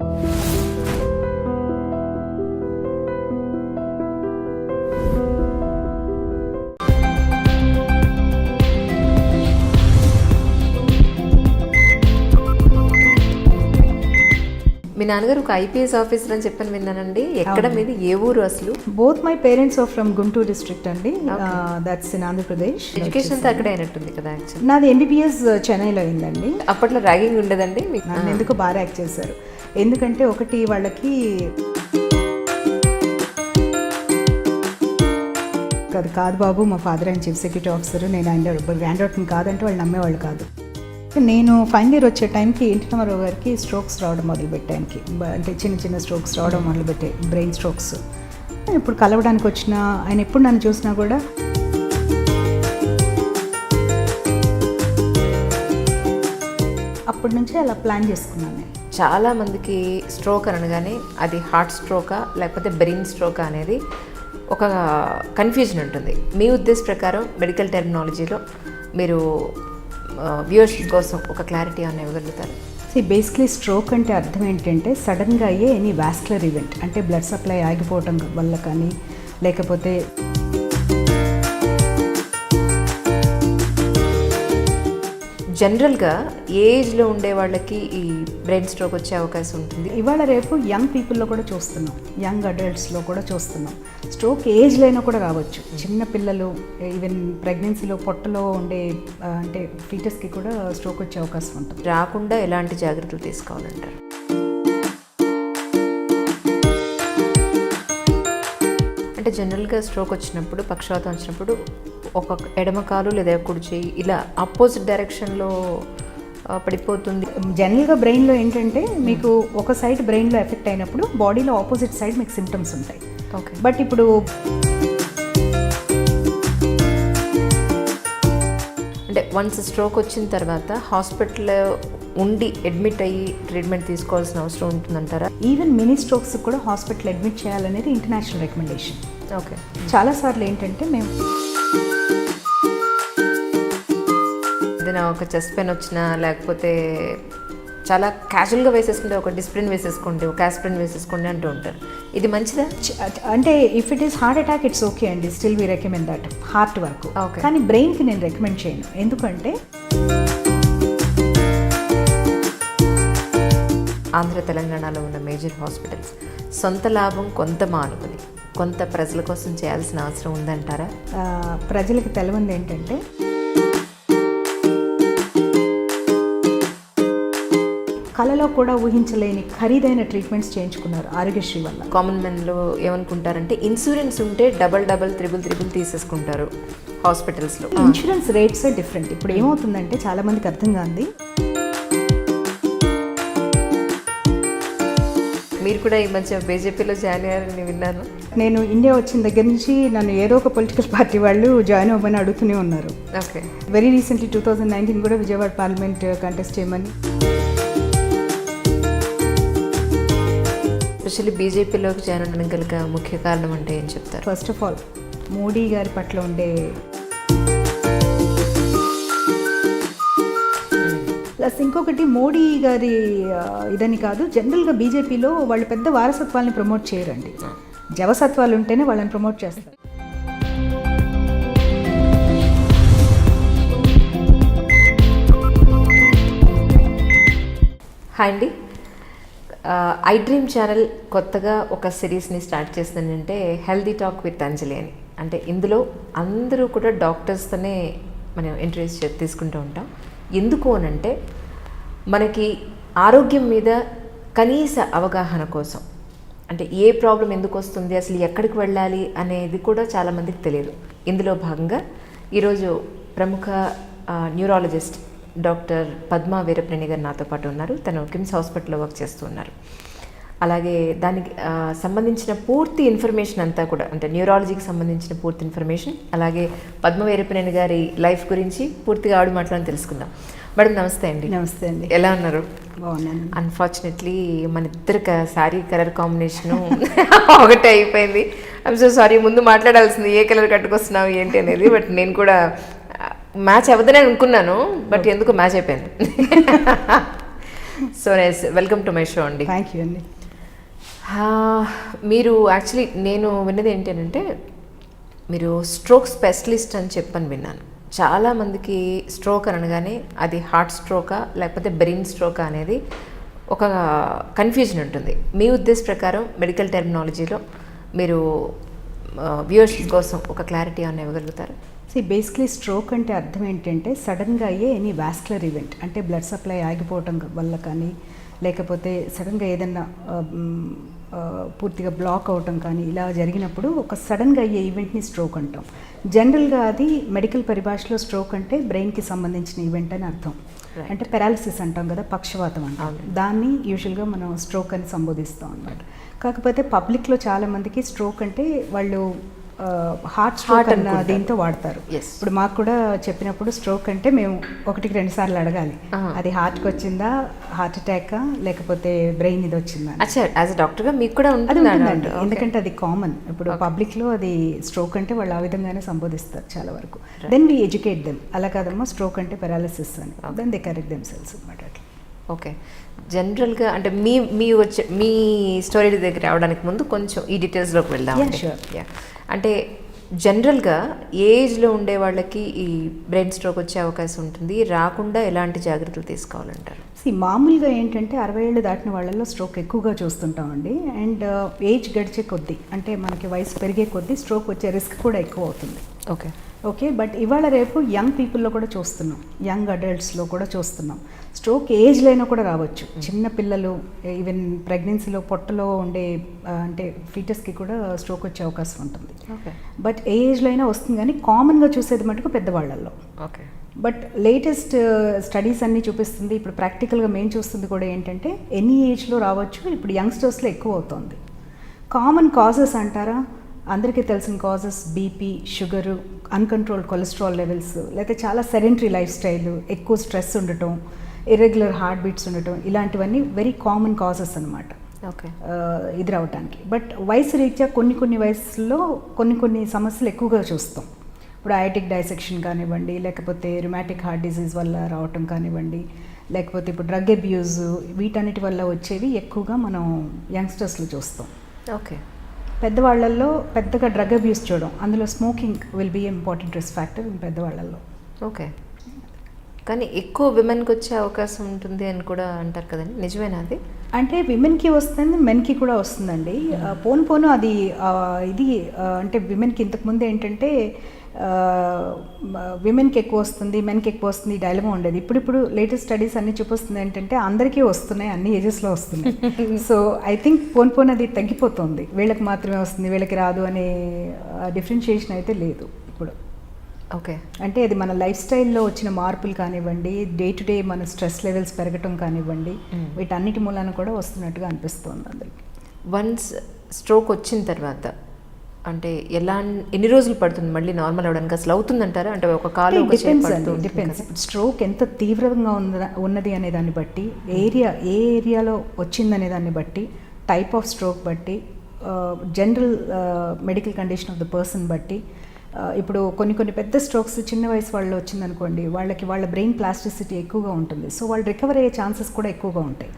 మీ నాన్నగారు ఒక IPS officer అని చెప్పని విన్నానండి. ఎక్కడ మీది, ఏ ఊరు అసలు? Both my parents are from Guntur district అండి. That's in Andhra Pradesh. ఎడ్యుకేషన్ అంతా అక్కడే అయినట్టుంది కదా? యాక్చువల్లీ నాది ఎంబీబీఎస్ చెన్నైలో అయిందండి. అప్పట్లో ర్యాగింగ్ ఉండదండి మీకు? నన్ను ఎందుకు బాగా యాక్ట్ చేశారు, ఎందుకంటే ఒకటి వాళ్ళకి కాదు బాబు, మా ఫాదర్ ఆయన చీఫ్ సెక్యూరిటీ ఆఫీసర్, నేను ఆయన గ్రాండ్ అవుట్ని కాదంటే వాళ్ళు నమ్మేవాళ్ళు కాదు. నేను ఫైనల్ ఇయర్ వచ్చే టైంకి ఎన్టీ రామారావు గారికి స్ట్రోక్స్ రావడం మొదలుపెట్టానికి, అంటే చిన్న చిన్న స్ట్రోక్స్ రావడం మొదలుపెట్టాయి, బ్రెయిన్ స్ట్రోక్స్. ఇప్పుడు కలవడానికి వచ్చిన ఆయన ఎప్పుడు నన్ను చూసినా కూడా అప్పటి నుంచే అలా ప్లాన్ చేసుకున్నాను నేను. చాలా మందికి స్ట్రోక్ అనగానే అది హార్ట్ స్ట్రోకా లేకపోతే బ్రెయిన్ స్ట్రోకా అనేది ఒక కన్ఫ్యూజన్ ఉంటుంది. మీ ఉద్దేశ ప్రకారం మెడికల్ టెర్మినాలజీలో మీరు వ్యూవర్స్ కోసం ఒక క్లారిటీ అని ఇవ్వగలుగుతారు? బేసిక్లీ స్ట్రోక్ అంటే అర్థం ఏంటంటే సడన్గా అయ్యే ఎనీ వాస్కులర్ ఈవెంట్, అంటే బ్లడ్ సప్లై ఆగిపోవటం వల్ల కానీ, లేకపోతే జనరల్గా ఏజ్లో ఉండే వాళ్ళకి ఈ బ్రెయిన్ స్ట్రోక్ వచ్చే అవకాశం ఉంటుంది. ఇవాళ రేపు యంగ్ పీపుల్లో కూడా చూస్తున్నాం, యంగ్ అడల్ట్స్లో కూడా చూస్తున్నాం. స్ట్రోక్ ఏజ్లో అయినా కూడా రావచ్చు. చిన్న పిల్లలు, ఈవెన్ ప్రెగ్నెన్సీలో పొట్టలో ఉండే అంటే ఫీటస్కి కూడా స్ట్రోక్ వచ్చే అవకాశం ఉంటుంది. రాకుండా ఎలాంటి జాగ్రత్తలు తీసుకోవాలంటారు? అంటే జనరల్గా స్ట్రోక్ వచ్చినప్పుడు, పక్షవాతం వచ్చినప్పుడు ఒక ఎడమ కాలు లేదా కుడి చేయి ఇలా అపోజిట్ డైరెక్షన్లో పడిపోతుంది. జనరల్గా బ్రెయిన్లో ఏంటంటే మీకు ఒక సైడ్ బ్రెయిన్లో ఎఫెక్ట్ అయినప్పుడు బాడీలో ఆపోజిట్ సైడ్ మీకు సిమ్టమ్స్ ఉంటాయి. ఓకే. బట్ ఇప్పుడు అంటే వన్స్ స్ట్రోక్ వచ్చిన తర్వాత హాస్పిటల్లో ఉండి అడ్మిట్ అయ్యి ట్రీట్మెంట్ తీసుకోవాల్సిన అవసరం ఉంటుందంటారా? ఈవెన్ మినీ స్ట్రోక్స్ కూడా హాస్పిటల్ అడ్మిట్ చేయాలనేది ఇంటర్నేషనల్ రికమెండేషన్. ఓకే. చాలాసార్లు ఏంటంటే మేము ఏదైనా ఒక చెస్ట్ పెయిన్ వచ్చినా లేకపోతే చాలా క్యాజువల్గా వేసేసుకుంటే ఒక డిస్ప్రిన్ వేసేసుకోండి, ఒక ఆస్ప్రిన్ వేసేసుకోండి అంటూ ఉంటారు. ఇది మంచిదా? అంటే if it is heart attack it's okay అండి, still we recommend that heart వరకు. కానీ బ్రెయిన్కి నేను రికమెండ్ చేయను. ఎందుకంటే ఆంధ్ర తెలంగాణలో ఉన్న మేజర్ హాస్పిటల్స్ సొంత లాభం కొంత మానుకుని కొంత ప్రజల కోసం చేయాల్సిన అవసరం ఉందంటారా? ప్రజలకు తెలవంది ఏంటంటే కళలో కూడా ఊహించలేని ఖరీదైన ట్రీట్మెంట్స్ చేయించుకున్నారు ఆరోగ్యశ్రీ వల్ల. కామన్ మెన్లో ఏమనుకుంటారంటే ఇన్సూరెన్స్ ఉంటే డబల్ త్రిబుల్ తీసేసుకుంటారు హాస్పిటల్స్లో. Insurance rates different. ఇప్పుడు ఏమవుతుందంటే చాలా మందికి అర్థం కాంది, మీరు కూడా ఈ మధ్య బీజేపీలో జాయిన్ అయ్యారని విన్నాను. నేను ఇండియా వచ్చిన దగ్గర నుంచి నన్ను ఏదో ఒక పొలిటికల్ పార్టీ వాళ్ళు జాయిన్ అవ్వమని అడుగుతూనే ఉన్నారు. ఓకే. వెరీ రీసెంట్లీ 2019 కూడా విజయవాడ పార్లమెంట్ కంటెస్ట్ చేయమని. స్పెషల్లీ బీజేపీలోకి జాయిన్ అవ్వడం కనుక ముఖ్య కారణం అంటే ఏం చెప్తారు? ఫస్ట్ ఆఫ్ ఆల్ మోడీ గారి పట్ల ఉండే ప్లస్ ఇంకొకటి మోడీ గారి ఇదని కాదు, జనరల్గా బీజేపీలో వాళ్ళు పెద్ద వారసత్వాన్ని ప్రమోట్ చేయరండి. జవసత్వాలు ఉంటేనే వాళ్ళని ప్రమోట్ చేస్తారు. హాయ్ అండి, ఐ డ్రీమ్ ఛానల్ కొత్తగా ఒక సిరీస్ని స్టార్ట్ చేస్తుందంటే హెల్దీ టాక్ విత్ అంజలి అని. అంటే ఇందులో అందరూ కూడా డాక్టర్స్తోనే మనం ఇంటర్వ్యూస్ తీసుకుంటూ ఉంటాం. ఎందుకు అనంటే మనకి ఆరోగ్యం మీద కనీస అవగాహన కోసం, అంటే ఏ ప్రాబ్లం ఎందుకు వస్తుంది, అసలు ఎక్కడికి వెళ్ళాలి అనేది కూడా చాలామందికి తెలియదు. ఇందులో భాగంగా ఈరోజు ప్రముఖ న్యూరాలజిస్ట్ డాక్టర్ పద్మా వీరప్రేణి గారు నాతో పాటు ఉన్నారు. తను కిమ్స్ హాస్పిటల్లో వర్క్ చేస్తూ ఉన్నారు. అలాగే దానికి సంబంధించిన పూర్తి ఇన్ఫర్మేషన్ అంతా కూడా, అంటే న్యూరాలజీకి సంబంధించిన పూర్తి ఇన్ఫర్మేషన్, అలాగే పద్మ వీరప్రేణి గారి లైఫ్ గురించి పూర్తిగా ఆవిడ మాటలను తెలుసుకుందాం. మేడం నమస్తే అండి. నమస్తే అండి. ఎలా ఉన్నారు? బాగున్నాను. అన్ఫార్చునేట్లీ మన ఇద్దరు శారీ కలర్ కాంబినేషను ఒకటే అయిపోయింది. ఐమ్ సో సారీ, ముందు మాట్లాడాల్సింది ఏ కలర్ కట్టుకొస్తున్నావు ఏంటి అనేది. బట్ నేను కూడా మ్యాచ్ అవ్వదని అనుకున్నాను, బట్ ఎందుకు మ్యాచ్ అయిపోయింది. So nice, welcome to my show అండి. థ్యాంక్ యూ అండి. మీరు యాక్చువల్లీ నేను విన్నది ఏంటంటే మీరు స్ట్రోక్ స్పెషలిస్ట్ అని చెప్పని విన్నాను. చాలామందికి స్ట్రోక్ అనగానే అది హార్ట్ స్ట్రోకా లేకపోతే బ్రెయిన్ స్ట్రోకా అనేది ఒక కన్ఫ్యూజన్ ఉంటుంది. మీ ఉద్దేశ ప్రకారం మెడికల్ టెర్మినాలజీలో మీరు వ్యూవర్స్ కోసం ఒక క్లారిటీ అని ఇవ్వగలుగుతారు? బేసిక్లీ స్ట్రోక్ అంటే అర్థం ఏంటంటే సడన్గా అయ్యే ఎనీ వాస్కులర్ ఈవెంట్, అంటే బ్లడ్ సప్లై ఆగిపోవటం వల్ల కానీ, లేకపోతే సడన్గా ఏదన్నా పూర్తిగా బ్లాక్ అవటం కానీ ఇలా జరిగినప్పుడు ఒక సడన్గా అయ్యే ఈవెంట్ని స్ట్రోక్ అంటాం. జనరల్గా అది మెడికల్ పరిభాషలో స్ట్రోక్ అంటే బ్రెయిన్కి సంబంధించిన ఈవెంట్ అని అర్థం. అంటే పెరాలిసిస్ అంటాం కదా, పక్షవాతం అంటాం, దాన్ని యూజువల్గా మనం స్ట్రోక్ అని సంబోధిస్తాం అన్నమాట. కాకపోతే పబ్లిక్లో చాలామందికి స్ట్రోక్ అంటే వాళ్ళు హార్ట్ స్ట్రోక్ అన్న దీంతో వాడతారు. ఇప్పుడు మాకు కూడా చెప్పినప్పుడు స్ట్రోక్ అంటే మేము 1-2 సార్లు అడగాలి, అది హార్ట్కి వచ్చిందా, హార్ట్ అటాకా, లేకపోతే బ్రెయిన్ ఇది వచ్చిందా. యాజ్ డాక్టర్గా మీకు కూడా అది ఉంటుందండి, ఎందుకంటే అది కామన్. ఇప్పుడు పబ్లిక్లో అది స్ట్రోక్ అంటే వాళ్ళు ఆ విధంగానే సంబోధిస్తారు చాలా వరకు. దెన్ వీ ఎడ్యుకేట్ దెమ్, అలా కాదమ్మా స్ట్రోక్ అంటే పెరాలిసిస్ అని, then they correct them cells అనమాట. అట్లా. ఓకే, జనరల్గా అంటే మీ స్టోరీ దగ్గర రావడానికి ముందు కొంచెం ఈ డీటెయిల్స్లోకి వెళ్దాం. అంటే జనరల్గా ఏజ్లో ఉండే వాళ్ళకి ఈ బ్రెయిన్ స్ట్రోక్ వచ్చే అవకాశం ఉంటుంది, రాకుండా ఎలాంటి జాగ్రత్తలు తీసుకోవాలంటారు? మామూలుగా ఏంటంటే 60 ఏళ్ళు దాటిన వాళ్ళల్లో స్ట్రోక్ ఎక్కువగా చూస్తుంటామండి. అండ్ ఏజ్ గడిచే కొద్దీ, అంటే మనకి వయసు పెరిగే కొద్దీ స్ట్రోక్ వచ్చే రిస్క్ కూడా ఎక్కువ అవుతుంది. ఓకే, బట్ ఇవాళ రేపు యంగ్ పీపుల్లో కూడా చూస్తున్నాం, యంగ్ అడల్ట్స్లో కూడా చూస్తున్నాం. స్ట్రోక్ ఏజ్లో అయినా కూడా రావచ్చు. చిన్న పిల్లలు, ఈవెన్ ప్రెగ్నెన్సీలో పొట్టలో ఉండే అంటే ఫీటస్కి కూడా స్ట్రోక్ వచ్చే అవకాశం ఉంటుంది. బట్ ఏ ఏజ్లో అయినా వస్తుంది, కానీ కామన్గా చూసేది మటుకు పెద్దవాళ్ళల్లో. బట్ లేటెస్ట్ స్టడీస్ అన్నీ చూపిస్తుంది, ఇప్పుడు ప్రాక్టికల్గా మేము చూస్తుంది కూడా ఏంటంటే ఎనీ ఏజ్లో రావచ్చు, ఇప్పుడు యంగ్స్టర్స్లో ఎక్కువ అవుతుంది. కామన్ కాజెస్ అంటారా, అందరికీ తెలిసిన causes BP, sugar, uncontrolled cholesterol levels, లేకపోతే చాలా సెడెంటరీ లైఫ్ స్టైల్, ఎక్కువ స్ట్రెస్ ఉండటం, ఇర్రెగ్యులర్ హార్ట్ బీట్స్ ఉండటం, ఇలాంటివన్నీ వెరీ కామన్ కాజెస్ అనమాట ఇది రావడానికి. బట్ వయసు రీత్యా కొన్ని వయసులో కొన్ని సమస్యలు ఎక్కువగా చూస్తాం. ఇప్పుడు ఐటిక్ డైసెక్షన్ కానివ్వండి, లేకపోతే రుమాటిక్ హార్ట్ డిసీజ్ వల్ల రావటం కానివ్వండి, లేకపోతే ఇప్పుడు డ్రగ్ అబ్యూజ్, వీటన్నిటి వల్ల వచ్చేవి ఎక్కువగా మనం యంగ్స్టర్స్లో చూస్తాం. పెద్దవాళ్ళల్లో పెద్దగా డ్రగ్ అబ్యూస్ చూడడం, అందులో smoking will be important risk factor పెద్దవాళ్ళల్లో. కానీ ఎక్కువ విమెన్కి వచ్చే అవకాశం ఉంటుంది అని కూడా అంటారు కదండి, నిజమేనా అది? అంటే విమెన్కి వస్తుంది, మెన్కి కూడా వస్తుందండి. పోను అది ఇది అంటే విమెన్కి ఇంతకుముందు ఏంటంటే విమెన్కి ఎక్కువ వస్తుంది, మెన్కి ఎక్కువ వస్తుంది, ఈ డైలమా ఉండేది. ఇప్పుడు లేటెస్ట్ స్టడీస్ అన్నీ చూపిస్తుంది ఏంటంటే అందరికీ వస్తున్నాయి, అన్ని ఏజెస్లో వస్తున్నాయి. సో ఐ థింక్ పోను అది తగ్గిపోతుంది, వీళ్ళకి మాత్రమే వస్తుంది, వీళ్ళకి రాదు అనే డిఫరెన్షియేషన్ అయితే లేదు ఇప్పుడు. అంటే అది మన లైఫ్ స్టైల్లో వచ్చిన మార్పులు కానివ్వండి, డే టు డే మన స్ట్రెస్ లెవెల్స్ పెరగటం కానివ్వండి, వీటన్నిటి మూలాన కూడా వస్తున్నట్టుగా అనిపిస్తుంది అందరికి. వన్స్ స్ట్రోక్ వచ్చిన తర్వాత అంటే ఎన్ని రోజులు పడుతుంది మళ్ళీ నార్మల్ అవడానికి? అసలు అవుతుందంటారా? అంటే ఒక కాలు డిపెండ్స్. స్ట్రోక్ ఎంత తీవ్రంగా ఉన్నది అనే దాన్ని బట్టి, ఏ ఏరియాలో వచ్చిందనే దాన్ని బట్టి, టైప్ ఆఫ్ స్ట్రోక్ బట్టి, general medical condition of the person బట్టి. ఇప్పుడు కొన్ని పెద్ద స్ట్రోక్స్ చిన్న వయసు వాళ్ళు వచ్చిందనుకోండి, వాళ్ళ బ్రెయిన్ ప్లాస్టిసిటీ ఎక్కువగా ఉంటుంది, సో వాళ్ళు రికవర్ అయ్యే ఛాన్సెస్ కూడా ఎక్కువగా ఉంటాయి.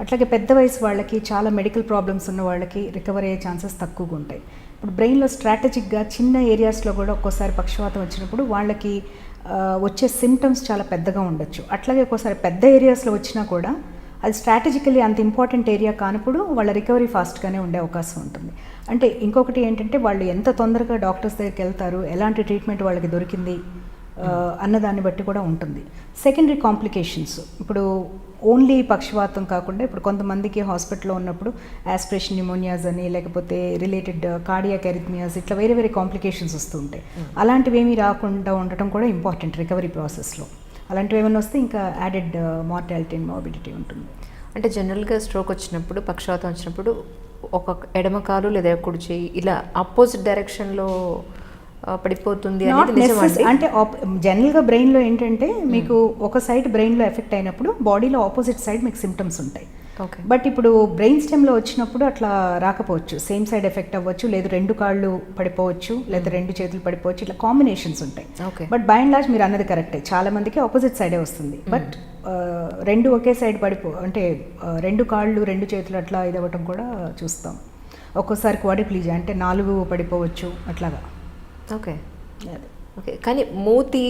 అట్లాగే పెద్ద వయసు వాళ్ళకి, చాలా మెడికల్ ప్రాబ్లమ్స్ ఉన్న వాళ్ళకి రికవర్ అయ్యే ఛాన్సెస్ తక్కువగా ఉంటాయి. ఇప్పుడు బ్రెయిన్లో స్ట్రాటజిక్గా చిన్న ఏరియాస్లో కూడా ఒక్కోసారి పక్షవాతం వచ్చినప్పుడు వాళ్ళకి వచ్చే సిమ్టమ్స్ చాలా పెద్దగా ఉండొచ్చు. అట్లాగే ఒక్కోసారి పెద్ద ఏరియాస్లో వచ్చినా కూడా అది స్ట్రాటజికల్లీ అంత ఇంపార్టెంట్ ఏరియా కానప్పుడు వాళ్ళ రికవరీ ఫాస్ట్గానే ఉండే అవకాశం ఉంటుంది. అంటే ఇంకొకటి ఏంటంటే వాళ్ళు ఎంత తొందరగా డాక్టర్స్ దగ్గరికి వెళ్తారు, ఎలాంటి ట్రీట్మెంట్ వాళ్ళకి దొరికింది అన్నదాన్ని బట్టి కూడా ఉంటుంది. సెకండరీ కాంప్లికేషన్స్, ఇప్పుడు ఓన్లీ పక్షవాతం కాకుండా ఇప్పుడు కొంతమందికి హాస్పిటల్లో ఉన్నప్పుడు యాస్పిరేషన్ న్యూమోనియాస్ అని, లేకపోతే రిలేటెడ్ కార్డియాక్ ఎరిథ్మియాస్, ఇట్లా వేరే కాంప్లికేషన్స్ వస్తూ ఉంటాయి. అలాంటివి ఏమీ రాకుండా ఉండటం కూడా ఇంపార్టెంట్ రికవరీ ప్రాసెస్లో. అలాంటివి ఏమైనా వస్తే ఇంకా యాడెడ్ మార్టాలిటీ అండ్ మార్బిడిటీ ఉంటుంది. అంటే జనరల్గా స్ట్రోక్ వచ్చినప్పుడు, పక్షవాతం వచ్చినప్పుడు ఒక ఎడమ కాలు లేదా కుడి చేయి ఇలా అపోజిట్ డైరెక్షన్లో పడిపోతుంది అంటే జనరల్గా బ్రెయిన్లో ఏంటంటే మీకు ఒక సైడ్ బ్రెయిన్లో ఎఫెక్ట్ అయినప్పుడు బాడీలో ఆపోజిట్ సైడ్ మీకు సిమ్టమ్స్ ఉంటాయి. ఓకే. బట్ ఇప్పుడు బ్రెయిన్ స్టెమ్లో వచ్చినప్పుడు అట్లా రాకపోవచ్చు, సేమ్ సైడ్ ఎఫెక్ట్ అవ్వచ్చు, లేదు 2 కాళ్ళు పడిపోవచ్చు, లేదా 2 చేతులు పడిపోవచ్చు, ఇట్లా కాంబినేషన్స్ ఉంటాయి. Okay. But by and large మీరు అన్నది కరెక్టే, చాలా మందికి ఆపోజిట్ సైడే వస్తుంది. బట్ 2 ఒకే సైడ్ అంటే 2 కాళ్ళు 2 చేతులు అట్లా ఇదవ్వటం కూడా చూస్తాం. ఒక్కోసారి క్వాడ్రిప్లీజియా అంటే 4 పడిపోవచ్చు అట్లాగా. ఓకే. అదే. ఓకే, కానీ మూతి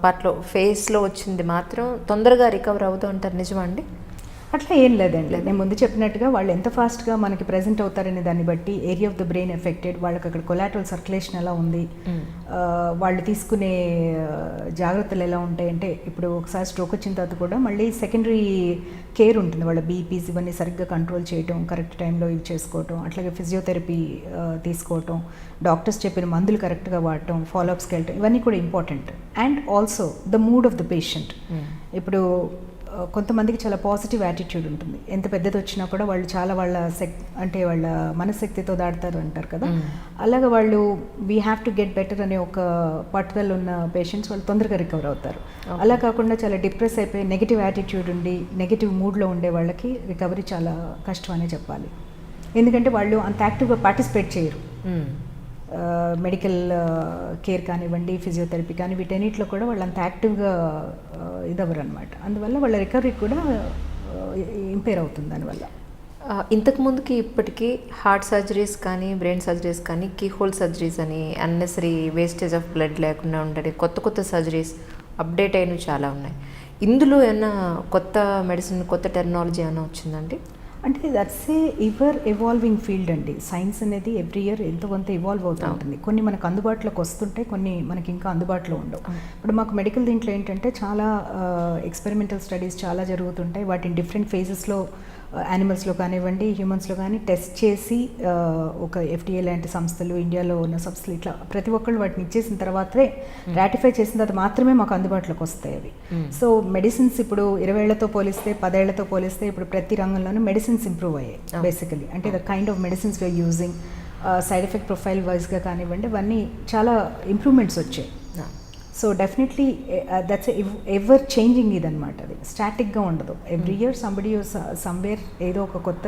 పార్ట్లో ఫేస్లో వచ్చింది మాత్రం తొందరగా రికవర్ అవుతూ ఉంటారు, నిజమా అండి? అట్లా ఏం లేదండి. నేను ముందు చెప్పినట్టుగా వాళ్ళు ఎంత ఫాస్ట్గా మనకి ప్రజెంట్ అవుతారనే దాన్ని బట్టి area of the brain affected, వాళ్ళకి అక్కడ కొలాటరల్ సర్క్యులేషన్ ఎలా ఉంది, వాళ్ళు తీసుకునే జాగ్రత్తలు ఎలా ఉంటాయి. అంటే ఇప్పుడు ఒకసారి స్ట్రోక్ వచ్చిన తర్వాత కూడా మళ్ళీ సెకండరీ కేర్ ఉంటుంది, వాళ్ళ బీపీస్ ఇవన్నీ సరిగ్గా కంట్రోల్ చేయటం, కరెక్ట్ టైంలో ఇవి చేసుకోవటం, అట్లాగే ఫిజియోథెరపీ తీసుకోవటం, డాక్టర్స్ చెప్పిన మందులు కరెక్ట్గా వాడటం, ఫాలోఅప్స్కి వెళ్ళటం, ఇవన్నీ కూడా important. And also the mood of the patient. ఇప్పుడు కొంతమందికి చాలా పాజిటివ్ యాటిట్యూడ్ ఉంటుంది, ఎంత పెద్దది వచ్చినా కూడా వాళ్ళు చాలా వాళ్ళ అంటే వాళ్ళ మనశక్తితో దాడతారు అంటారు కదా, అలాగే వాళ్ళు we have to get better అనే ఒక పట్టుదల ఉన్న పేషెంట్స్ వాళ్ళు తొందరగా రికవర్ అవుతారు. అలా కాకుండా చాలా డిప్రెస్ అయిపోయి నెగిటివ్ యాటిట్యూడ్ ఉండి నెగిటివ్ మూడ్లో ఉండే వాళ్ళకి రికవరీ చాలా కష్టం అనే చెప్పాలి. ఎందుకంటే వాళ్ళు అంత యాక్టివ్గా పార్టిసిపేట్ చేయరు. మెడికల్ కేర్ కానివ్వండి, ఫిజియోథెరపీ కానీ, వీటన్నిటిలో కూడా వాళ్ళు అంత యాక్టివ్గా ఇదవ్వరు అనమాట. అందువల్ల వాళ్ళ రికవరీ కూడా ఇంపేర్ అవుతుంది దానివల్ల. ఇంతకు ముందుకి ఇప్పటికీ హార్ట్ సర్జరీస్ కానీ, బ్రెయిన్ సర్జరీస్ కానీ, కీహోల్ సర్జరీస్ అని, అన్నెసరీ వేస్టేజ్ ఆఫ్ బ్లడ్ లేకుండా ఉండడం, కొత్త సర్జరీస్ అప్డేట్ అయినవి చాలా ఉన్నాయి. ఇందులో ఏమన్నా కొత్త మెడిసిన్, కొత్త టెక్నాలజీ ఏమైనా వచ్చిందండి? అంటే దట్స్ ఏ ఎవాల్వింగ్ ఫీల్డ్ అండి. సైన్స్ అనేది ఎవ్రీ ఇయర్ ఎంతో కొంత ఇవాల్వ్ అవుతూ ఉంటుంది. కొన్ని మనకు అందుబాటులోకి వస్తుంటాయి, కొన్ని మనకి ఇంకా అందుబాటులో ఉండవు. ఇప్పుడు మాకు మెడికల్ దీంట్లో ఏంటంటే చాలా ఎక్స్పెరిమెంటల్ స్టడీస్ చాలా జరుగుతుంటాయి. వాటిని డిఫరెంట్ ఫేజెస్లో యానిమల్స్లో కానివ్వండి, హ్యూమన్స్లో కానీ టెస్ట్ చేసి ఒక ఎఫ్డిఏ లాంటి సంస్థలు, ఇండియాలో ఉన్న సంస్థలు, ఇట్లా ప్రతి ఒక్కళ్ళు వాటిని ఇచ్చేసిన తర్వాతే రాటిఫై చేసిన తర్వాత మాత్రమే మాకు అందుబాటులోకి వస్తాయి అవి. సో మెడిసిన్స్ ఇప్పుడు 20 ఏళ్లతో పోలిస్తే 10 ఏళ్లతో పోలిస్తే ఇప్పుడు ప్రతి రంగంలోనూ మెడిసిన్స్ ఇంప్రూవ్ అయ్యాయి బేసికలీ. అంటే the kind of medicines we are using, side effect profile వైజ్గా కానివ్వండి, అవన్నీ చాలా ఇంప్రూవ్మెంట్స్ వచ్చాయి. So definitely that's ever changing ఇదనమాట. అది స్టాటిక్గా ఉండదు. ఎవ్రీ ఇయర్ సంబడి సమ్వేర్ ఏదో ఒక కొత్త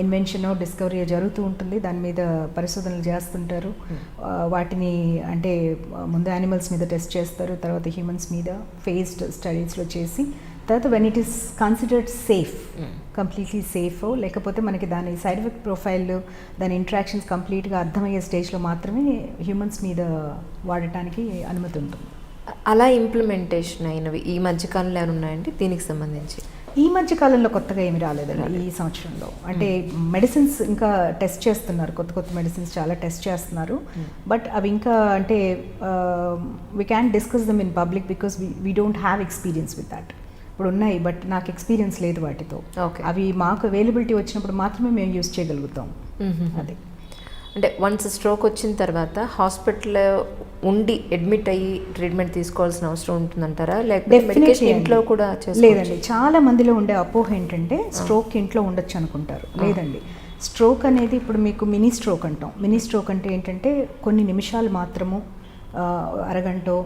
ఇన్వెన్షనో డిస్కవరీ జరుగుతూ ఉంటుంది, దాని మీద పరిశోధనలు చేస్తుంటారు. వాటిని అంటే ముందు యానిమల్స్ మీద టెస్ట్ చేస్తారు, తర్వాత హ్యూమన్స్ మీద ఫేజ్డ్ స్టడీస్లో చేసి, తర్వాత when it is considered safe, completely safe, లేకపోతే మనకి దాని సైడ్ ఎఫెక్ట్ ప్రొఫైల్, దాని ఇంట్రాక్షన్స్ కంప్లీట్గా అర్థమయ్యే స్టేజ్లో మాత్రమే హ్యూమన్స్ మీద వాడటానికి అనుమతి ఉంటుంది. అలా ఇంప్లిమెంటేషన్ అయినవి ఈ మధ్యకాలంలో ఏమైనా ఉన్నాయండి దీనికి సంబంధించి? ఈ మధ్య కాలంలో కొత్తగా ఏమి రాలేదండి ఈ సంవత్సరంలో. అంటే మెడిసిన్స్ ఇంకా టెస్ట్ చేస్తున్నారు, కొత్త మెడిసిన్స్ చాలా టెస్ట్ చేస్తున్నారు. బట్ అవి ఇంకా అంటే we can discuss them in public because we don't have experience with that. ఇప్పుడు ఉన్నాయి బట్ నాకు ఎక్స్పీరియన్స్ లేదు వాటితో. అవి మాకు అవైలబిలిటీ వచ్చినప్పుడు మాత్రమే మేము యూజ్ చేయగలుగుతాం. అది అంటే వన్స్ స్ట్రోక్ వచ్చిన తర్వాత హాస్పిటల్లో ఉండి అడ్మిట్ అయ్యి ట్రీట్మెంట్ తీసుకోవాల్సిన అవసరం ఉంటుందంటారా, లేకపోతే మెడికేషన్ ఇంట్లో కూడా? లేదండి, చాలా మందిలో ఉండే అపోహ ఏంటంటే స్ట్రోక్ ఇంట్లో ఉండొచ్చు అనుకుంటారు. లేదండి, స్ట్రోక్ అనేది ఇప్పుడు మీకు మినీ స్ట్రోక్ అంటాం. మినీ స్ట్రోక్ అంటే ఏంటంటే కొన్ని నిమిషాలు మాత్రము, అరగంటో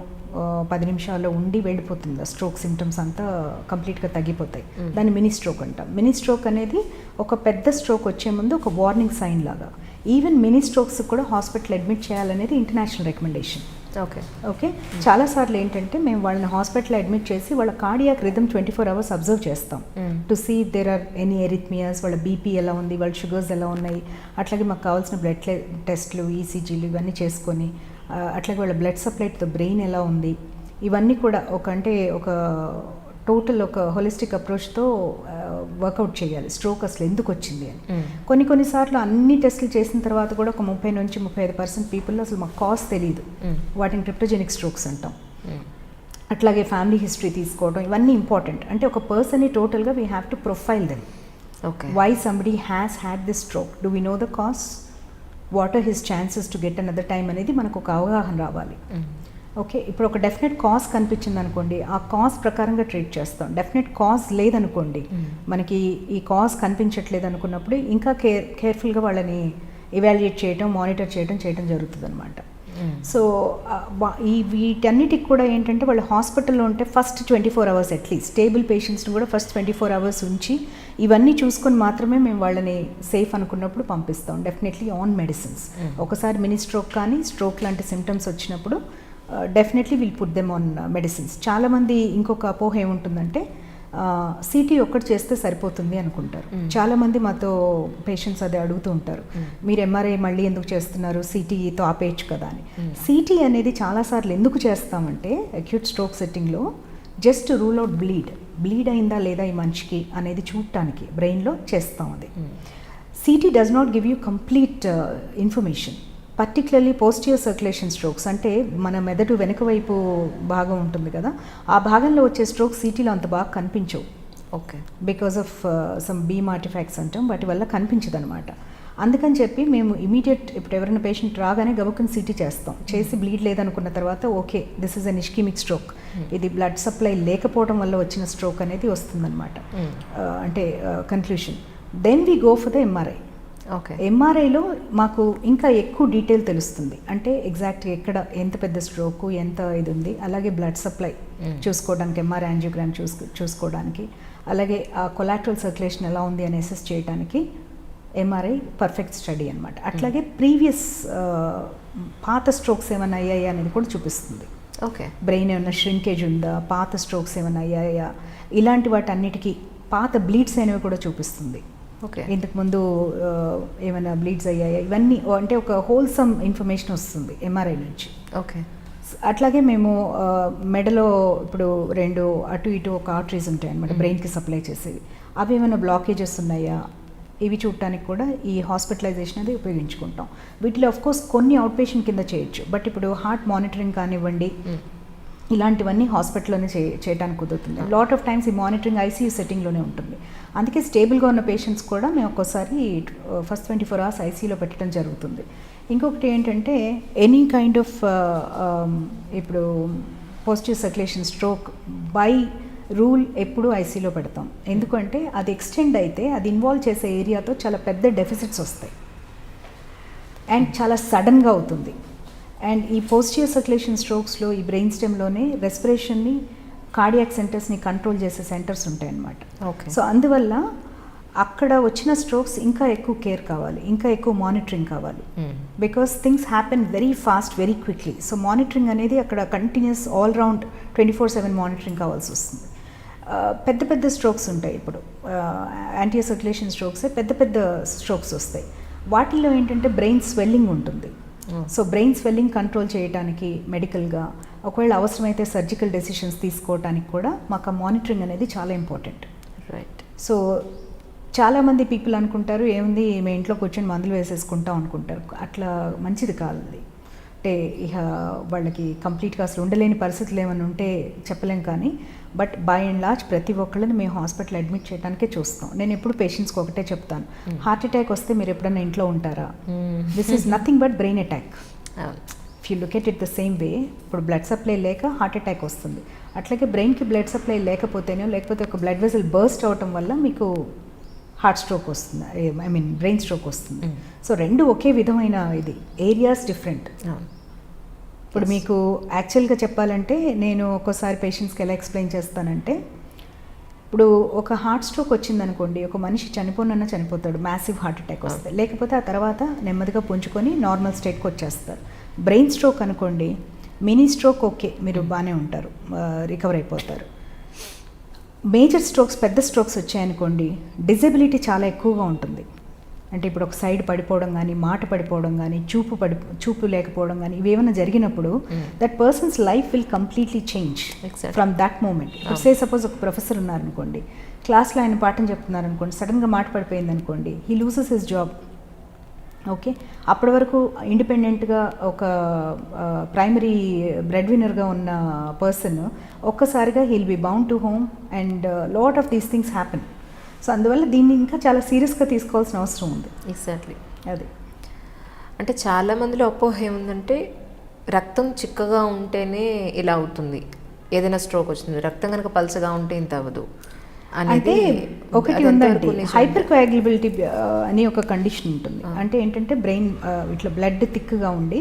10 నిమిషాల్లో ఉండి వెళ్ళిపోతుంది. స్ట్రోక్ సిమ్టమ్స్ అంతా కంప్లీట్గా తగ్గిపోతాయి. దాన్ని మినీ స్ట్రోక్ అంటాం. మినీ స్ట్రోక్ అనేది ఒక పెద్ద స్ట్రోక్ వచ్చే ముందు ఒక వార్నింగ్ సైన్ లాగా. ఈవెన్ మినీ స్ట్రోక్స్ కూడా హాస్పిటల్ అడ్మిట్ చేయాలనేది ఇంటర్నేషనల్ రికమెండేషన్. ఓకే చాలాసార్లు ఏంటంటే మేము వాళ్ళని హాస్పిటల్ అడ్మిట్ చేసి వాళ్ళ కార్డియాక్ రిథమ్ 24 hours అబ్జర్వ్ చేస్తాం to see if there are any arrhythmias, వాళ్ళ బీపీ ఎలా ఉంది, వాళ్ళ షుగర్స్ ఎలా ఉన్నాయి, అట్లాగే మాకు కావాల్సిన బ్లడ్ టెస్ట్లు, ఈసీజీలు ఇవన్నీ చేసుకొని, అట్లాగే వాళ్ళ blood supply to the brain ఎలా ఉంది, ఇవన్నీ కూడా ఒక టోటల్ ఒక హోలిస్టిక్ అప్రోచ్తో వర్కౌట్ చేయాలి స్ట్రోక్ అసలు ఎందుకు వచ్చింది అని. కొన్నిసార్లు అన్ని టెస్టులు చేసిన తర్వాత కూడా ఒక 30 నుంచి 35% పీపుల్లో అసలు మాకు కాజ్ తెలియదు. వాటిని క్రిప్టోజెనిక్ స్ట్రోక్స్ అంటాం. అట్లాగే ఫ్యామిలీ హిస్టరీ తీసుకోవడం, ఇవన్నీ ఇంపార్టెంట్. అంటే ఒక పర్సన్ని టోటల్గా we have to profile them. Why somebody has had this stroke, do we know the cause, what are his chances to get another time అనేది మనకు ఒక అవగాహన రావాలి. ఓకే, ఇప్పుడు ఒక డెఫినెట్ కాజ్ కనిపించింది అనుకోండి, ఆ కాజ్ ప్రకారంగా ట్రీట్ చేస్తాం. డెఫినెట్ కాజ్ లేదనుకోండి, మనకి ఈ కాజ్ కనిపించట్లేదు అనుకున్నప్పుడు ఇంకా కేర్ఫుల్గా వాళ్ళని ఎవాల్యుయేట్ చేయడం, మానిటర్ చేయడం జరుగుతుంది అనమాట. సో వీటన్నిటికి కూడా ఏంటంటే వాళ్ళు హాస్పిటల్లో ఉంటే ఫస్ట్ 24 hours అట్లీస్ట్ స్టేబుల్ పేషెంట్స్ని కూడా ఫస్ట్ 24 hours ఉంచి ఇవన్నీ చూసుకొని మాత్రమే మేము వాళ్ళని సేఫ్ అనుకున్నప్పుడు పంపిస్తాం. Definitely on medicines. ఒకసారి మినీ స్ట్రోక్ కానీ స్ట్రోక్ లాంటి సిమ్టమ్స్ వచ్చినప్పుడు definitely will put them on medicines. చాలామంది ఇంకొక అపోహ ఏముంటుందంటే సిటీ ఒక్కటి చేస్తే సరిపోతుంది అనుకుంటారు. చాలామంది మాతో పేషెంట్స్ అదే అడుగుతూ ఉంటారు, మీరు ఎంఆర్ఐ మళ్ళీ ఎందుకు చేస్తున్నారు, సిటీతో ఆపేయచ్చు కదా అని. సిటీ అనేది చాలాసార్లు ఎందుకు చేస్తామంటే అక్యూట్ స్ట్రోక్ సెట్టింగ్లో జస్ట్ రూల్ అవుట్ బ్లీడ్ అయిందా లేదా ఈ మనిషికి అనేది చూడటానికి బ్రెయిన్లో చేస్తాం. అది CT does not give you complete information. Particularly posterior circulation strokes అంటే మన మెదడు వెనుక వైపు భాగం ఉంటుంది కదా, ఆ భాగంలో వచ్చే స్ట్రోక్స్ సిటీలో అంత బాగా కనిపించవు. Okay, because of some beam artefacts అంటాం, వాటి వల్ల కనిపించదు అనమాట. అందుకని చెప్పి మేము ఇమీడియట్ ఇప్పుడు ఎవరైనా పేషెంట్ రాగానే గబుక్కుని సిటీ చేస్తాం. చేసి బ్లీడ్ లేదనుకున్న తర్వాత okay this is an ischaemic stroke, ఇది బ్లడ్ సప్లై లేకపోవడం వల్ల వచ్చిన స్ట్రోక్ అనేది వస్తుందన్నమాట. అంటే conclusion. Then we go for the MRI. Okay, ఎంఆర్ఐలో మాకు ఇంకా ఎక్కువ డీటెయిల్ తెలుస్తుంది. అంటే ఎగ్జాక్ట్గా ఎక్కడ ఎంత పెద్ద స్ట్రోక్, ఎంత ఇది ఉంది, అలాగే బ్లడ్ సప్లై చూసుకోవడానికి ఎంఆర్ఐ యాంజియోగ్రామ్ చూసుకోవడానికి, అలాగే ఆ కొలాటరల్ సర్క్యులేషన్ ఎలా ఉంది అని అసెస్ చేయడానికి ఎంఆర్ఐ పర్ఫెక్ట్ స్టడీ అనమాట. అట్లాగే ప్రీవియస్ పాత స్ట్రోక్స్ ఏమైనా అయ్యాయా అనేది కూడా చూపిస్తుంది. ఓకే, బ్రెయిన్ ఏమైనా ష్రింకేజ్ ఉందా, పాత స్ట్రోక్స్ ఏమైనా అయ్యాయా, ఇలాంటి వాటి అన్నిటికీ పాత బ్లీడ్స్ అనేవి కూడా చూపిస్తుంది. ఓకే, ఇంతకుముందు ఏమైనా బ్లీడ్స్ అయ్యాయా, ఇవన్నీ అంటే ఒక హోల్సమ్ ఇన్ఫర్మేషన్ వస్తుంది ఎంఆర్ఐ నుంచి. ఓకే, అట్లాగే మేము మెడలో ఇప్పుడు 2 అటు ఇటు ఒక ఆర్టరీస్ ఉంటాయి అన్నమాట బ్రెయిన్కి సప్లై చేసేవి, అవి ఏమైనా బ్లాకేజెస్ ఉన్నాయా ఇవి చూడటానికి కూడా ఈ హాస్పిటలైజేషన్ అది ఉపయోగించుకుంటాం. వీటిలో ఆఫ్కోర్స్ కొన్ని అవుట్ పేషెంట్ కింద చేయొచ్చు, బట్ ఇప్పుడు హార్ట్ మానిటరింగ్ కానివ్వండి ఇలాంటివన్నీ హాస్పిటల్లోనే చేయడానికి కుదురుతుంది. లాట్ ఆఫ్ టైమ్స్ ఈ మానిటరింగ్ ఐసీయూ సెట్టింగ్లోనే ఉంటుంది. అందుకే స్టేబుల్గా ఉన్న పేషెంట్స్ కూడా మేము ఒక్కోసారి ఫస్ట్ 24 hours ఐసీయూలో పెట్టడం జరుగుతుంది. ఇంకొకటి ఏంటంటే ఎనీ కైండ్ ఆఫ్ ఇప్పుడు posterior circulation stroke by rule ఎప్పుడు ఐసీయూలో పెడతాం. ఎందుకంటే అది ఎక్స్టెండ్ అయితే అది ఇన్వాల్వ్ చేసే ఏరియాతో చాలా పెద్ద డెఫిసిట్స్ వస్తాయి అండ్ చాలా సడన్గా అవుతుంది. అండ్ ఈ పోస్టియర్ సర్క్యులేషన్ స్ట్రోక్స్లో ఈ బ్రెయిన్ స్టెమ్లోనే రెస్పిరేషన్ని, కార్డియాక్ సెంటర్స్ని కంట్రోల్ చేసే సెంటర్స్ ఉంటాయి అన్నమాట. ఓకే, సో అందువల్ల అక్కడ వచ్చిన స్ట్రోక్స్ ఇంకా ఎక్కువ కేర్ కావాలి, ఇంకా ఎక్కువ మానిటరింగ్ కావాలి. Because things happen very fast, very quickly. So monitoring అనేది అక్కడ కంటిన్యూస్ ఆల్ రౌండ్ 24/7 మానిటరింగ్ కావాల్సి వస్తుంది. పెద్ద పెద్ద స్ట్రోక్స్ ఉంటాయి, ఇప్పుడు యాంటీ సర్క్యులేషన్ స్ట్రోక్స్ పెద్ద పెద్ద స్ట్రోక్స్ వస్తాయి. వాటిల్లో ఏంటంటే బ్రెయిన్ స్వెల్లింగ్ ఉంటుంది. సో బ్రెయిన్ స్వెల్లింగ్ కంట్రోల్ చేయడానికి మెడికల్గా, ఒకవేళ అవసరమైతే సర్జికల్ డెసిషన్స్ తీసుకోవడానికి కూడా మాకు మానిటరింగ్ అనేది చాలా ఇంపార్టెంట్. రైట్. సో చాలామంది పీపుల్ అనుకుంటారు ఏముంది మేము ఇంట్లో కూర్చొని మందులు వేసేసుకుంటాం అనుకుంటారు. అట్లా మంచిది కాదు అది. అంటే ఇక వాళ్ళకి కంప్లీట్గా అసలు ఉండలేని పరిస్థితులు ఏమైనా ఉంటే చెప్పలేం, కానీ బట్ బై అండ్ లార్జ్ ప్రతి ఒక్కళ్ళని మేము హాస్పిటల్ అడ్మిట్ చేయడానికే చూస్తాం. నేను ఎప్పుడు పేషెంట్స్కి ఒకటే చెప్తాను, హార్ట్ అటాక్ వస్తే మీరు ఎప్పుడైనా ఇంట్లో ఉంటారా? This is nothing but brain attack. If you look at it the same way, ఇప్పుడు బ్లడ్ సప్లై లేక హార్ట్ అటాక్ వస్తుంది, అట్లాగే బ్రెయిన్కి బ్లడ్ సప్లై లేకపోతేనో లేకపోతే ఒక బ్లడ్ వెసల్ బర్స్ట్ అవటం వల్ల మీకు హార్ట్ స్ట్రోక్ వస్తుంది, ఐ మీన్ బ్రెయిన్ స్ట్రోక్ వస్తుంది. సో రెండు ఒకే విధమైన ఇది, ఏరియాస్ డిఫరెంట్. ఇప్పుడు మీకు యాక్చువల్గా చెప్పాలంటే నేను ఒక్కోసారి పేషెంట్స్కి ఎలా ఎక్స్ప్లెయిన్ చేస్తానంటే, ఇప్పుడు ఒక హార్ట్ స్ట్రోక్ వచ్చిందనుకోండి, ఒక మనిషి చనిపోనన్నా చనిపోతాడు మ్యాసివ్ హార్ట్ అటాక్ వస్తే, లేకపోతే ఆ తర్వాత నెమ్మదిగా పుంజుకొని నార్మల్ స్టేట్కి వచ్చేస్తారు. బ్రెయిన్ స్ట్రోక్ అనుకోండి, మినీ స్ట్రోక్ ఓకే మీరు బాగానే ఉంటారు, రికవర్ అయిపోతారు. మేజర్ స్ట్రోక్స్, పెద్ద స్ట్రోక్స్ వచ్చాయనుకోండి, డిజబిలిటీ చాలా ఎక్కువగా ఉంటుంది. అంటే ఇప్పుడు ఒక సైడ్ పడిపోవడం కానీ, మాట పడిపోవడం కానీ, చూపు లేకపోవడం కానీ, ఇవేమైనా జరిగినప్పుడు that person's life will completely change from that moment. ఇప్పుడు సే సపోజ్ ఒక ప్రొఫెసర్ ఉన్నారనుకోండి, క్లాస్లో ఆయన పాఠం చెప్తున్నారనుకోండి, సడన్గా మాట పడిపోయింది అనుకోండి, he loses his job. Okay, అప్పటి వరకు ఇండిపెండెంట్గా ఒక ప్రైమరీ బ్రెడ్ విన్నర్గా ఉన్న పర్సన్ ఒక్కసారిగా he'll be bound to home and lot of these things happen. So అందువల్ల దీన్ని ఇంకా చాలా సీరియస్గా తీసుకోవాల్సిన అవసరం ఉంది. ఎగ్జాక్ట్లీ. అది అంటే చాలామందిలో అపోహ ఏముందంటే రక్తం చిక్కగా ఉంటేనే ఇలా అవుతుంది, ఏదైనా స్ట్రోక్ వచ్చింది, రక్తం కనుక పల్చగా ఉంటే ఇంత అవ్వదు అంటే ఒకటి ఉందండి, హైపర్ కోయాగ్యులబిలిటీ అని ఒక కండిషన్ ఉంటుంది. అంటే ఏంటంటే బ్రెయిన్ ఇట్లా బ్లడ్ థిక్గా ఉండి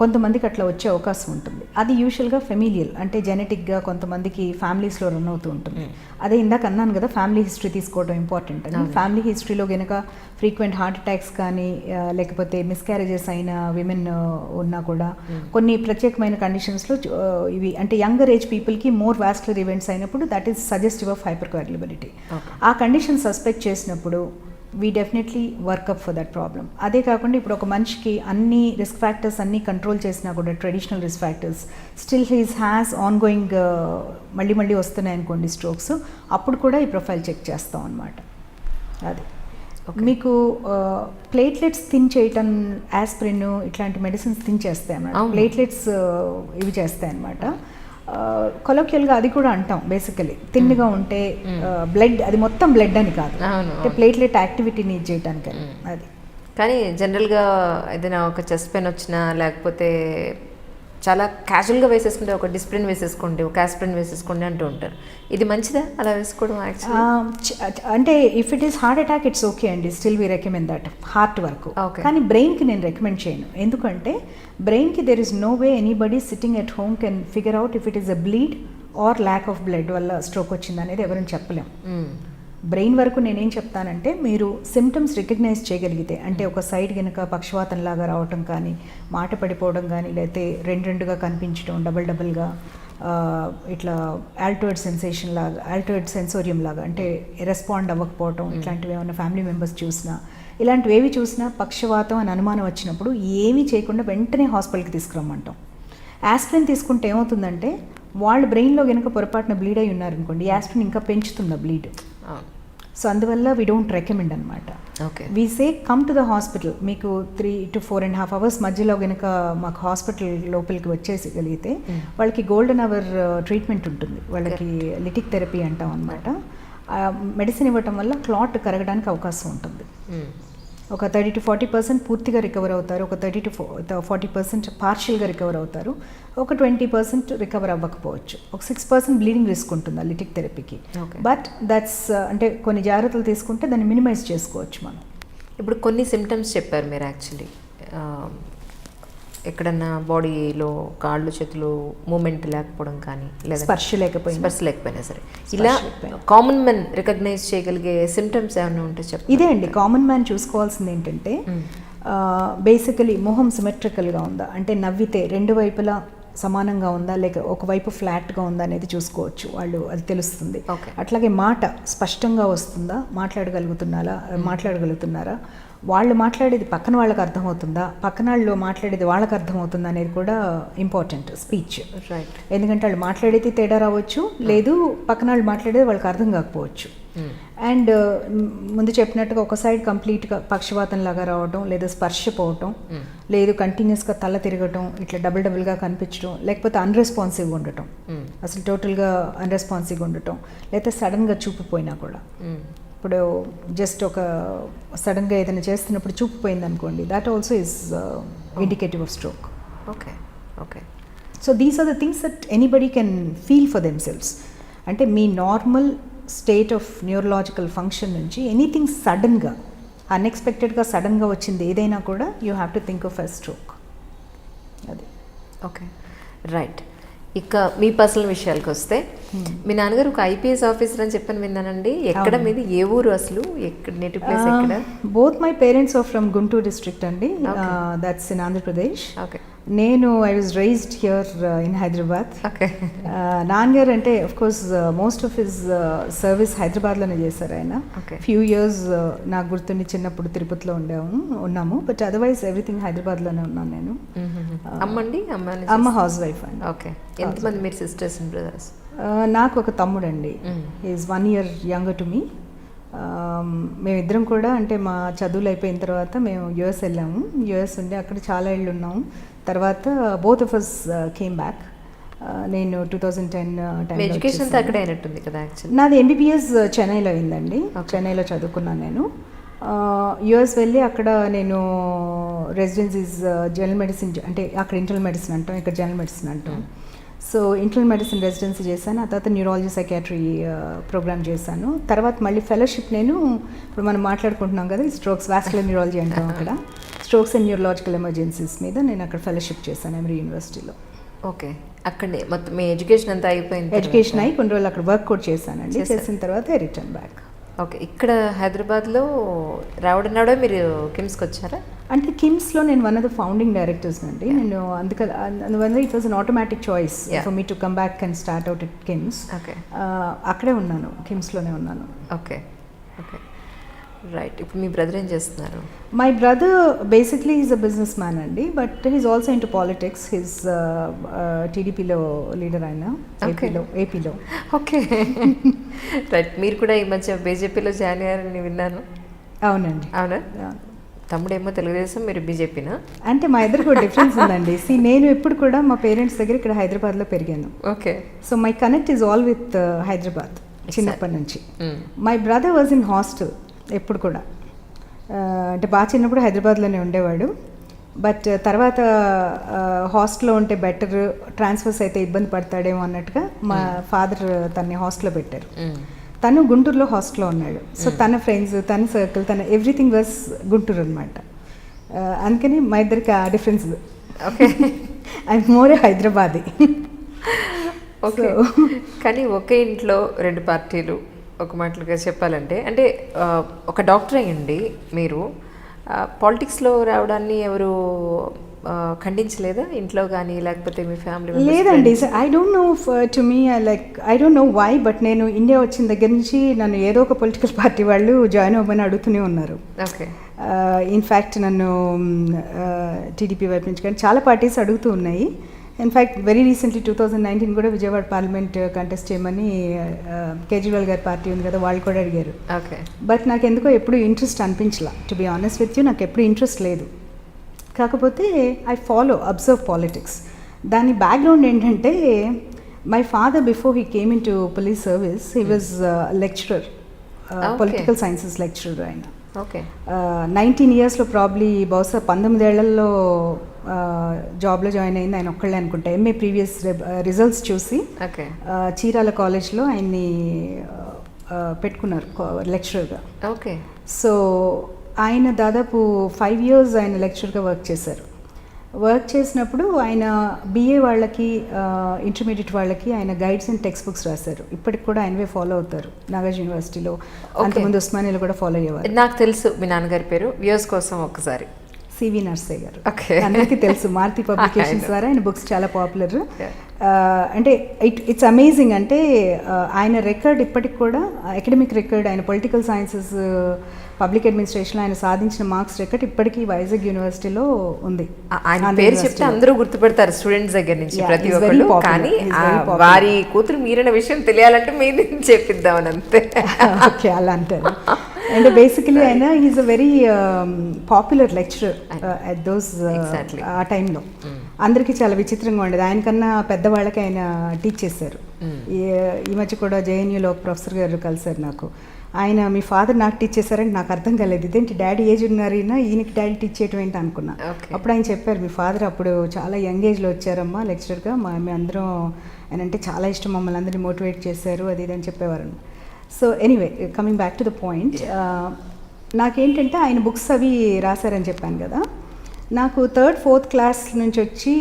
కొంతమందికి అట్లా వచ్చే అవకాశం ఉంటుంది. అది యూజువల్గా ఫెమిలియల్, అంటే జెనెటిక్గా కొంతమందికి ఫ్యామిలీస్లో రన్ అవుతూ ఉంటుంది. అదే ఇందాక అన్నాను కదా, ఫ్యామిలీ హిస్టరీ తీసుకోవడం ఇంపార్టెంట్ అని. ఫ్యామిలీ హిస్టరీలో కనుక ఫ్రీక్వెంట్ హార్ట్ అటాక్స్ కానీ లేకపోతే మిస్క్యారేజెస్ అయిన విమెన్ ఉన్నా కూడా కొన్ని ప్రత్యేకమైన కండిషన్స్లో ఇవి అంటే యంగర్ ఏజ్ పీపుల్కి మోర్ వాస్కులర్ ఈవెంట్స్ అయినప్పుడు that is suggestive of hypercoagulability. ఆ కండిషన్ సస్పెక్ట్ చేసినప్పుడు we definitely work up for that problem. అదే కాకుండా ఇప్పుడు ఒక మనిషికి అన్ని రిస్క్ ఫ్యాక్టర్స్ అన్నీ కంట్రోల్ చేసినా కూడా traditional risk factors still he's has on going మళ్ళీ మళ్ళీ వస్తున్నాయి అనుకోండి స్ట్రోక్స్, అప్పుడు కూడా ఈ ప్రొఫైల్ చెక్ చేస్తాం అన్నమాట. అది మీకు ప్లేట్లెట్స్ థిన్ చేయటం, యాస్పిరిన్ ఇట్లాంటి మెడిసిన్స్ థిన్ చేస్తాయి అన్నమాట. ప్లేట్లెట్స్ ఇవి చేస్తాయి అన్నమాట. కొలోక్యల్గా అది కూడా అంటాం బేసికలీ, తిన్నుగా ఉంటే బ్లడ్, అది మొత్తం బ్లడ్ అని కాదు, అంటే ప్లేట్లెట్ యాక్టివిటీని చేయడానికి అది. కానీ జనరల్గా ఏదైనా ఒక చెస్ట్ పెయిన్ వచ్చినా లేకపోతే చాలా క్యాజువల్గా వేసేసుకుంటే ఒక డిస్ప్రిన్ వేసేసుకోండి, ఒక ఆస్పిరిన్ వేసేసుకోండి అంటూ ఉంటారు. ఇది మంచిదా అలా వేసుకోవడం? అంటే if it is heart attack it's okay అండి, still we recommend that heart వరకు. కానీ బ్రెయిన్కి నేను రికమెండ్ చేయను. ఎందుకంటే బ్రెయిన్కి there is no way anybody sitting at home can figure out if it is a bleed or lack of blood వల్ల stroke వచ్చింది అనేది ఎవరైనా చెప్పలేం. బ్రెయిన్ వరకు నేనేం చెప్తానంటే, మీరు సిమ్టమ్స్ రికగ్నైజ్ చేయగలిగితే, అంటే ఒక సైడ్ కనుక పక్షవాతంలాగా రావటం కానీ, మాట పడిపోవడం కానీ, లేకపోతే రెండుగా కనిపించడం, డబుల్గా ఇట్లా ఆల్టర్డ్ సెన్సేషన్ లాగా, ఆల్టర్డ్ సెన్సోరియం లాగా, అంటే రెస్పాండ్ అవ్వకపోవటం, ఇట్లాంటివి ఏమైనా ఫ్యామిలీ మెంబర్స్ చూసినా, ఇలాంటివి ఏవి చూసినా పక్షవాతం అని అనుమానం వచ్చినప్పుడు ఏమీ చేయకుండా వెంటనే హాస్పిటల్కి తీసుకురమ్మంటాం. యాస్పిరిన్ తీసుకుంటే ఏమవుతుందంటే, వాళ్ళు బ్రెయిన్లో కనుక పొరపాటున బ్లీడ్ అయి ఉన్నారనుకోండి, యాస్పిరిన్ ఇంకా పెంచుతుంది బ్లీడ్. సో అందువల్ల వీ డోంట్ రికమెండ్ అనమాట. We say come to the hospital. మీకు 3 to 4.5 hours మధ్యలో కనుక మాకు హాస్పిటల్ లోపలికి వచ్చేసగలిగితే వాళ్ళకి గోల్డెన్ అవర్ ట్రీట్మెంట్ ఉంటుంది. వాళ్ళకి లిటిక్ థెరపీ అంటాం అనమాట. మెడిసిన్ ఇవ్వటం వల్ల క్లాట్ కరగడానికి అవకాశం ఉంటుంది. ఒక 30 to 40% పూర్తిగా రికవర్ అవుతారు, ఒక 30 to 40% పార్షియల్గా రికవర్ అవుతారు, ఒక 20% రికవర్ అవ్వకపోవచ్చు, ఒక 6% బ్లీడింగ్ రిస్క్ ఉంటుంది ఆ లిటిక్ థెరపీకి. బట్ దట్స్ అంటే కొన్ని జాగ్రత్తలు తీసుకుంటే దాన్ని మినిమైజ్ చేసుకోవచ్చు మనం. ఇప్పుడు కొన్ని సిమ్టమ్స్ చెప్పారు మీరు. యాక్చువల్లీ ఎక్కడన్నా బాడీలో కాళ్ళు చేతులు మూమెంట్ లేకపోవడం కానీ, లేదా స్పర్శ లేకపోయినా సరే, ఇలా కామన్ మ్యాన్ రికగ్నైజ్ చేయగలిగే సిమ్టమ్స్ ఏమైనా ఉంటే చెప్పండి. ఇదే అండి, కామన్ మ్యాన్ చూసుకోవాల్సింది ఏంటంటే, బేసికలీ మొహం సిమెట్రికల్గా ఉందా, అంటే నవ్వితే రెండు వైపులా సమానంగా ఉందా, లేక ఒకవైపు ఫ్లాట్గా ఉందా అనేది చూసుకోవచ్చు వాళ్ళు, అది తెలుస్తుంది. అట్లాగే మాట స్పష్టంగా వస్తుందా, మాట్లాడగలుగుతున్నారా, వాళ్ళు మాట్లాడేది పక్కన వాళ్ళకి అర్థమవుతుందా, పక్కన వాళ్ళు మాట్లాడేది వాళ్ళకి అర్థమవుతుందా అనేది కూడా ఇంపార్టెంట్. Speech, right. ఎందుకంటే వాళ్ళు మాట్లాడేది తేడా రావచ్చు, లేదు పక్కన వాళ్ళు మాట్లాడేది వాళ్ళకి అర్థం కాకపోవచ్చు. అండ్ ముందు చెప్పినట్టుగా ఒక సైడ్ కంప్లీట్గా పక్షవాతం లాగా రావడం, లేదా స్పర్శ పోవటం, లేదు కంటిన్యూస్గా తల తిరగటం, ఇట్లా డబుల్గా కనిపించడం, లేకపోతే అన్రెస్పాన్సివ్గా ఉండటం, అసలు టోటల్గా అన్రెస్పాన్సివ్గా ఉండటం, లేకపోతే సడన్గా చూపిపోయినా కూడా. ఇప్పుడు జస్ట్ ఒక సడన్గా ఏదైనా చేస్తున్నప్పుడు చూపిపోయింది అనుకోండి, that also is indicative of stroke. So these are the things that anybody can feel for themselves. అంటే మీ normal state of neurological function నుంచి ఎనీథింగ్ సడన్గా, అన్ఎక్స్పెక్టెడ్గా సడన్గా వచ్చింది ఏదైనా కూడా you have to think of a stroke. అది రైట్. ఇక మీ పర్సనల్ విషయాలకు వస్తే, మీ నాన్నగారు ఒక ఐపీఎస్ ఆఫీసర్ అని చెప్పని విన్నానండి. ఎక్కడ మీది, ఏ ఊరు అసలు, ఎక్కడ నేటివ్ ప్లేస్ ఎక్కడ? Both my parents are from Guntur district అండి, దట్స్ ఇన్ ఆంధ్రప్రదేశ్. నేను I was raised here in Hyderabad. నాన్నగారు అంటే of course most of his service హైదరాబాద్లోనే చేశారు ఆయన. ఫ్యూ ఇయర్స్ నాకు గుర్తుండి చిన్నప్పుడు తిరుపతిలో ఉన్నాము, బట్ అదర్వైజ్ ఎవ్రీథింగ్ హైదరాబాద్లోనే ఉన్నాను నేను. అమ్మ హౌస్ వైఫ్ అండి. ఎంతమంది మీరు సిస్టర్స్ అండ్ బ్రదర్స్? నాకు ఒక తమ్ముడు అండి, is 1 year younger to me. మేమిద్దరం కూడా అంటే మా చదువులు అయిపోయిన తర్వాత మేము యుఎస్ వెళ్ళాము. యుఎస్ ఉండి అక్కడ చాలా ఏళ్ళు ఉన్నాము. తర్వాత both of us came back. నేను 2010 ఎడ్యుకేషన్ అక్కడ అయినట్టుంది కదా? నాది ఎంబీబీఎస్ చెన్నైలో అయిందండి, చెన్నైలో చదువుకున్నాను నేను. యుఎస్ వెళ్ళి అక్కడ నేను రెసిడెన్సీస్ జనరల్ మెడిసిన్, అంటే అక్కడ ఇంటర్నల్ మెడిసిన్ అంటాం, ఇక్కడ జనరల్ మెడిసిన్ అంటాం. సో ఇంటర్నల్ మెడిసిన్ రెసిడెన్సీ చేశాను, ఆ తర్వాత న్యూరాలజీ సైకాట్రీ ప్రోగ్రామ్ చేశాను. తర్వాత మళ్ళీ ఫెలోషిప్ నేను ఇప్పుడు మనం మాట్లాడుకుంటున్నాం కదా, స్ట్రోక్స్ వాస్కులర్ న్యూరాలజీ అంటాం అక్కడ, స్ట్రోక్స్ అండ్ న్యూరలాజికల్ ఎమర్జెన్సీస్ మీద నేను అక్కడ ఫెలోషిప్ చేశాను ఎమ్రీ యూనివర్సిటీలో. ఓకే, అక్కడే మొత్తం మీ ఎడ్యుకేషన్ అంతా అయిపోయింది? ఎడ్యుకేషన్ అయ్యి కొన్ని రోజులు అక్కడ వర్క్ కూడా చేశానండి. చేసిన తర్వాత రిటర్న్ బ్యాక్. ఓకే, ఇక్కడ హైదరాబాద్లో రావడం మీరు కిమ్స్కి వచ్చారా? అంటే కిమ్స్లో నేను one of the founding directors అండి. నేను అందువల్ల it was an automatic choice for me to come back and start out at KIMS. Okay, అక్కడే ఉన్నాను, కిమ్స్లోనే ఉన్నాను. Okay okay right. ఇప్పుడు మీ బ్రదర్ ఏం చేస్తున్నారు? My brother basically is a business man అండి, but he's also into politics. His టీడీపీలో లీడర్ ఆయన, ఏపీలో. Okay right. మీరు కూడా ఈ మధ్య బీజేపీలో జాయిన్ అయ్యారని విన్నాను. అవునండి. అవునా? తమ్ముడేమో తెలుగుదేశం, మీరు బీజేపీనా? అంటే మా ఇద్దరు కూడా డిఫరెన్స్ ఉందండి. నేను ఎప్పుడు కూడా మా పేరెంట్స్ దగ్గర ఇక్కడ హైదరాబాద్లో పెరిగాను. Okay, so my connect is all with Hyderabad చిన్నప్పటి నుంచి. My brother was in hostel ఎప్పుడు కూడా, అంటే బాగా చిన్నప్పుడు హైదరాబాద్లోనే ఉండేవాడు. బట్ తర్వాత హాస్టల్లో ఉంటే బెటర్, ట్రాన్స్ఫర్స్ అయితే ఇబ్బంది పడతాడేమో అన్నట్టుగా మా ఫాదర్ తనని హాస్టల్లో పెట్టారు. తను గుంటూరులో హాస్టల్లో ఉన్నాడు. సో తన ఫ్రెండ్స్, తన సర్కిల్, తన ఎవ్రీథింగ్ వాజ్ గుంటూరు అనమాట. అందుకని మా ఇద్దరికి ఆ difference. Okay, I more Hyderabadi. Okay, కానీ ఒకే ఇంట్లో రెండు పార్టీలు ఒక మాటలుగా చెప్పాలంటే, అంటే ఒక డాక్టర్ అయ్యండి మీరు పాలిటిక్స్లో రావడాన్ని ఎవరు ఖండించలేదా ఇంట్లో కానీ, లేకపోతే మీ ఫ్యామిలీ? లేదండి, I don't know, to me I don't know why, but నేను ఇండియా వచ్చిన దగ్గర నుంచి నన్ను ఏదో ఒక పొలిటికల్ పార్టీ వాళ్ళు జాయిన్ అవ్వమని అడుగుతూనే ఉన్నారు. ఓకే, ఇన్ఫ్యాక్ట్ నన్ను టీడీపీ వైపు నుంచి కానీ చాలా పార్టీస్ అడుగుతూ ఉన్నాయి. ఇన్ఫ్యాక్ట్ వెరీ రీసెంట్లీ 2019 కూడా విజయవాడ పార్లమెంట్ కంటెస్ట్ చేయమని కేజ్రీవాల్ గారి పార్టీ ఉంది కదా, వాళ్ళు కూడా అడిగారు. ఓకే, బట్ నాకు ఎందుకో ఎప్పుడు ఇంట్రెస్ట్ అనిపించలా, to be honest with you. నాకు ఎప్పుడు ఇంట్రెస్ట్ లేదు. కాకపోతే ఐ అబ్జర్వ్ పాలిటిక్స్. దాని బ్యాక్గ్రౌండ్ ఏంటంటే, my father before he came in to police service, he was lecturer, political sciences lecturer ఆయన. ఓకే, 19 yearsలో ప్రాబ్లీ బహుశా 19 ఏళ్లలో జాబ్లో జాయిన్ అయింది ఆయన ఒక్కళ్ళే అనుకుంటా. ఎంఏ ప్రీవియస్ రిజల్ట్స్ చూసి చీరాల కాలేజ్లో ఆయన్ని పెట్టుకున్నారు లెక్చరర్గా. ఓకే, సో ఆయన దాదాపు 5 years ఆయన లెక్చరర్గా వర్క్ చేశారు. వర్క్ చేసినప్పుడు ఆయన BA వాళ్ళకి, ఇంటర్మీడియట్ వాళ్ళకి ఆయన గైడ్స్ అండ్ టెక్స్ట్ బుక్స్ రాశారు. ఇప్పటికి కూడా ఆయనవే ఫాలో అవుతారు నాగార్జున యూనివర్సిటీలో. అంతకుముందు ఉస్మానియాలో కూడా ఫాలో అయ్యేవారు. నాకు తెలుసు మీ నాన్నగారి పేరు, వ్యూస్ కోసం ఒకసారి. సివి నర్సయ్య గారు, అందరికీ తెలుసు. మారుతి పబ్లికేషన్స్ ద్వారా ఆయన బుక్స్ చాలా పాపులర్. అంటే ఇట్స్ అమేజింగ్. అంటే ఆయన రికార్డ్ ఇప్పటికి కూడా, అకాడమిక్ రికార్డ్, ఆయన పొలిటికల్ సైన్సెస్, పబ్లిక్ అడ్మినిస్ట్రేషన్ ఆయన సాధించిన మార్క్స్ రికార్డ్ ఇప్పటికీ వైజాగ్ యూనివర్సిటీలో ఉంది. ఆయన పేరు చెప్తే అందరూ గుర్తుపెడతారు స్టూడెంట్స్ దగ్గర నుంచి ప్రతి ఒక్కరు. కానీ వారి కూతురు మీరైన విషయం తెలియాలంటే మీరు చెప్పిద్దామని అంతే. ఓకే, అలా అంటారు. అండ్ బేసికలీ ఆయన is a very popular lecturer at those ఆ టైంలో. అందరికీ చాలా విచిత్రంగా ఉండేది. ఆయనకన్నా పెద్దవాళ్ళకి ఆయన టీచ్ చేశారు. ఈ మధ్య కూడా JNUలో ఒక ప్రొఫెసర్ గారు కలిశారు నాకు. ఆయన, మీ ఫాదర్ నాకు టీచ్ చేశారంటే నాకు అర్థం కాలేదు. ఇదేంటి డాడీ ఏజ్ ఉన్నారు ఈయనకి డాడీ టీచ్ చేయటం ఏంటి అనుకున్నా. అప్పుడు ఆయన చెప్పారు, మీ ఫాదర్ అప్పుడు చాలా యంగ్ ఏజ్లో వచ్చారమ్మా లెక్చరర్గా, మేము అందరం ఆయన అంటే చాలా ఇష్టం, మమ్మల్ని అందరినీ మోటివేట్ చేశారు, అది ఇది అని చెప్పేవారు. So anyway, coming back to the point, నాకేంటంటే ఆయన బుక్స్ అవి రాశారని చెప్పాను కదా. నాకు 3rd 4th క్లాస్ నుంచి వచ్చి,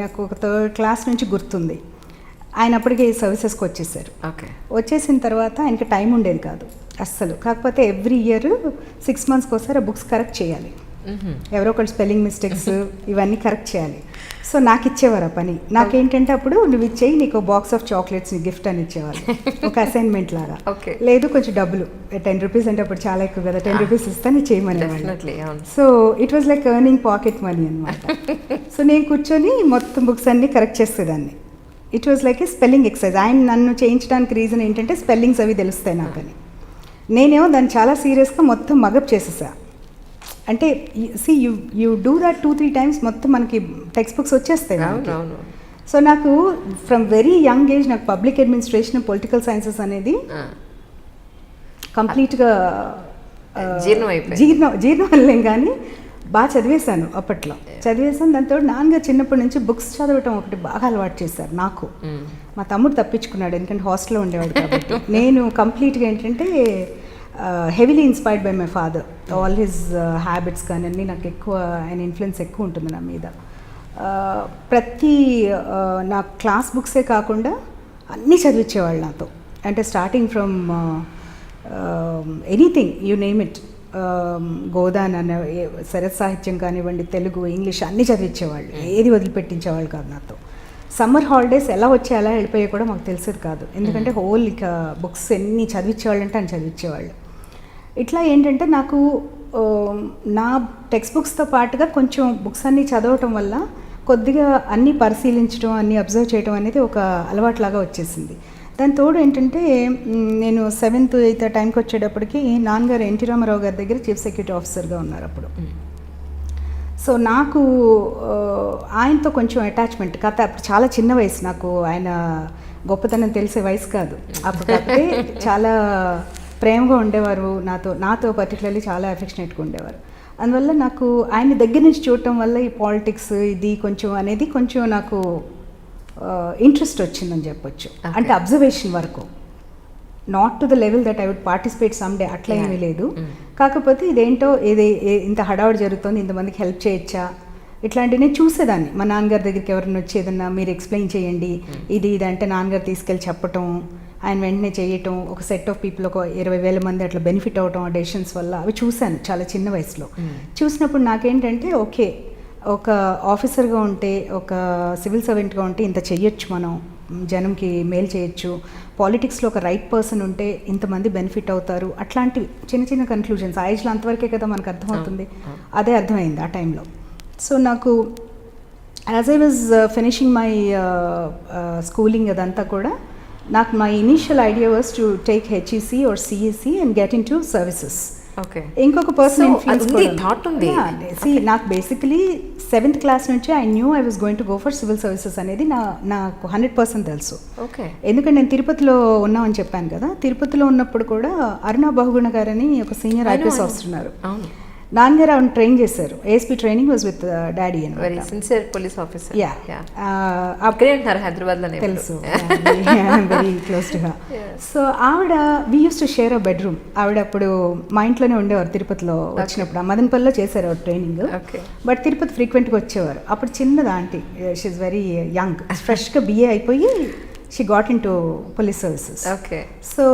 నాకు ఒక 3rd క్లాస్ నుంచి గుర్తుంది. ఆయన అప్పటికే సర్వీసెస్కి వచ్చేసారు. ఓకే, వచ్చేసిన తర్వాత ఆయనకి టైం ఉండేది కాదు అస్సలు. కాకపోతే ఎవ్రీ ఇయర్ 6 monthsకి ఒకసారి ఆ బుక్స్ కరెక్ట్ చేయాలి. ఎవరో ఒకటి స్పెల్లింగ్ మిస్టేక్స్ ఇవన్నీ కరెక్ట్ చేయాలి. సో నాకు ఇచ్చేవారు ఆ పని. నాకేంటంటే అప్పుడు నువ్వు ఇచ్చేయి, నీకు బాక్స్ ఆఫ్ చాక్లెట్స్ గిఫ్ట్ అని ఇచ్చేవాళ్ళు, ఒక అసైన్మెంట్ లాగా. లేదు కొంచెం డబ్బులు, 10 rupees అంటే అప్పుడు చాలా ఎక్కువ కదా, 10 rupees ఇస్తాను చేయమనేవాళ్ళు. So it was like earning pocket money అనమాట. సో నేను కూర్చొని మొత్తం బుక్స్ అన్నీ కరెక్ట్ చేసేదాన్ని. It was like a spelling exercise. ఆయన నన్ను చేయించడానికి రీజన్ ఏంటంటే స్పెల్లింగ్స్ అవి తెలుస్తాయి నాకని. నేనేమో దాన్ని చాలా సీరియస్గా మొత్తం మగప్ చేసేసా. అంటే యూ డూ దట్ 2-3 times, మొత్తం మనకి టెక్స్ట్ బుక్స్ వచ్చేస్తాయి. సో నాకు ఫ్రమ్ వెరీ యంగ్ ఏజ్ నాకు పబ్లిక్ అడ్మినిస్ట్రేషన్, పొలిటికల్ సైన్సెస్ అనేది కంప్లీట్గా జీర్ణం అనలేం, కానీ బాగా చదివేశాను అప్పట్లో. చదివేశాను. దాంతో నాన్నగారు చిన్నప్పటి నుంచి బుక్స్ చదవటం ఒకటి బాగా అలవాటు చేశారు నాకు. మా తమ్ముడు తప్పించుకున్నాడు, ఎందుకంటే హాస్టల్లో ఉండేవాడు కాబట్టి. నేను కంప్లీట్గా ఏంటంటే heavily inspired by my father. All his habits కానీ అన్నీ నాకు ఎక్కువ, ఆయన ఇన్ఫ్లుయెన్స్ ఎక్కువ ఉంటుంది నా మీద. ప్రతి నా క్లాస్ బుక్సే కాకుండా అన్నీ చదివించేవాళ్ళు నాతో. అంటే starting from anything you name it, Godaan అనే శరత్ సాహిత్యం కానివ్వండి, తెలుగు, ఇంగ్లీష్ అన్నీ చదివించేవాళ్ళు. ఏది వదిలిపెట్టించేవాళ్ళు కాదు నాతో. సమ్మర్ హాలిడేస్ ఎలా వచ్చి ఎలా వెళ్ళిపోయాయి కూడా మాకు తెలిసేది కాదు, ఎందుకంటే హోల్ ఇక బుక్స్ ఎన్ని చదివించేవాళ్ళు అంటే అని చదివించేవాళ్ళు. ఇట్లా ఏంటంటే నాకు నా టెక్స్ట్ బుక్స్తో పాటుగా కొంచెం బుక్స్ అన్నీ చదవటం వల్ల కొద్దిగా అన్నీ పరిశీలించడం, అన్నీ అబ్జర్వ్ చేయడం అనేది ఒక అలవాట్లాగా వచ్చేసింది. దాని తోడు ఏంటంటే నేను 7th 8th టైంకి వచ్చేటప్పటికి నాన్నగారు ఎన్టీ రామారావు గారి దగ్గర చీఫ్ సెక్యూరిటీ ఆఫీసర్గా ఉన్నారు అప్పుడు. సో నాకు ఆయనతో కొంచెం అటాచ్మెంట్. కథ అప్పుడు చాలా చిన్న వయసు నాకు, ఆయన గొప్పతనం తెలిసే వయసు కాదు అప్పుడు. కాకపోతే చాలా ప్రేమగా ఉండేవారు నాతో పర్టికులర్లీ చాలా అఫెక్షనేట్గా ఉండేవారు. అందువల్ల నాకు ఆయన దగ్గర నుంచి చూడటం వల్ల ఈ పాలిటిక్స్ ఇది కొంచెం నాకు ఇంట్రెస్ట్ వచ్చిందని చెప్పొచ్చు. అంటే అబ్జర్వేషన్ వరకు, not to the level that I would participate some day, అట్లా ఏమీ లేదు. కాకపోతే ఇదేంటో ఇంత హడావుడి జరుగుతుంది, ఇంతమందికి హెల్ప్ చేయొచ్చా, ఇట్లాంటివి చూసేదాన్ని. మా నాన్నగారి దగ్గరికి ఎవరైనా వచ్చి ఏదన్నా మీరు ఎక్స్ప్లెయిన్ చేయండి ఇది అంటే నాన్నగారు తీసుకెళ్ళి చెప్పటం, ఆయన వెంటనే చేయటం, ఒక సెట్ ఆఫ్ పీపుల్ ఒక 20,000 మంది అట్లా బెనిఫిట్ అవటం ఆ డెసిషన్స్ వల్ల, అవి చూశాను చాలా చిన్న వయసులో. చూసినప్పుడు నాకేంటంటే ఓకే, ఒక ఆఫీసర్గా ఉంటే, ఒక సివిల్ సర్వెంట్గా ఉంటే ఇంత చెయ్యొచ్చు, మనం జనంకి మేలు చేయొచ్చు, పాలిటిక్స్లో ఒక రైట్ పర్సన్ ఉంటే ఇంతమంది బెనిఫిట్ అవుతారు, అట్లాంటివి చిన్న కన్క్లూజన్స్. ఆ ఏజ్లో అంతవరకే కదా మనకు అర్థమవుతుంది, అదే అర్థమైంది ఆ టైంలో. సో నాకు as I was finishing my schooling అదంతా కూడా, నాకు my initial idea was to take HEC or CEC and get in to services. ఇంకొక పర్సన్ నాకు బేసికలీ 7th క్లాస్ నుంచి I knew I was going to go for civil services అనేది నాకు 100% తెలుసు. ఎందుకంటే నేను తిరుపతిలో ఉన్నామని చెప్పాను కదా, తిరుపతిలో ఉన్నప్పుడు కూడా అరుణ బహుగుణ గారని ఒక సీనియర్ IPS ఆఫీసర్ ఉన్నారు. నాన్నగారు ఆవిడ ట్రైన్ చేశారు. ASP training was with daddy అని. Very sincere police officer. అక్కడే ఉంటారు హైదరాబాద్లోనే, తెలుసు, very close to her. So ఆవిడ we use to share a bedroom. ఆవిడ అప్పుడు మా ఇంట్లోనే ఉండేవారు తిరుపతిలో వచ్చినప్పుడు. మదనపల్లిలో చేశారు ఆవిడ ట్రైనింగ్, బట్ తిరుపతి ఫ్రీక్వెంట్గా వచ్చేవారు. అప్పుడు చిన్నది aunty, she is very young, ఫ్రెష్గా BA అయిపోయి she got in to police services. So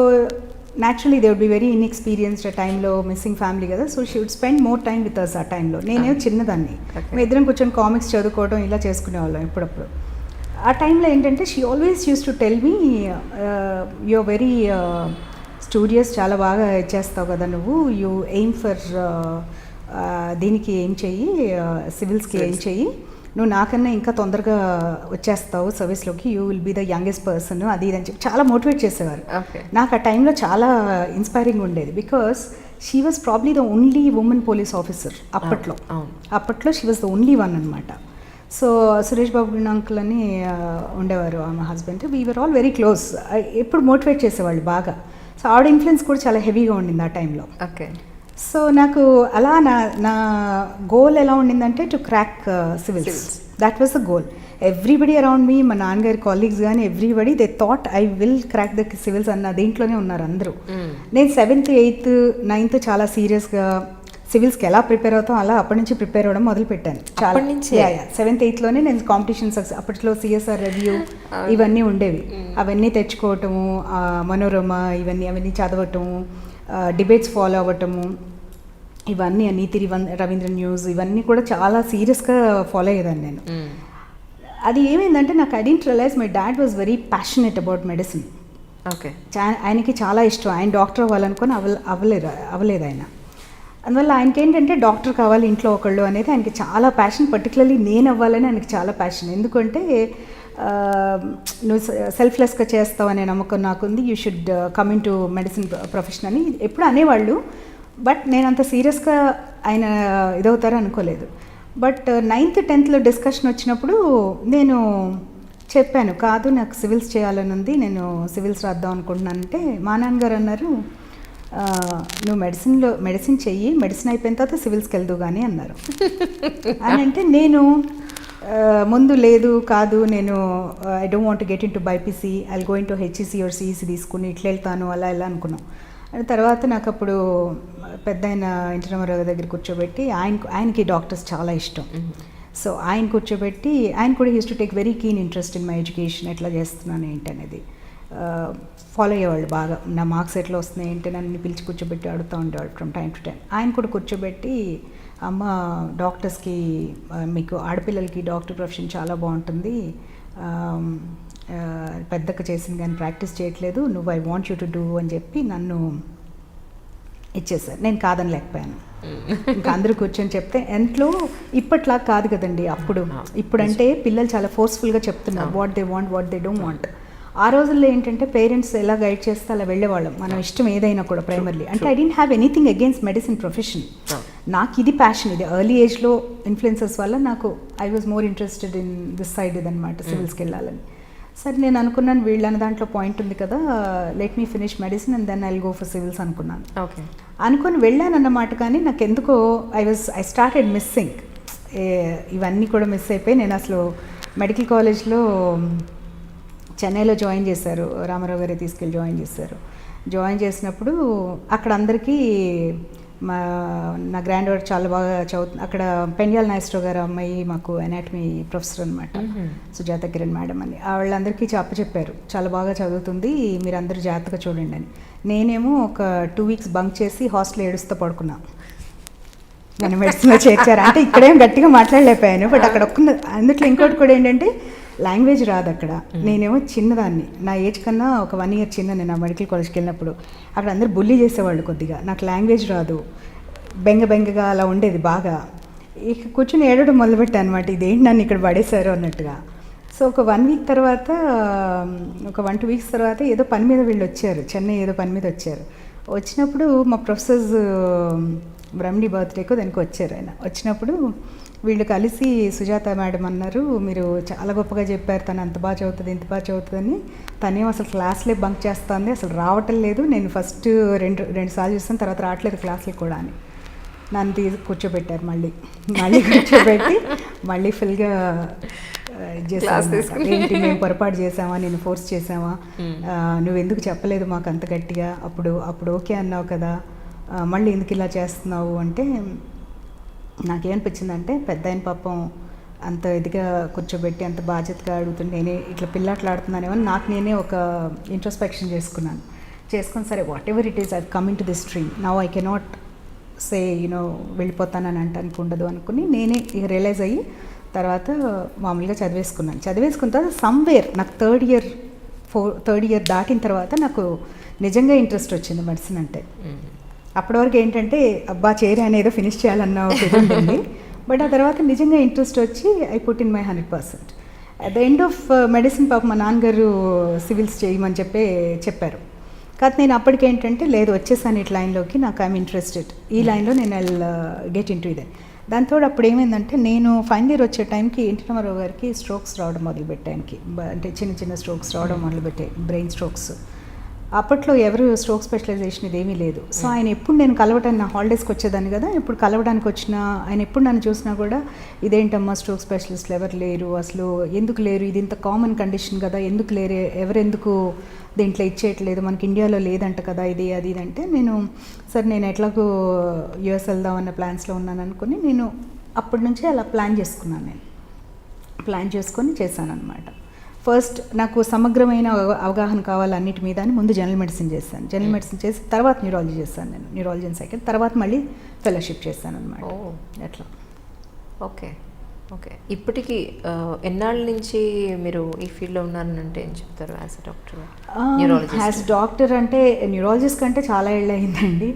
naturally they would be very inexperienced ఆ టైంలో, మిస్సింగ్ ఫ్యామిలీ కదా, so she would spend more time with us ఆ టైంలో. నేనేమో చిన్నదాన్ని, మేము ఇద్దరం కూర్చొని కామిక్స్ చదువుకోవడం ఇలా చేసుకునేవాళ్ళం ఎప్పుడప్పుడు. ఆ టైంలో ఏంటంటే she always use to tell me, you are very studious, చాలా బాగా చేస్తావు కదా నువ్వు, యూ ఎయిమ్ ఫర్ దీనికి ఏం చెయ్యి, సివిల్స్కి ఏం చెయ్యి, నువ్వు నాకన్నా ఇంకా తొందరగా వచ్చేస్తావు సర్వీస్లోకి, you will be the youngest person, అది ఇది అని చెప్పి చాలా మోటివేట్ చేసేవారు. నాకు ఆ టైంలో చాలా ఇన్స్పైరింగ్ ఉండేది, because she was probably the only woman police officer అప్పట్లో she was the only one అనమాట. సో సురేష్ బాబు అంకుల్ అని ఉండేవారు మా husband, we were all very close, ఎప్పుడు మోటివేట్ చేసేవాళ్ళు బాగా. సో ఆవిడ ఇన్ఫ్లుయెన్స్ కూడా చాలా హెవీగా ఉండింది ఆ టైంలో. సో నాకు అలా నా గోల్ ఎలా ఉండిందంటే to crack civils, that was the goal. Everybody around me, మా నాన్నగారి కాలీగ్స్ కానీ everybody, they thought I will crack the civils అన్న దీంట్లోనే ఉన్నారు అందరూ. నేను 7th 8th 9th చాలా సీరియస్గా సివిల్స్కి ఎలా ప్రిపేర్ అవుతాం అలా అప్పటి నుంచి ప్రిపేర్ అవ్వడం మొదలుపెట్టాను. చాలా 7th 8thలోనే నేను కాంపిటీషన్స్, అప్పట్లో CSR రివ్యూ ఇవన్నీ ఉండేవి, అవన్నీ తెచ్చుకోవటము, మనోరమ అవన్నీ చదవటము, డిబేట్స్ ఫాలో అవ్వటము, ఇవన్నీ నీతి రవీంద్ర న్యూస్ ఇవన్నీ కూడా చాలా సీరియస్గా ఫాలో అయ్యేదాన్ని నేను. అది ఏమైందంటే నాకు I didn't realise my dad was very passionate about medicine. ఆయనకి చాలా ఇష్టం, ఆయన డాక్టర్ అవ్వాలనుకొని అవ్వలేదు ఆయన. అందువల్ల ఆయనకి ఏంటంటే డాక్టర్ కావాలి ఇంట్లో ఒకళ్ళు అనేది ఆయనకి చాలా ప్యాషన్, పర్టికులర్లీ నేను అవ్వాలని ఆయనకి చాలా ప్యాషన్. ఎందుకంటే నువ్వు సెల్ఫ్లెస్గా చేస్తావు అనే నమ్మకం నాకుంది, you should come in to medicine profession అని ఎప్పుడు అనేవాళ్ళు. బట్ నేను అంత సీరియస్గా ఆయన ఇదవుతారో అనుకోలేదు. బట్ 9th 10thలో డిస్కషన్ వచ్చినప్పుడు నేను చెప్పాను, కాదు నాకు సివిల్స్ చేయాలని ఉంది, నేను సివిల్స్ రాద్దాం అనుకుంటున్నానంటే మా నాన్నగారు అన్నారు, నువ్వు మెడిసిన్ చెయ్యి, మెడిసిన్ అయిపోయిన తర్వాత సివిల్స్కి వెళ్దు కానీ అన్నారు. అని అంటే నేను ముందు లేదు కాదు, నేను I don't want get in to BiPC, I go in to HEC or CEC తీసుకుని ఇట్లా వెళ్తాను అలా ఇలా అనుకున్నాం. అండ్ తర్వాత నాకు అప్పుడు పెద్ద ఆయన ఇంటర్మరావు దగ్గర కూర్చోబెట్టి ఆయనకి డాక్టర్స్ చాలా ఇష్టం. సో ఆయన కూర్చోబెట్టి ఆయన కూడా use to take very keen interest in my education, ఎట్లా చేస్తున్నాను ఏంటి అనేది ఫాలో అయ్యేవాళ్ళు బాగా. నా మార్క్స్ ఎట్లా వస్తున్నాయి ఏంటి నన్ను పిలిచి కూర్చోబెట్టి అడుగుతూ ఉండేవాళ్ళు ఫ్రమ్ టైం టు టైం. ఆయన కూడా కూర్చోబెట్టి అమ్మ డాక్టర్స్కి మీకు ఆడపిల్లలకి డాక్టర్ ప్రొఫెషన్ చాలా బాగుంటుంది, పెద్దగా చేసింది కానీ ప్రాక్టీస్ చేయట్లేదు, నువ్వు I want you to do అని చెప్పి నన్ను ఇచ్చేసారు. నేను కాదని లేకపోయాను. ఇంకా అందరూ కూర్చొని చెప్తే ఎంట్లో ఇప్పట్లా కాదు కదండి అప్పుడు. ఇప్పుడంటే పిల్లలు చాలా ఫోర్స్ఫుల్గా చెప్తున్నారు what they want, what they don't want. ఆ రోజుల్లో ఏంటంటే పేరెంట్స్ ఎలా గైడ్ చేస్తే అలా వెళ్ళేవాళ్ళం, మనం ఇష్టం ఏదైనా కూడా ప్రైమర్లీ. అంటే I didn't have anything against medicine profession. నాకు ఇది ప్యాషన్, ఇది ఎర్లీ ఏజ్లో ఇన్ఫ్లుయెన్సెస్ వల్ల నాకు I was more interested in this side ఇదనమాట, సివిల్స్కి వెళ్ళాలని. సరే నేను అనుకున్నాను వీళ్ళని దాంట్లో పాయింట్ ఉంది కదా, let me finish medicine and then I will go for civils అనుకున్నాను. ఓకే అనుకొని వెళ్ళాను అన్నమాట. కానీ నాకు ఎందుకో ఐ స్టార్టెడ్ మిస్సింగ్, ఇవన్నీ కూడా మిస్ అయిపోయి నేను అసలు మెడికల్ కాలేజ్లో చెన్నైలో జాయిన్ చేశారు, రామారావు గారే తీసుకెళ్ళి జాయిన్ చేశారు. జాయిన్ చేసినప్పుడు అక్కడ అందరికీ నా గ్రాండ్ డాటర్ చాలా బాగా చదువుతుంది. అక్కడ పెండ్యాల నాగేశ్వరరావు గారు అమ్మాయి మాకు అనాటమీ ప్రొఫెసర్ అనమాట, సుజాత కిరణ్ మేడం అని. వాళ్ళందరికీ చెప్పారు చాలా బాగా చదువుతుంది, మీరు అందరూ జాగ్రత్తగా చూడండి అని. నేనేమో ఒక 2 వీక్స్ బంక్ చేసి హాస్టల్ ఏడుస్తూ పడుకున్నా. నన్ను మెడిసిన్లో చేర్చారు అంటే ఇక్కడేం గట్టిగా మాట్లాడలేకపోయాను. బట్ అక్కడ అందుట్లో ఇంకోటి కూడా ఏంటంటే లాంగ్వేజ్ రాదు అక్కడ. నేనేమో చిన్నదాన్ని, నా ఏజ్ కన్నా ఒక 1 year చిన్న. నేను ఆ మెడికల్ కాలేజ్కి వెళ్ళినప్పుడు అక్కడ అందరూ బుల్లీ చేసేవాళ్ళు కొద్దిగా. నాకు లాంగ్వేజ్ రాదు, బెంగగా అలా ఉండేది బాగా. ఇక కూర్చొని ఏడవడం మొదలుపెట్టాను అనమాట, ఇదేంటి నన్ను ఇక్కడ పడేశారు అన్నట్టుగా. సో ఒక 1 week తర్వాత, ఒక 1-2 weeks తర్వాత ఏదో పని మీద వీళ్ళు వచ్చారు, చెన్నై ఏదో పని మీద వచ్చారు. వచ్చినప్పుడు మా ప్రొఫెసర్స్ బ్రహ్మణి బర్త్డేకో దానికి వచ్చారు. ఆయన వచ్చినప్పుడు వీళ్ళు కలిసి సుజాత మేడం అన్నారు, మీరు చాలా గొప్పగా చెప్పారు, తను అంత బాగా చదువుతుంది ఇంత బాగా చదువుతుందని, తనేమో అసలు క్లాస్లే బంక్ చేస్తుంది, అసలు రావటం లేదు, నేను ఫస్ట్ రెండు సార్లు చూస్తాను తర్వాత రావట్లేదు క్లాస్లకి కూడా అని నన్ను కూర్చోబెట్టారు. మళ్ళీ కూర్చోబెట్టి మళ్ళీ ఫుల్గా చేసాను. ఏంటి మేము పొరపాటు చేసామా, నేను ఫోర్స్ చేసామా, నువ్వెందుకు చెప్పలేదు మాకు అంత గట్టిగా, అప్పుడు ఓకే అన్నావు కదా, మళ్ళీ ఎందుకు ఇలా చేస్తున్నావు అంటే, నాకేమనిపించిందంటే పెద్ద ఆయన పాపం అంత ఇదిగా కూర్చోబెట్టి అంత బాధ్యతగా అడుగుతుంటే నేనే ఇట్లా పిల్లాట్లాడుతున్నానేమో నాకు నేనే ఒక ఇంట్రోస్పెక్షన్ చేసుకుని సరే whatever it is I come into this stream now I cannot say వెళ్ళిపోతానని అంటానికి ఉండదు అనుకుని నేనే ఇక రియలైజ్ అయ్యి తర్వాత మామూలుగా చదివేసుకున్న తర్వాత సమ్వేర్ నాకు థర్డ్ ఇయర్ దాటిన తర్వాత నాకు నిజంగా ఇంట్రెస్ట్ వచ్చింది మెడిసిన్ అంటే. అప్పటి వరకు ఏంటంటే అబ్బా చేరే అనేదో ఫినిష్ చేయాలన్న ఒక ఇది ఉంటుంది. బట్ ఆ తర్వాత నిజంగా ఇంట్రెస్ట్ వచ్చి I put in my 100%. At the end of medicine పాప మా నాన్నగారు సివిల్స్ చేయమని చెప్పారు. కాదు నేను అప్పటికేంటంటే లేదు వచ్చేసాను ఇట్ లైన్లోకి, నాకు ఐఎమ్ ఇంట్రెస్టెడ్, ఈ లైన్లో నేను ఐ గెట్ ఇన్ టు ఇదే. దాంతో అప్పుడు ఏమైందంటే నేను ఫైనల్ ఇయర్ వచ్చే టైంకి రామారావు గారికి స్ట్రోక్స్ రావడం మొదలుపెట్టానికి, అంటే చిన్న స్ట్రోక్స్ రావడం మొదలుపెట్టాయి, బ్రెయిన్ స్ట్రోక్స్. అప్పట్లో ఎవరు స్ట్రోక్ స్పెషలైజేషన్ ఇదేమీ లేదు. సో ఆయన ఎప్పుడు నేను కలవటానికి, నా హాలిడేస్కి వచ్చేదాన్ని కదా, ఎప్పుడు కలవడానికి వచ్చినా ఆయన ఎప్పుడు నన్ను చూసినా కూడా ఇదేంటమ్మా స్ట్రోక్ స్పెషలిస్ట్లు ఎవరు లేరు, అసలు ఎందుకు లేరు, ఇది ఇంత కామన్ కండిషన్ కదా, ఎందుకు లేరు, ఎవరెందుకు దీంట్లో ఇచ్చేయట్లేదు, మనకి ఇండియాలో లేదంట కదా ఇది అది అంటే, నేను సరే నేను ఎట్లాగో యూఎస్ వెళ్దామన్న ప్లాన్స్లో ఉన్నాను అనుకుని నేను అప్పటి నుంచే అలా ప్లాన్ చేసుకొని చేశాను అనమాట. ఫస్ట్ నాకు సమగ్రమైన అవగాహన కావాలి అన్నిటి మీద అని ముందు జనరల్ మెడిసిన్ చేసి తర్వాత న్యూరాలజీ చేశాను. నేను న్యూరాలజీ అండ్ సైకిల్ తర్వాత మళ్ళీ ఫెలోషిప్ చేశాను అనమాట. అట్లా. ఓకే ఇప్పటికి ఎన్నాళ్ళ నుంచి మీరు ఈ ఫీల్డ్లో ఉన్నారంటే ఏం చెప్తారు as a doctor? As doctor అంటే న్యూరాలజిస్ట్ కంటే చాలా ఏళ్ళు అయిందండి.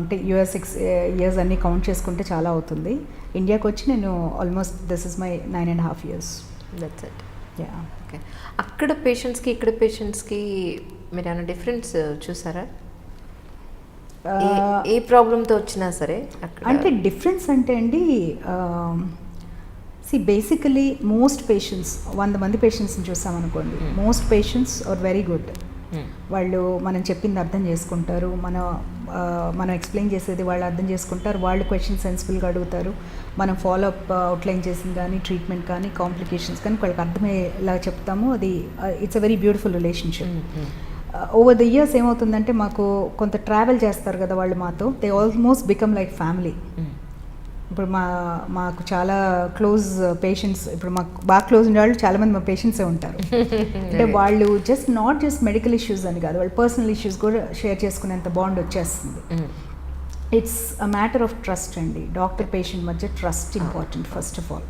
అంటే US 6 years అన్నీ కౌంట్ చేసుకుంటే చాలా అవుతుంది. ఇండియాకి వచ్చి నేను almost this is my 9.5 years. That's it. Okay. అక్కడ పేషెంట్స్కి ఇక్కడ పేషెంట్స్కి మీరు ఏమైనా డిఫరెన్స్ చూసారా? ఏ ప్రాబ్లంతో వచ్చినా సరే అక్కడ అంటే డిఫరెన్స్ అంటే అండి, బేసికలీ మోస్ట్ పేషెంట్స్ 100 మంది పేషెంట్స్ని చూసామనుకోండి, most patients are very good. వాళ్ళు మనం చెప్పింది అర్థం చేసుకుంటారు, మనం ఎక్స్ప్లెయిన్ చేసేది వాళ్ళు అర్థం చేసుకుంటారు, వాళ్ళు క్వశ్చన్ సెన్సిబుల్గా అడుగుతారు, మనం ఫాలోఅప్ అవుట్లైన్ చేసింది కానీ ట్రీట్మెంట్ కానీ కాంప్లికేషన్స్ కానీ వాళ్ళకి అర్థమయ్యేలా చెప్తాము. అది it's a very beautiful relationship. Over the years ఏమవుతుందంటే మాకు కొంత ట్రావెల్ చేస్తారు కదా వాళ్ళు మాతో, they almost become like family. ఇప్పుడు మాకు చాలా క్లోజ్ పేషెంట్స్, ఇప్పుడు మాకు బాగా క్లోజ్ ఉండే వాళ్ళు చాలామంది మా పేషెంట్సే ఉంటారు. అంటే వాళ్ళు నాట్ జస్ట్ మెడికల్ ఇష్యూస్ అని కాదు, వాళ్ళు పర్సనల్ ఇష్యూస్ కూడా షేర్ చేసుకునేంత బాండ్ వచ్చేస్తుంది. It's a matter of trust అండి. డాక్టర్ పేషెంట్ మధ్య trust important. First of all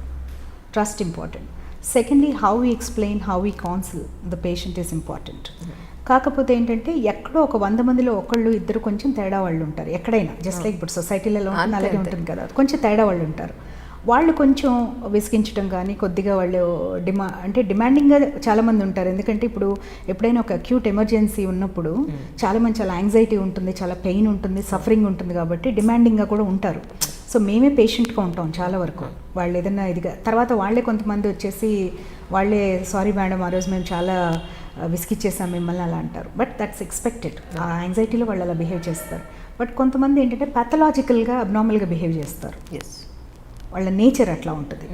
trust important. Secondly how we explain, how we council the patient is important. కాకపోతే ఏంటంటే ఎక్కడో ఒక 100 మందిలో ఒకళ్ళు ఇద్దరు కొంచెం తేడా వాళ్ళు ఉంటారు ఎక్కడైనా. జస్ట్ లైక్ ఇప్పుడు సొసైటీలలో ఉంటుంది అలాగే ఉంటుంది కదా, కొంచెం తేడా వాళ్ళు ఉంటారు. వాళ్ళు కొంచెం విసిగించడం కానీ కొద్దిగా వాళ్ళు డిమాండింగ్గా చాలామంది ఉంటారు. ఎందుకంటే ఇప్పుడు ఎప్పుడైనా ఒక అక్యూట్ ఎమర్జెన్సీ ఉన్నప్పుడు చాలామంది చాలా యాంగ్జైటీ ఉంటుంది, చాలా పెయిన్ ఉంటుంది, సఫరింగ్ ఉంటుంది, కాబట్టి డిమాండింగ్గా కూడా ఉంటారు. సో మేమే పేషెంట్గా ఉంటాం చాలా వరకు. వాళ్ళు ఏదైనా ఇదిగా తర్వాత వాళ్ళే కొంతమంది వచ్చేసి వాళ్ళే సారీ మేడం ఆ రోజు మేము చాలా విసిగిచ్చేసాం మిమ్మల్ని అలా అంటారు. But that's expected. ఆ యాంగ్జైటీలో వాళ్ళు అలా బిహేవ్ చేస్తారు. బట్ కొంతమంది ఏంటంటే ప్యాథలాజికల్గా అబ్నార్మల్గా బిహేవ్ చేస్తారు. వాళ్ళ నేచర్ అట్లా ఉంటుంది.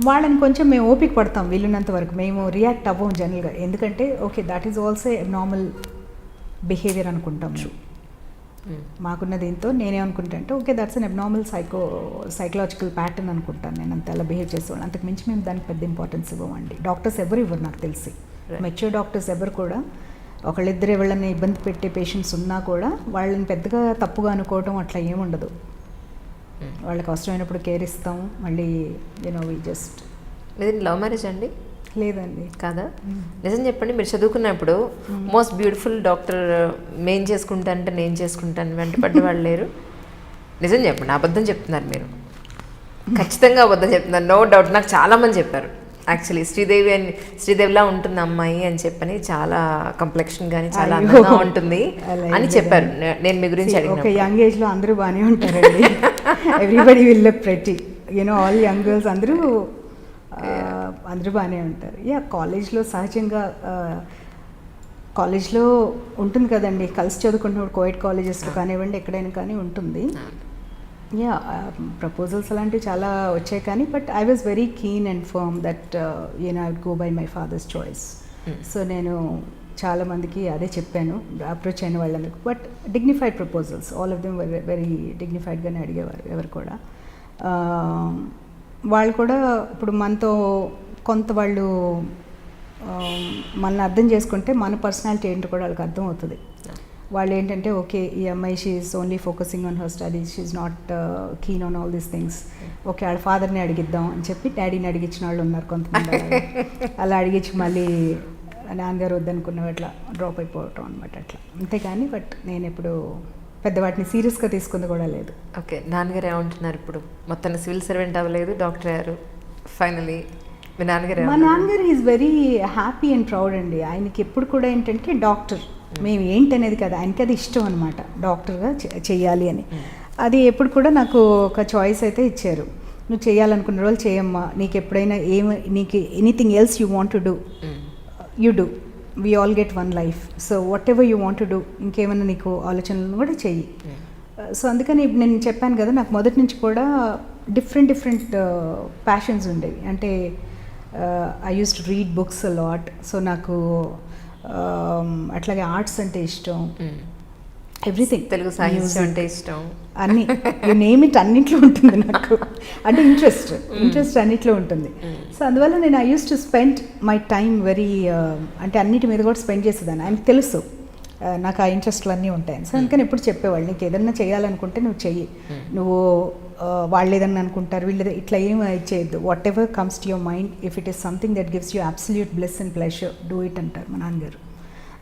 వాళ్ళని కొంచెం మేము ఓపిక పడతాం వీలున్నంత వరకు. మేము రియాక్ట్ అవ్వం జనరల్గా, ఎందుకంటే okay that is also abnormal behaviour అనుకుంటాం. మాకున్న దీంతో నేనేమనుకుంటా అంటే okay that's an abnormal psychological pattern అనుకుంటాను నేను. అంత అలా బిహేవ్ చేసేవాళ్ళు. అంతకు మించి మేము దానికి పెద్ద ఇంపార్టెన్స్ ఇవ్వమండి. డాక్టర్స్ ఎవరు ఇవ్వరు నాకు తెలిసి. మెచ్యూర్ డాక్టర్స్ ఎవరు కూడా ఒకళ్ళిద్దరు ఎవళ్ళని ఇబ్బంది పెట్టే పేషెంట్స్ ఉన్నా కూడా వాళ్ళని పెద్దగా తప్పుగా అనుకోవటం అట్లా ఏముండదు. వాళ్ళకి అవసరమైనప్పుడు కేర్ ఇస్తాం. మళ్ళీ వి జస్ట్. మీది లవ్ మ్యారేజ్ అండి? లేదండి. కాదా? నిజం చెప్పండి, మీరు చదువుకున్నప్పుడు మోస్ట్ బ్యూటిఫుల్ డాక్టర్ నేను చేసుకుంటానంటే నేను చేసుకుంటాను వెంటపడ్డ వాళ్ళు లేరు? నిజం చెప్పండి, అబద్ధం చెప్తున్నారు మీరు. ఖచ్చితంగా అబద్ధం చెప్తున్నారు, నో డౌట్. నాకు చాలామంది చెప్పారు యాక్చువల్లీ శ్రీదేవిలా ఉంటుంది అమ్మాయి అని చెప్పని, చాలా కంప్లెక్షన్ కానీ చాలా అందంగా ఉంటుంది అని చెప్పారు. నేను మీ గురించి అడిగిన ఒక యంగ్ ఏజ్లో అందరూ బాగానే ఉంటారండి. Everybody will look pretty, all young girls అందరూ బాగానే ఉంటారు. కాలేజ్లో సహజంగా కాలేజ్లో ఉంటుంది కదండి, కలిసి చదువుకుంటున్నప్పుడు కోఎడ్ కాలేజెస్లో కానివ్వండి ఎక్కడైనా కానీ ఉంటుంది. ప్రపోజల్స్ అలాంటివి చాలా వచ్చాయి కానీ but I was very keen and firm that I would go by my father's choice. So నేను చాలామందికి అదే చెప్పాను అప్రోచ్ అయిన వాళ్ళకి. But dignified proposals, all of them very డిగ్నిఫైడ్గానే అడిగేవారు ఎవరు కూడా. వాళ్ళు కూడా ఇప్పుడు మనతో కొంత వాళ్ళు మనల్ని అర్థం చేసుకుంటే మన పర్సనాలిటీ ఏంటో కూడా వాళ్ళకి అర్థం అవుతుంది. వాళ్ళు ఏంటంటే ఓకే ఈ అమ్మాయి she is only focusing on her studies, she is not keen on all these things. Okay వాళ్ళ ఫాదర్ని అడిగిద్దాం అని చెప్పి డాడీని అడిగించిన వాళ్ళు ఉన్నారు కొంతమంది. అలా అడిగించి మళ్ళీ నాన్నగారు వద్దనుకున్న అట్లా డ్రాప్ అయిపోవటం అనమాట అట్లా. అంతేకాని బట్ నేను ఎప్పుడు పెద్ద వాటిని సీరియస్గా తీసుకుంది కూడా లేదు. ఓకే, నాన్నగారు ఏమంటున్నారు ఇప్పుడు? మొత్తాన్ని సివిల్ సర్వెంట్ అవ్వలేదు, డాక్టర్ అయ్యారు ఫైనలీ. మీ నాన్నగారు? మా నాన్నగారు is very happy and proud అండి. ఆయనకి ఎప్పుడు కూడా ఏంటంటే డాక్టర్ మేము ఏంటనేది కదా, ఆయనకి అది ఇష్టం అనమాట డాక్టర్గా చెయ్యాలి అని. అది ఎప్పుడు కూడా నాకు ఒక చాయిస్ అయితే ఇచ్చారు, నువ్వు చేయాలనుకున్న రోజు చేయమ్మా, నీకు ఎప్పుడైనా నీకు anything else you want to do you do, we all get one life, so what ever you want to do, ఇంకేమైనా నీకు ఆలోచనలు కూడా చెయ్యి. సో అందుకని ఇప్పుడు నేను చెప్పాను కదా, నాకు మొదటి నుంచి కూడా డిఫరెంట్ ప్యాషన్స్ ఉండేవి. అంటే I use to read books a lot. So నాకు అట్లాగే ఆర్ట్స్ అంటే ఇష్టం, ఎవ్రీథింగ్. తెలుగు సాహిత్యం అంటే ఇష్టం, అన్నీ యూ నేమ్ ఇట్ అన్నింటిలో ఉంటుంది నాకు. అంటే ఇంట్రెస్ట్ అన్నింటిలో ఉంటుంది. సో అందువల్ల నేను I use to spend my time very అంటే అన్నిటి మీద కూడా స్పెండ్ చేసేదాన్ని. ఆయనకు తెలుసు నాకు ఆ ఇంట్రెస్ట్లు అన్నీ ఉంటాయని. సో అందుకని ఎప్పుడు చెప్పేవాళ్ళు, నీకు ఏదన్నా చేయాలనుకుంటే నువ్వు చెయ్యి, నువ్వు వాళ్ళు ఏదన్నా అనుకుంటారు వీళ్ళు ఇట్లా ఏం చేయొద్దు, whatever comes to your mind, if it is something that gives you absolute bliss and pleasure, do it అంటారు మా నాన్నగారు.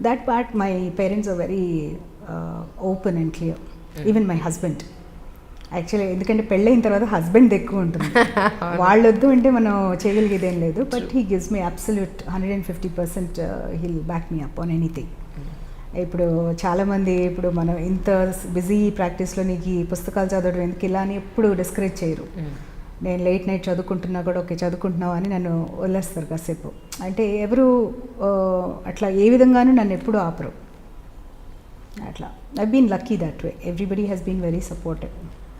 That part my parents are very open and clear. Even my husband actually, ఎందుకంటే పెళ్ళైన తర్వాత husband ఎక్కువ ఉంటుంది, వాళ్ళొద్దు అంటే మనం చేయగలిగేదేం లేదు. But he gives me absolute 150% he'll back me up on anything. ఇప్పుడు చాలామంది ఇప్పుడు మనం ఇంత బిజీ ప్రాక్టీస్లో నీకు ఈ పుస్తకాలు చదవడం ఎందుకు ఇలా అని ఎప్పుడు డిస్కరేజ్ చేయరు. నేను లేట్ నైట్ చదువుకుంటున్నా కూడా ఓకే చదువుకుంటున్నావు అని నన్ను వదిలేస్తారు కాసేపు. అంటే ఎవరు అట్లా ఏ విధంగానూ నన్ను ఎప్పుడూ ఆపరు. అట్లా I been lucky that way. Everybody has been very supportive.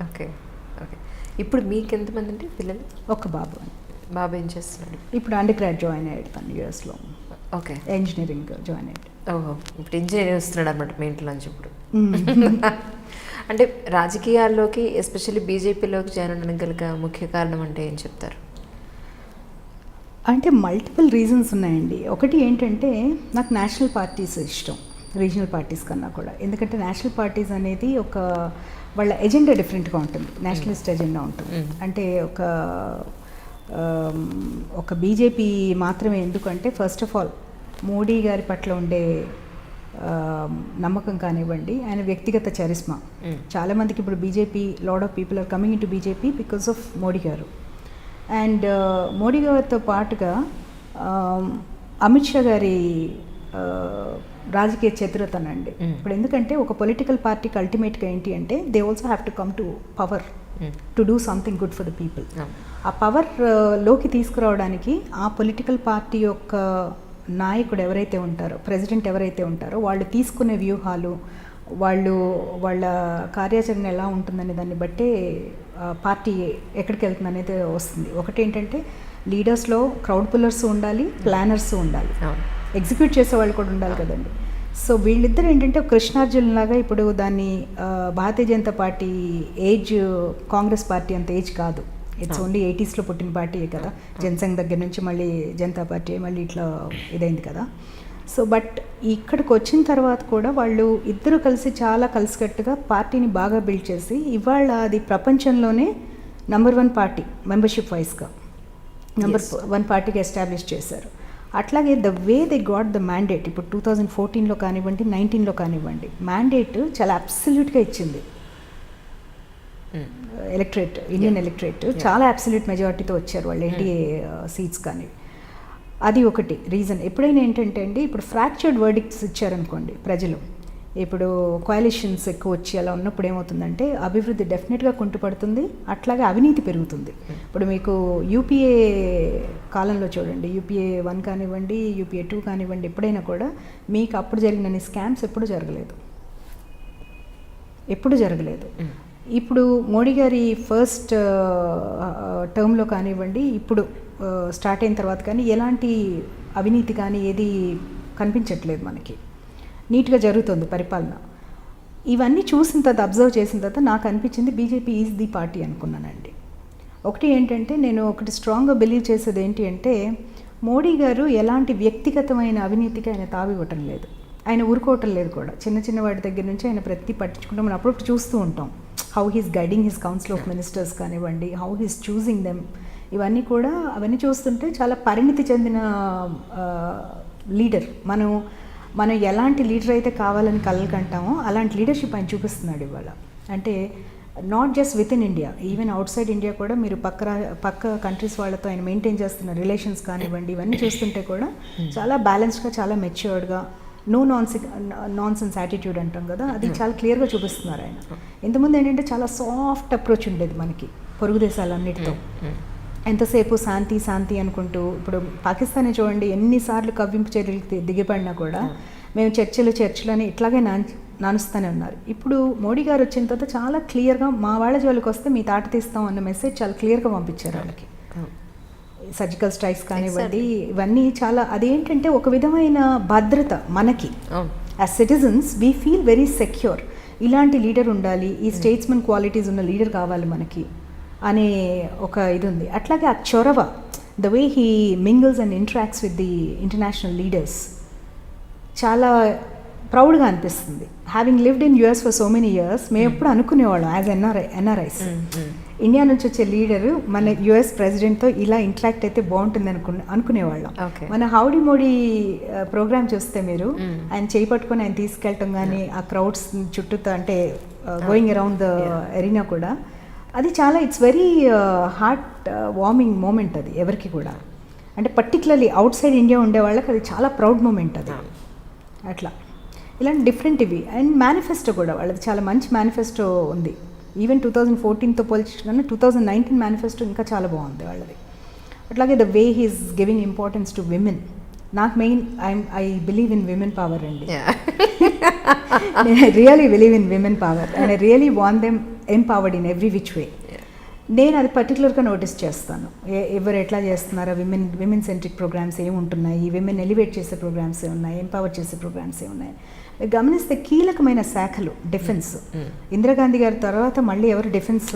Okay okay. ఇప్పుడు మీకు ఎంతమంది అంటే పిల్లలు? ఒక బాబు. బాబు ఏం చేస్తున్నాడు? ఇప్పుడు అండర్ గ్రాడ్ జాయిన్ అయ్యాడు తను యూఎస్లో. ఓకే. ఇంజనీరింగ్ జాయిన్ అయ్యాడు. ఓహో, ఇప్పుడు ఇంజనీరింగ్ వస్తున్నాడు అనమాట మీ ఇంట్లో నుంచి ఇప్పుడు. అంటే రాజకీయాల్లోకి ఎస్పెషల్లీ బీజేపీలోకి జాయిన్ అవ్వడానికి గల ముఖ్య కారణం అంటే ఏం చెప్తారు? అంటే మల్టిపుల్ రీజన్స్ ఉన్నాయండి. ఒకటి ఏంటంటే నాకు నేషనల్ పార్టీస్ ఇష్టం రీజనల్ పార్టీస్ కన్నా కూడా. ఎందుకంటే నేషనల్ పార్టీస్ అనేది ఒక వాళ్ళ ఎజెండా డిఫరెంట్గా ఉంటుంది, నేషనలిస్ట్ ఎజెండా ఉంటుంది. అంటే ఒక బీజేపీ మాత్రమే ఎందుకంటే ఫస్ట్ ఆఫ్ ఆల్ మోడీ గారి పట్ల ఉండే నమ్మకం కానివ్వండి, ఆయన వ్యక్తిగత చరిస్మా. చాలామందికి ఇప్పుడు BJP lot of people are coming in to BJP because of Modi గారు. అండ్ మోడీ గారితో పాటుగా అమిత్ షా గారి రాజకీయ చతురతనండి. ఇప్పుడు ఎందుకంటే ఒక పొలిటికల్ పార్టీకి అల్టిమేట్గా ఏంటి అంటే they also have to come to power to do something good for the people. ఆ పవర్ లోకి తీసుకురావడానికి ఆ పొలిటికల్ పార్టీ యొక్క నాయకుడు ఎవరైతే ఉంటారో, ప్రెసిడెంట్ ఎవరైతే ఉంటారో, వాళ్ళు తీసుకునే వ్యూహాలు, వాళ్ళ కార్యాచరణ ఎలా ఉంటుందనే దాన్ని బట్టే పార్టీ ఎక్కడికి వెళ్తుంది అనేది వస్తుంది. ఒకటి ఏంటంటే లీడర్స్లో క్రౌడ్ పుల్లర్స్ ఉండాలి, ప్లానర్స్ ఉండాలి, ఎగ్జిక్యూట్ చేసే వాళ్ళు కూడా ఉండాలి కదండి. సో వీళ్ళిద్దరు ఏంటంటే కృష్ణార్జున్ లాగా ఇప్పుడు దాన్ని Bharatiya Janata party age Congress party అంత ఏజ్ కాదు. ఇట్స్ ఓన్లీ 80s పుట్టిన పార్టీయే కదా. జనసంఘ్ దగ్గర నుంచి మళ్ళీ జనతా పార్టీ మళ్ళీ ఇట్లా ఇదైంది కదా. సో బట్ ఇక్కడికి వచ్చిన తర్వాత కూడా వాళ్ళు ఇద్దరు కలిసి చాలా కలిసికట్టుగా పార్టీని బాగా బిల్డ్ చేసి ఇవాళ అది ప్రపంచంలోనే నెంబర్ 1 పార్టీ మెంబర్షిప్ వైజ్గా నెంబర్ 1 పార్టీగా ఎస్టాబ్లిష్ చేశారు. అట్లాగే the way they got the mandate ఇప్పుడు 2014లో కానివ్వండి, 19లో కానివ్వండి, మ్యాండేట్ చాలా అబ్సల్యూట్గా ఇచ్చింది. ఎలక్టరేట్, ఇండియన్ ఎలక్టరేట్ చాలా అబ్సల్యూట్ మెజారిటీతో వచ్చారు వాళ్ళు ఎన్డీఏ సీట్స్ కానీ. అది ఒకటి రీజన్. ఎప్పుడైనా ఏంటంటే అండి ఇప్పుడు ఫ్రాక్చర్డ్ వర్డిక్ట్స్ ఇచ్చారనుకోండి ప్రజలు, ఇప్పుడు కోalitions ఎక్కువ వచ్చి అలా ఉన్నప్పుడు ఏమవుతుందంటే అభివృద్ధి డెఫినెట్గా కుంటుపడుతుంది, అట్లాగే అవినీతి పెరుగుతుంది. ఇప్పుడు మీకు యూపీఏ కాలంలో చూడండి, యూపీఏ 1 కానివ్వండి, యూపీఏ 2 కానివ్వండి, ఎప్పుడైనా కూడా మీకు అప్పుడు జరిగిన స్కామ్స్ ఎప్పుడు జరగలేదు. ఇప్పుడు మోడీ గారి ఫస్ట్ టర్మ్లో కానివ్వండి, ఇప్పుడు స్టార్ట్ అయిన తర్వాత కానీ ఎలాంటి అవినీతి కానీ ఏది కనిపించట్లేదు మనకి. నీట్గా జరుగుతుంది పరిపాలన. ఇవన్నీ చూసిన తర్వాత, అబ్జర్వ్ చేసిన తర్వాత నాకు అనిపించింది బీజేపీ ఈజ్ ది పార్టీ అనుకున్నానండి. ఒకటి ఏంటంటే నేను ఒకటి స్ట్రాంగ్గా బిలీవ్ చేసేది ఏంటి అంటే మోడీ గారు ఎలాంటి వ్యక్తిగతమైన అవినీతికి ఆయన తావివ్వటం లేదు, ఆయన ఊరుకోవటం లేదు కూడా. చిన్న వాటి దగ్గర నుంచి ఆయన ప్రతి పట్టించుకుంటాం. మనం అప్పుడప్పుడు చూస్తూ ఉంటాం how he's guiding his council of ministers కానివ్వండి, హౌ హీస్ చూసింగ్ దెమ్. అవన్నీ చూస్తుంటే చాలా పరిణితి చెందిన లీడర్. మనం ఎలాంటి లీడర్ అయితే కావాలని కలలు కంటామో అలాంటి లీడర్షిప్ ఆయన చూపిస్తున్నాడు ఇవాళ. అంటే not just with in India, even out side India కూడా మీరు పక్క కంట్రీస్ వాళ్ళతో ఆయన మెయింటైన్ చేస్తున్న రిలేషన్స్ కానివ్వండి, ఇవన్నీ చూస్తుంటే కూడా చాలా బ్యాలెన్స్డ్గా, చాలా మెచ్యూర్డ్గా, నో నాన్సెన్స్ యాటిట్యూడ్ అంటాం కదా, అది చాలా క్లియర్గా చూపిస్తున్నారు ఆయన. ఇంతకుముందు ఏంటంటే చాలా సాఫ్ట్ అప్రోచ్ ఉండేది మనకి పొరుగు దేశాలన్నిటితో. ఎంతసేపు శాంతి అనుకుంటూ, ఇప్పుడు పాకిస్తానే చూడండి ఎన్నిసార్లు కవ్వింపు చర్యలు దిగిపడినా కూడా మేము చర్చలు అని ఇట్లాగే నానుస్తూనే ఉన్నారు. ఇప్పుడు మోడీ గారు వచ్చిన తర్వాత చాలా క్లియర్గా మా వాళ్ళ జోలికి వస్తే మీ తాట తీస్తాం అన్న మెసేజ్ చాలా క్లియర్గా పంపించారు వాళ్ళకి. సర్జికల్ స్ట్రైక్స్ కానివ్వండి, ఇవన్నీ చాలా అదేంటంటే ఒక విధమైన భద్రత మనకి. As citizens we feel very secure. ఇలాంటి లీడర్ ఉండాలి, ఈ స్టేట్స్మెన్ క్వాలిటీస్ ఉన్న లీడర్ కావాలి మనకి అనే ఒక ఇది ఉంది. అట్లాగే ఆ చొరవ, the way he mingles and interacts with the international leaders చాలా ప్రౌడ్గా అనిపిస్తుంది. Having lived in US for so many years, మేము ఎప్పుడు అనుకునేవాళ్ళం యాజ్ ఎన్ఆర్ఐస్ ఇండియా నుంచి వచ్చే లీడరు మన యూఎస్ ప్రెసిడెంట్తో ఇలా ఇంటరాక్ట్ అయితే బాగుంటుంది అనుకునేవాళ్ళం. మన హౌడీ మోడీ ప్రోగ్రామ్ చూస్తే మీరు ఆయన చేయి పట్టుకొని ఆయన తీసుకెళ్ళటం కానీ, ఆ క్రౌడ్స్ చుట్టూతో అంటే గోయింగ్ అరౌండ్ ద ఎరీనా కూడా, అది చాలా it's very heart warming moment అది ఎవరికి కూడా. అంటే పర్టికులర్లీ అవుట్ సైడ్ ఇండియా ఉండే వాళ్ళకి అది చాలా ప్రౌడ్ మూమెంట్ అది. అట్లా ఇలాంటి డిఫరెంట్ ఇవి. అండ్ మేనిఫెస్టో కూడా వాళ్ళది చాలా మంచి మేనిఫెస్టో ఉంది. ఈవెన్ 2014తో పోల్చుకున్నా 2019 మేనిఫెస్టో ఇంకా చాలా బాగుంది వాళ్ళది. అట్లాగే the way he's giving importance to women. నాకు main I believe in women power అండి. నేను really believe in women power and I really want them empowered in every which way. నేను అది పర్టికులర్గా నోటీస్ చేస్తాను. ఎవరు ఎట్లా చేస్తున్నారో, విమెన్ సెంట్రిక్ ప్రోగ్రామ్స్ ఏముంటున్నాయి, విమెన్ ఎలివేట్ చేసే ప్రోగ్రామ్స్ ఏమున్నాయి, ఎంపవర్ చేసే ప్రోగ్రామ్స్ ఏమున్నాయి. గమనిస్తే కీలకమైన శాఖలు డిఫెన్స్. ఇందిరాగాంధీ గారి తర్వాత మళ్ళీ ఎవరు డిఫెన్స్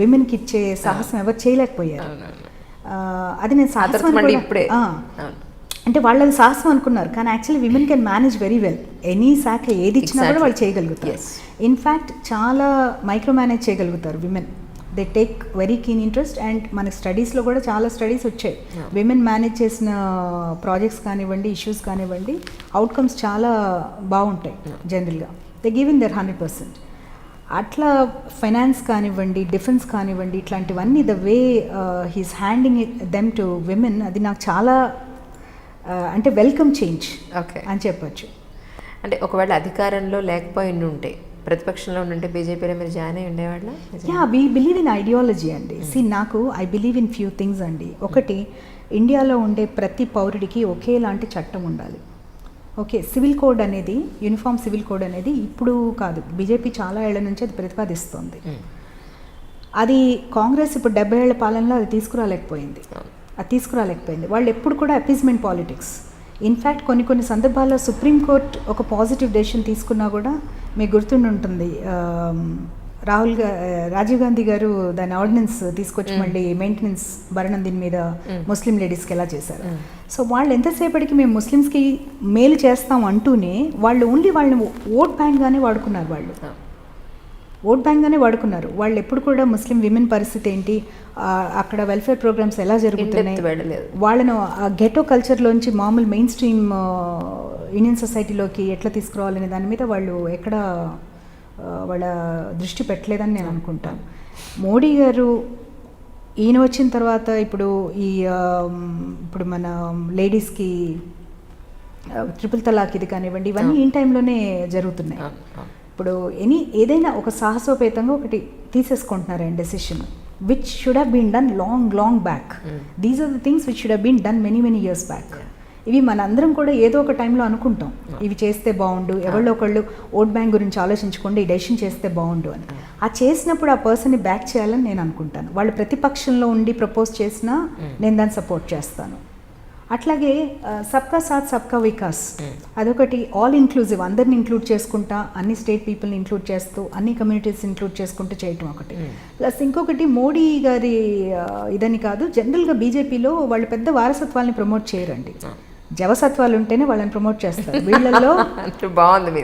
విమెన్కి ఇచ్చే సాహసం ఎవరు చేయలేకపోయారు. అది నేను సాహసం అంటే వాళ్ళది సాహసం అనుకున్నారు, కానీ actually women can manage very well. Any శాఖ ఏది ఇచ్చినా కూడా వాళ్ళు చేయగలుగుతారు. ఇన్ఫ్యాక్ట్ చాలా మైక్రో మేనేజ్ చేయగలుగుతారు women. They take very keen interest. And మన స్టడీస్లో కూడా చాలా స్టడీస్ వచ్చాయి, విమెన్ మేనేజ్ చేసిన ప్రాజెక్ట్స్ కానివ్వండి, ఇష్యూస్ కానివ్వండి, అవుట్కమ్స్ చాలా బాగుంటాయి జనరల్గా. They give in their 100%. అట్లా ఫైనాన్స్ కానివ్వండి, డిఫెన్స్ కానివ్వండి, ఇట్లాంటివన్నీ the way he's handing them to women, అది నాకు చాలా అంటే వెల్కమ్ చేంజ్ అని చెప్పచ్చు. అంటే ఒకవేళ అధికారంలో లేకపోయి ఉంటే, ప్రతిపక్షంలో ఉంటే బీజేపీలో మీరు జాయిన్ అయి ఉండేవాళ్ళ? వీ బిలీవ్ ఇన్ ఐడియాలజీ అండి. నాకు I believe in few things అండి. ఒకటి, ఇండియాలో ఉండే ప్రతి పౌరుడికి ఒకేలాంటి చట్టం ఉండాలి. ఓకే, సివిల్ కోడ్ అనేది, యూనిఫామ్ సివిల్ కోడ్ అనేది ఇప్పుడు కాదు, బీజేపీ చాలా ఏళ్ల నుంచి అది ప్రతిపాదిస్తోంది. అది కాంగ్రెస్ ఇప్పుడు 70 ఏళ్ల పాలనలో అది తీసుకురాలేకపోయింది. వాళ్ళు ఎప్పుడు కూడా అపీజ్మెంట్ పాలిటిక్స్. ఇన్ఫ్యాక్ట్ కొన్ని సందర్భాల్లో సుప్రీంకోర్టు ఒక పాజిటివ్ డెసిషన్ తీసుకున్నా కూడా మీకు గుర్తుండి ఉంటుంది, రాజీవ్ గాంధీ గారు దాని ఆర్డినెన్స్ తీసుకొచ్చి మళ్ళీ మెయింటెనెన్స్ భరణం దీని మీద ముస్లిం లేడీస్కి ఎలా చేశారు. సో వాళ్ళు ఎంతసేపటికి మేము ముస్లిమ్స్కి మేలు చేస్తాం అంటూనే వాళ్ళు ఓన్లీ వాళ్ళని ఓట్ బ్యాంక్గానే వాడుకున్నారు. వాళ్ళు ఎప్పుడు కూడా ముస్లిం విమెన్ పరిస్థితి ఏంటి, అక్కడ వెల్ఫేర్ ప్రోగ్రామ్స్ ఎలా జరుగుతున్నాయి, వాళ్ళను గెటో కల్చర్లోంచి మామూలు మెయిన్ స్ట్రీమ్ ఇండియన్ సొసైటీలోకి ఎట్లా తీసుకురావాలనే దాని మీద వాళ్ళు ఎక్కడ వాళ్ళ దృష్టి పెట్టలేదని నేను అనుకుంటాను. మోడీ గారు ఈయన వచ్చిన తర్వాత ఇప్పుడు మన లేడీస్కి ట్రిపుల్ తలాక్ ఇది కానివ్వండి, ఇవన్నీ ఈ టైంలోనే జరుగుతున్నాయి. ఇప్పుడు ఏదైనా ఒక సాహసోపేతంగా ఒకటి తీసేసుకుంటున్నారండి decision, which should have been done long back. These are the things which should have been done many years back. ఇవి మనందరం కూడా ఏదో ఒక టైంలో అనుకుంటాం, ఇవి చేస్తే బాగుండు, ఎవరో ఒకళ్ళు ఓట్ బ్యాంక్ గురించి ఆలోచించుకోండి, ఈ డెసిషన్ చేస్తే బాగుండు అని. ఆ చేసినప్పుడు ఆ పర్సన్ని బ్యాక్ చేయాలని నేను అనుకుంటాను. వాళ్ళు ప్రతిపక్షంలో ఉండి ప్రపోజ్ చేసినా నేను దాన్ని సపోర్ట్ చేస్తాను. అట్లాగే సబ్కా సాత్ సబ్కా వికాస్, అదొకటి ఆల్ ఇంక్లూజివ్, అందరిని ఇంక్లూడ్ చేసుకుంటా, అన్ని స్టేట్ పీపుల్ని ఇంక్లూడ్ చేస్తూ, అన్ని కమ్యూనిటీస్ ఇంక్లూడ్ చేసుకుంటూ చేయటం ఒకటి. ప్లస్ ఇంకొకటి, మోడీ గారి ఇదని కాదు, జనరల్గా బీజేపీలో వాళ్ళు పెద్ద వారసత్వాన్ని ప్రమోట్ చేయరండి. జవసత్వాలు ఉంటేనే వాళ్ళని ప్రమోట్ చేస్తారు. వీళ్ళల్లో బాగుంది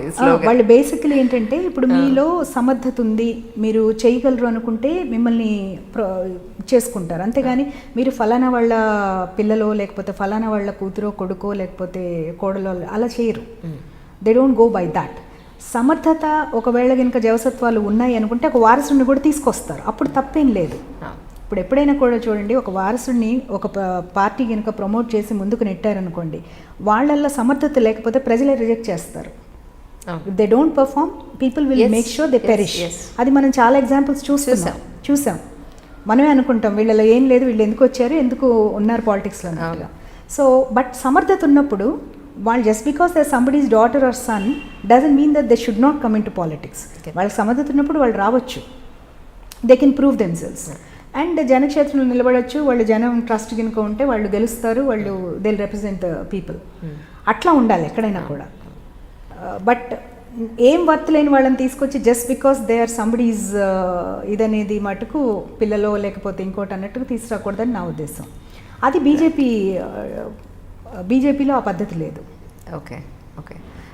వాళ్ళు బేసికలీ ఏంటంటే, ఇప్పుడు మీలో సమర్థత ఉంది, మీరు చేయగలరు అనుకుంటే మిమ్మల్ని చేసుకుంటారు. అంతేగాని మీరు ఫలానా వాళ్ళ పిల్లలో, లేకపోతే ఫలానా వాళ్ళ కూతురో కొడుకో, లేకపోతే కోడలో అలా చేయరు. They don't go by that. సమర్థత ఒకవేళ కనుక జవసత్వాలు ఉన్నాయి అనుకుంటే ఒక వారసుడిని కూడా తీసుకొస్తారు, అప్పుడు తప్పేం లేదు. ఇప్పుడు ఎప్పుడైనా కూడా చూడండి, ఒక వారసుడిని ఒక పార్టీ కనుక ప్రమోట్ చేసి ముందుకు నెట్టారనుకోండి, వాళ్ళల్లో సమర్థత లేకపోతే ప్రజలే రిజెక్ట్ చేస్తారు. If they don't perform, people will make sure they perish. అది మనం చాలా ఎగ్జాంపుల్స్ చూసాం. మనమే అనుకుంటాం వీళ్ళలో ఏం లేదు, వీళ్ళు ఎందుకు వచ్చారు, ఎందుకు ఉన్నారు పాలిటిక్స్లో అన్నట్టుగా. సో బట్ సమర్థత ఉన్నప్పుడు వాళ్ళు just because they somebody's daughter or son doesn't mean that they should not come into politics. వాళ్ళకి సమర్థత ఉన్నప్పుడు వాళ్ళు రావచ్చు, they can prove themselves. And జనక్షేత్రంలో నిలబడవచ్చు, వాళ్ళు జనం ట్రస్ట్ కనుక ఉంటే వాళ్ళు గెలుస్తారు, వాళ్ళు they will represent the people. అట్లా ఉండాలి ఎక్కడైనా కూడా. బట్ ఏం వర్త్ లేని వాళ్ళని తీసుకొచ్చి just because they are somebody's ఇదనేది మటుకు పిల్లలో లేకపోతే ఇంకోటి అన్నట్టుగా తీసుకురాకూడదని నా ఉద్దేశం. అది బీజేపీలో ఆ పద్ధతి లేదు. ఓకే,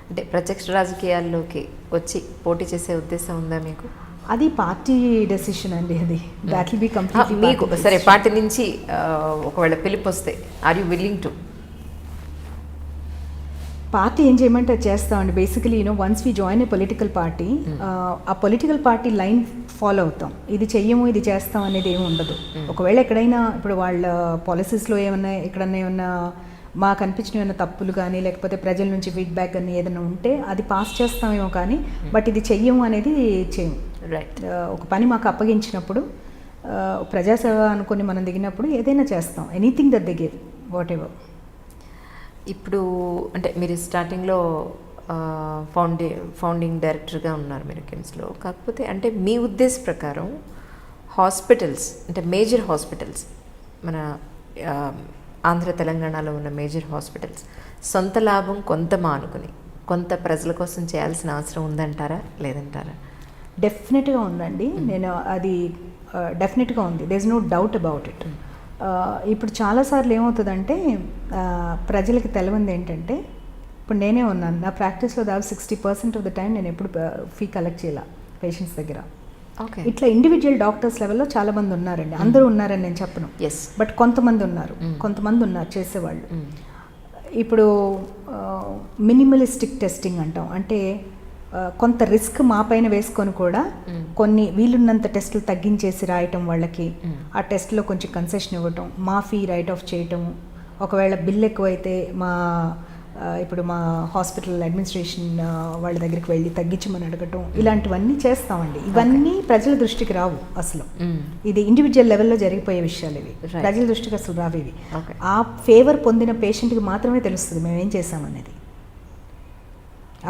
అంటే ప్రత్యక్ష రాజకీయాల్లోకి వచ్చి పోటీ చేసే ఉద్దేశం ఉందా మీకు? అది పార్టీ డెసిషన్ అండి, అది దాట్ విల్ బి కంప్లీట్లీ మీకు. సరే, పార్టీ నుంచి ఒకవేళ పిలుపు వస్తే are you willing to? Party ఏం చేయమంటే అది చేస్తామండి. Basically once we join a political party, ఆ పొలిటికల్ పార్టీ లైన్ ఫాలో అవుతాం. ఇది చెయ్యము, ఇది చేస్తాం అనేది ఏమి ఉండదు. ఒకవేళ ఎక్కడైనా ఇప్పుడు వాళ్ళ పాలసీస్లో ఏమన్నా ఎక్కడన్నా ఏమన్నా మాకు అనిపించిన ఏమైనా తప్పులు కానీ లేకపోతే ప్రజల నుంచి ఫీడ్బ్యాక్ కానీ ఏదైనా ఉంటే అది పాస్ చేస్తామేమో కానీ బట్ ఇది చెయ్యము అనేది చేయము. రైట్. ఒక పని మాకు అప్పగించినప్పుడు ప్రజాసేవ అనుకుని మనం దిగినప్పుడు ఏదైనా చేస్తాం, anything that they give, what ever. ఇప్పుడు అంటే మీరు స్టార్టింగ్లో ఫౌండింగ్ డైరెక్టర్గా ఉన్నారు మీరు కిమ్స్లో. కాకపోతే అంటే మీ ఉద్దేశ ప్రకారం హాస్పిటల్స్ అంటే మేజర్ హాస్పిటల్స్ మన ఆంధ్ర తెలంగాణలో ఉన్న మేజర్ హాస్పిటల్స్ సొంత లాభం కొంత మానుకుని కొంత ప్రజల కోసం చేయాల్సిన అవసరం ఉందంటారా లేదంటారా? డెఫినెట్గా ఉందండి. నేను అది డెఫినెట్గా ఉంది, there is no doubt about it. ఇప్పుడు చాలాసార్లు ఏమవుతుందంటే ప్రజలకి తెలియంది ఏంటంటే, ఇప్పుడు నేనే ఉన్నాను, నా ప్రాక్టీస్లో దాదాపు 60% ఆఫ్ ద టైం నేను ఎప్పుడు ఫీ కలెక్ట్ చేయాల పేషెంట్స్ దగ్గర. ఓకే. ఇట్లా ఇండివిజువల్ డాక్టర్స్ లెవెల్లో చాలా మంది ఉన్నారండి, అందరూ ఉన్నారని నేను చెప్పను, బట్ కొంతమంది ఉన్నారు చేసేవాళ్ళు. ఇప్పుడు మినిమలిస్టిక్ టెస్టింగ్ అంటాం, అంటే కొంత రిస్క్ మా పైన వేసుకొని కూడా కొన్ని వీలున్నంత టెస్టులు తగ్గించేసి రాయటం వాళ్ళకి, ఆ టెస్ట్లో కొంచెం కన్సెషన్ ఇవ్వటం, మా ఫీ రైట్ ఆఫ్ చేయటము, ఒకవేళ బిల్ ఎక్కువైతే ఇప్పుడు మా హాస్పిటల్ అడ్మినిస్ట్రేషన్ వాళ్ళ దగ్గరికి వెళ్ళి తగ్గించమని అడగటం, ఇలాంటివన్నీ చేస్తామండి. ఇవన్నీ ప్రజల దృష్టికి రావు అసలు, ఇది ఇండివిజువల్ లెవెల్లో జరిగిపోయే విషయాలు ఇవి, ప్రజల దృష్టికి అసలు రావు ఇవి. ఆ ఫేవర్ పొందిన పేషెంట్కి మాత్రమే తెలుస్తుంది మేము ఏం చేసామనేది,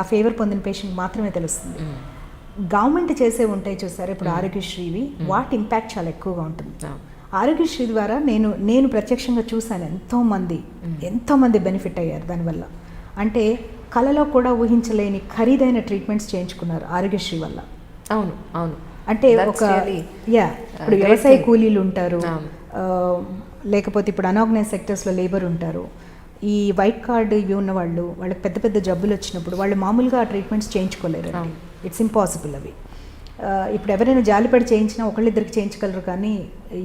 ఆ ఫేవర్ పొందిన పేషెంట్కి మాత్రమే తెలుస్తుంది. గవర్నమెంట్ చేసే ఉంటాయి చూసారు ఇప్పుడు ఆరోగ్యశ్రీవి, వాటి ఇంపాక్ట్ చాలా ఎక్కువగా ఉంటుంది. ఆరోగ్యశ్రీ ద్వారా నేను ప్రత్యక్షంగా చూశాను, ఎంతోమంది బెనిఫిట్ అయ్యారు దానివల్ల. అంటే కళలో కూడా ఊహించలేని ఖరీదైన ట్రీట్మెంట్స్ చేయించుకున్నారు ఆరోగ్యశ్రీ వల్ల. అవును అవును. అంటే ఇప్పుడు వ్యవసాయ కూలీలు ఉంటారు, లేకపోతే ఇప్పుడు అనార్గనైజ్ సెక్టర్స్లో లేబర్ ఉంటారు, ఈ వైట్ కార్డ్ ఇవి ఉన్న వాళ్ళకి పెద్ద పెద్ద జబ్బులు వచ్చినప్పుడు వాళ్ళు మామూలుగా ఆ ట్రీట్మెంట్స్ చేయించుకోలేరు, ఇట్స్ ఇంపాసిబుల్ అవి. ఇప్పుడు ఎవరైనా జాలిపడి చేయించినా ఒకళ్ళిద్దరికి చేయించగలరు, కానీ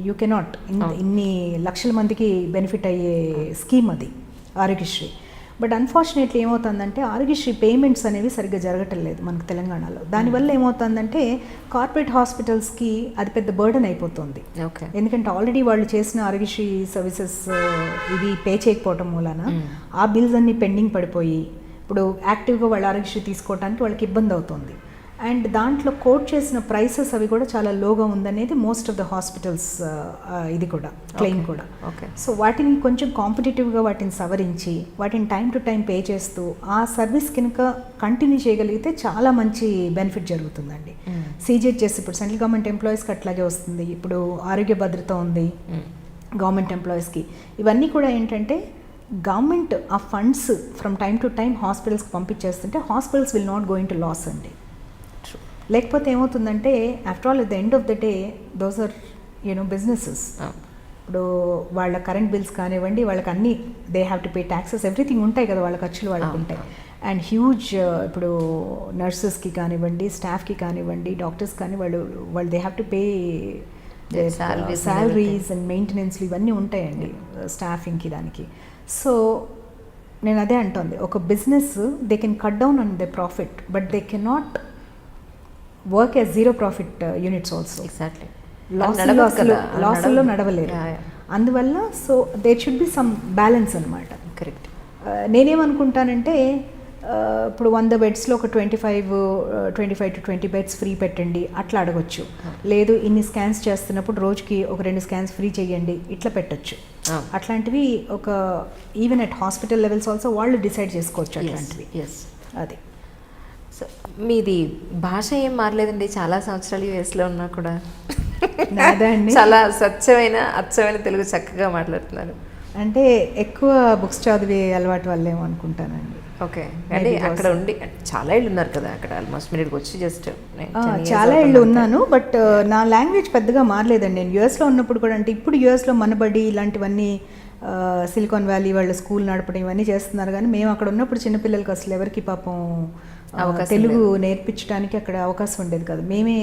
యూ కెనాట్ ఇన్ని లక్షల మందికి బెనిఫిట్ అయ్యే స్కీమ్ అది ఆరోగ్యశ్రీ. బట్ అన్ఫార్చునేట్లీ ఏమవుతుందంటే ఆరోగ్యశ్రీ పేమెంట్స్ అనేవి సరిగ్గా జరగటం లేదు మనకు తెలంగాణలో. దానివల్ల ఏమవుతుందంటే కార్పొరేట్ హాస్పిటల్స్కి అది పెద్ద బర్డెన్ అయిపోతుంది. ఎందుకంటే ఆల్రెడీ వాళ్ళు చేసిన ఆరోగ్యశ్రీ సర్వీసెస్ ఇవి పే చేయకపోవటం మూలాన ఆ బిల్స్ అన్నీ పెండింగ్ పడిపోయి ఇప్పుడు యాక్టివ్గా వాళ్ళు ఆరోగ్యశ్రీ తీసుకోవడానికి వాళ్ళకి ఇబ్బంది అవుతుంది. అండ్ దాంట్లో కోట్ చేసిన ప్రైసెస్ అవి కూడా చాలా లోగా ఉందనేది మోస్ట్ ఆఫ్ ద హాస్పిటల్స్ ఇది కూడా క్లెయిమ్ కూడా. సో వాటిని కొంచెం కాంపిటేటివ్గా వాటిని సవరించి వాటిని టైం టు టైం పే చేస్తూ ఆ సర్వీస్ కనుక కంటిన్యూ చేయగలిగితే చాలా మంచి బెనిఫిట్ జరుగుతుందండి. CGHS ఇప్పుడు సెంట్రల్ గవర్నమెంట్ ఎంప్లాయీస్కి అట్లాగే వస్తుంది, ఇప్పుడు ఆరోగ్య భద్రత ఉంది గవర్నమెంట్ ఎంప్లాయీస్కి. ఇవన్నీ కూడా ఏంటంటే గవర్నమెంట్ ఆ funds from time to time హాస్పిటల్స్కి పంపించేస్తుంటే hospitals will not going to loss అండి. లేకపోతే ఏమవుతుందంటే after all at the end of the day those are businesses. ఇప్పుడు వాళ్ళ కరెంట్ బిల్స్ కానివ్వండి, వాళ్ళకి అన్నీ they have to pay taxes, everything ఉంటాయి కదా, వాళ్ళ ఖర్చులు వాళ్ళకు ఉంటాయి. అండ్ హ్యూజ్ ఇప్పుడు నర్సెస్కి కానివ్వండి, స్టాఫ్కి కానివ్వండి, డాక్టర్స్ కానీ వాళ్ళు they have to pay salaries and మెయింటెనెన్స్లు ఇవన్నీ ఉంటాయండి స్టాఫింగ్కి దానికి. సో నేను అదే అంటోంది, ఒక business they can cut down on the profit but they can not work as zero profit units also. Exactly. లాస్లో నడవలేరు. అందువల్ల so there should be some balance అనమాట. కరెక్ట్. నేనేమనుకుంటానంటే ఇప్పుడు 100 బెడ్స్లో ఒక 25 to 20 బెడ్స్ ఫ్రీ పెట్టండి అట్లా అడగొచ్చు. లేదు ఇన్ని స్కాన్స్ చేస్తున్నప్పుడు రోజుకి ఒక 2 స్కాన్స్ ఫ్రీ చేయండి ఇట్లా పెట్టచ్చు. అట్లాంటివి ఒక even at hospital levels also వాళ్ళు డిసైడ్ చేసుకోవచ్చు అట్లాంటివి. అది. సో మీది భాష ఏం మారలేదండి చాలా సంవత్సరాలు యూఎస్లో ఉన్నా కూడా. చాలా స్వచ్ఛమైన అచ్చమైన తెలుగు చక్కగా మాట్లాడుతున్నారు. అంటే ఎక్కువ బుక్స్ చదివే అలవాటు వల్ల ఏమనుకుంటానండి. ఓకే. అంటే అక్కడ ఉండి చాలా ఏళ్ళు ఉన్నారు కదా అక్కడ, ఆల్మోస్ట్ మీరు వచ్చి జస్ట్ చాలా ఏళ్ళు ఉన్నాను, బట్ నా లాంగ్వేజ్ పెద్దగా మారలేదండి. నేను యూఎస్లో ఉన్నప్పుడు కూడా, అంటే ఇప్పుడు యూఎస్లో మనబడి ఇలాంటివన్నీ సిలికాన్ వ్యాలీ వాళ్ళ స్కూల్ నడపడం ఇవన్నీ చేస్తున్నారు, కానీ మేము అక్కడ ఉన్నప్పుడు చిన్నపిల్లలకి అసలు ఎవరికి పాపం తెలుగు నేర్పించడానికి అక్కడ అవకాశం ఉండేది కాదు. మేమే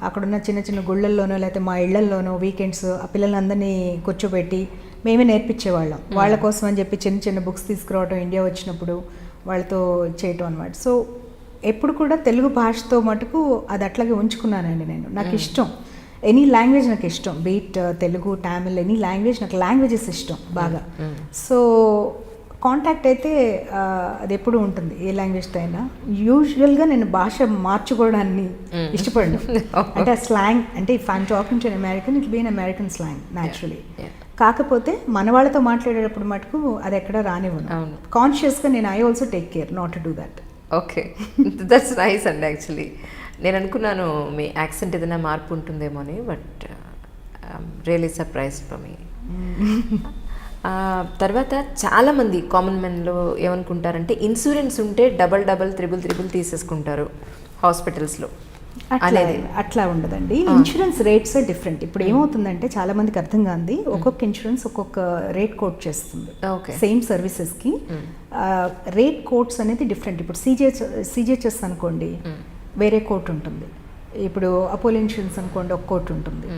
అక్కడున్న చిన్న చిన్న గుళ్ళల్లోనో లేకపోతే మా ఇళ్లల్లోనో వీకెండ్స్ ఆ పిల్లలందరినీ కూర్చోబెట్టి మేమే నేర్పించేవాళ్ళం. వాళ్ళ కోసం అని చెప్పి చిన్న చిన్న బుక్స్ తీసుకురావడం ఇండియా వచ్చినప్పుడు వాళ్ళతో చేయటం అనమాట. సో ఎప్పుడు కూడా తెలుగు భాషతో మటుకు అది అట్లాగే ఉంచుకున్నానండి నేను. నాకు ఇష్టం ఎనీ లాంగ్వేజ్, నాకు ఇష్టం, beat Telugu, Tamil, any language, నాకు లాంగ్వేజెస్ ఇష్టం బాగా. సో కాంటాక్ట్ అయితే అది ఎప్పుడు ఉంటుంది ఏ లాంగ్వేజ్తో అయినా. యూజువల్గా నేను భాష మార్చుకోవడాన్ని ఇష్టపడను. అంటే ఆ స్లాంగ్ అంటే if I'm talking to American it be an American slang naturally. కాకపోతే మన వాళ్ళతో మాట్లాడేటప్పుడు మటుకు అది ఎక్కడ రానివ్వను. కాన్షియస్గా నేను I also take care not to do that. Okay, that's nice అండి. యాక్చువల్లీ నేను అనుకున్నాను మీ యాక్సెంట్ ఏదైనా మార్పు ఉంటుందేమో అని, but really surprised for me. తర్వాత చాలామంది కామన్ మెన్లో ఏమనుకుంటారంటే ఇన్సూరెన్స్ ఉంటే డబల్ త్రిబుల్ తీసేసుకుంటారు హాస్పిటల్స్లో. అట్లా ఉండదండి. Insurance rates different. ఇప్పుడు ఏమవుతుందంటే చాలా మందికి అర్థం కాదు, ఒక్కొక్క ఇన్సూరెన్స్ ఒక్కొక్క రేట్ కోట్ చేస్తుంది సేమ్ సర్వీసెస్కి. రేట్ కోట్స్ అనేది డిఫరెంట్. ఇప్పుడు సిజిహెచ్ఎస్ అనుకోండి వేరే కోట్ ఉంటుంది, ఇప్పుడు అపోలో ఇన్సూరెన్స్ అనుకోండి ఒక కోట్ ఉంటుంది,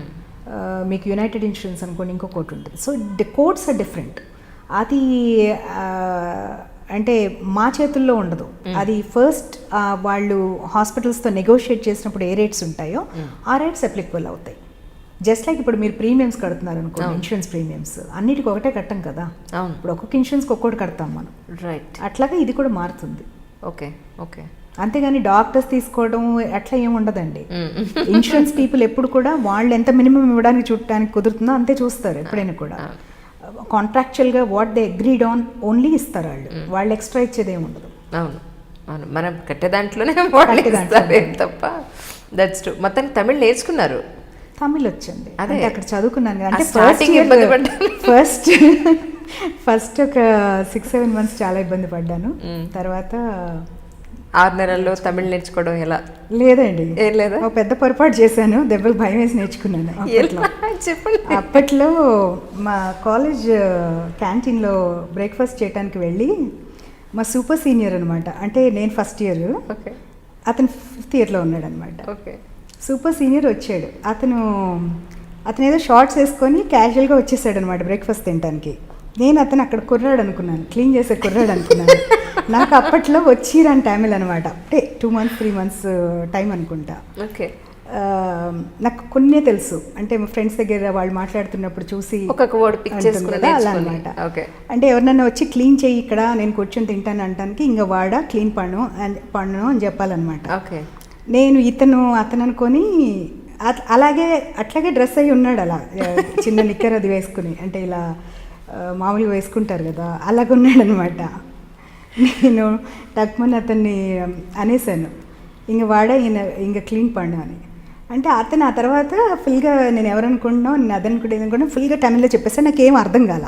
మీకు యునైటెడ్ ఇన్సూరెన్స్ అనుకోండి ఇంకో కోట్ ఉంటుంది. So quotes are different. అది అంటే మా చేతుల్లో ఉండదు. అది ఫస్ట్ వాళ్ళు హాస్పిటల్స్తో నెగోషియేట్ చేసినప్పుడు ఏ రేట్స్ ఉంటాయో ఆ రేట్స్ అప్లికబుల్ అవుతాయి. జస్ట్ లైక్ ఇప్పుడు మీరు ప్రీమియమ్స్ కడుతున్నారు అనుకోండి, ఇన్సూరెన్స్ ప్రీమియమ్స్ అన్నిటికీ ఒకటే కట్టం కదా. ఇప్పుడు ఒక్కొక్క ఇన్సూరెన్స్కి ఒక్కొక్కటి కడతాం మనం, రైట్? అట్లాగే ఇది కూడా మారుతుంది. Okay okay. అంతేగాని డాక్టర్స్ తీసుకోవడం అట్లా ఏమి ఉండదండి. ఇన్సూరెన్స్ పీపుల్ ఎప్పుడు కూడా వాళ్ళు ఎంత మినిమం ఇవ్వడానికి చూడటానికి కుదురుతుందో అంతే చూస్తారు ఎప్పుడైనా కూడా. కాంట్రాక్చువల్గా what they agreed on only ఇస్తారు వాళ్ళు ఎక్స్ట్రా ఇచ్చేది ఏమి ఉండదు. అవును అవును, మనం కట్టే దాంట్లోనే తప్ప. That's true. మొత్తం తమిళ్ నేర్చుకున్నారు? తమిళ్ వచ్చింది, అదే అక్కడ చదువుకున్నాను. అంటే ఫస్ట్ ఒక 6-7 months చాలా ఇబ్బంది పడ్డాను. తర్వాత 6 నెలల్లో తమిళ్ నేర్చుకోవడం ఎలా? లేదండి, ఏం లేదా, ఒక పెద్ద పొరపాటు చేశాను, దెబ్బలు భయం వేసి నేర్చుకున్నాను. చెప్పండి. అప్పట్లో మా కాలేజ్ క్యాంటీన్లో బ్రేక్ఫాస్ట్ చేయడానికి వెళ్ళి మా సూపర్ సీనియర్ అనమాట, అంటే నేను ఫస్ట్ ఇయర్, అతను 5th yearలో ఉన్నాడు అనమాట. సూపర్ సీనియర్ వచ్చాడు, అతను ఏదో షార్ట్స్ వేసుకొని క్యాజువల్గా వచ్చేసాడు అనమాట బ్రేక్ఫాస్ట్ తినడానికి. నేను అతను అక్కడ కుర్రాడు అనుకున్నాను, క్లీన్ చేసే కుర్రాడు అనుకున్నాను. నాకు అప్పట్లో వచ్చిరాని టైమిల్ అనమాట, అంటే 2 months 3 months టైం అనుకుంటా. ఓకే. నాకు కొన్నే తెలుసు, అంటే మా ఫ్రెండ్స్ దగ్గర వాళ్ళు మాట్లాడుతున్నప్పుడు చూసి అలా అనమాట. అంటే ఎవరినైనా వచ్చి క్లీన్ చేయి ఇక్కడ నేను కూర్చొని తింటాను అంటానికి ఇంకా వాడా క్లీన్ పను అని చెప్పాలన్నమాట. నేను అతను అనుకొని అట్లాగే డ్రెస్ అయ్యి ఉన్నాడు, అలా చిన్న నిక్కర్ అది వేసుకుని, అంటే ఇలా మామూలుగా వేసుకుంటారు కదా అలాగ ఉన్నాడు అనమాట. నేను టక్మని అతన్ని అనేసాను, ఇంక ఇంకా క్లీన్ పండు అని. అంటే అతను ఆ తర్వాత ఫుల్గా నేను ఎవరనుకుంటున్నావు నేను అదనుకుంటే ఫుల్గా తమిళ్లో చెప్పేసాను. నాకేం అర్థం కాల.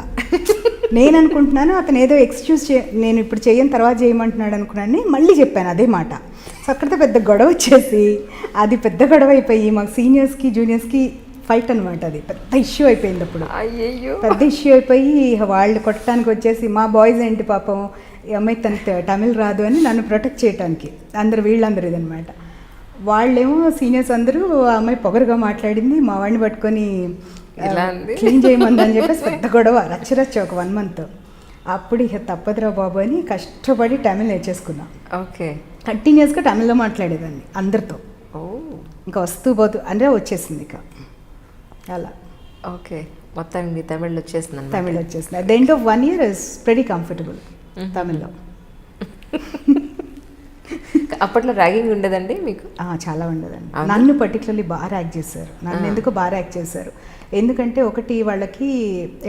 నేను అనుకుంటున్నాను అతను ఏదో ఎక్స్క్యూజ్ నేను ఇప్పుడు చేయని తర్వాత చేయమంటున్నాడు అనుకున్నాను, మళ్ళీ చెప్పాను అదే మాట. సో అక్కడితో పెద్ద గొడవ వచ్చేసి అది పెద్ద గొడవ అయిపోయి మాకు సీనియర్స్కి జూనియర్స్కి ఫైట్ అనమాట. అది పెద్ద ఇష్యూ అయిపోయింది. అప్పుడు పెద్ద ఇష్యూ అయిపోయి వాళ్ళు కొట్టడానికి వచ్చేసి మా బాయ్స్ ఏంటి పాపం ఈ అమ్మాయి తమిళ్ రాదు అని నన్ను ప్రొటెక్ట్ చేయడానికి వీళ్ళందరూ ఇదనమాట. వాళ్ళేమో సీనియర్స్ అందరూ ఆ అమ్మాయి పొగరుగా మాట్లాడింది, మా వాడిని పట్టుకొని క్లీన్ చేయమంది అని చెప్పేసి పెద్ద గొడవ రచ్చ ఒక 1 month. అప్పుడు ఇక తప్పదురా బాబు అని కష్టపడి తమిళ్ నేర్చేసుకున్నాం. ఓకే. కంటిన్యూస్గా తమిళ్లో మాట్లాడేదాన్ని అందరితో. ఇంకా వస్తూ పోతూ అంటే వచ్చేసింది ఇక అలా. ఓకే, మొత్తానికి తమిళ్ వచ్చేసింది. తమిళ్ వచ్చేసింది. At the end of 1 year is very comfortable తమిళ్లో. అప్పట్లో ర్యాగింగ్ ఉండదండి మీకు? చాలా ఉండదండి. నన్ను పర్టికులర్లీ బాగా ర్యాక్ చేశారు. నన్ను ఎందుకు బాగా ర్యాక్ చేశారు ఎందుకంటే ఒకటి వాళ్ళకి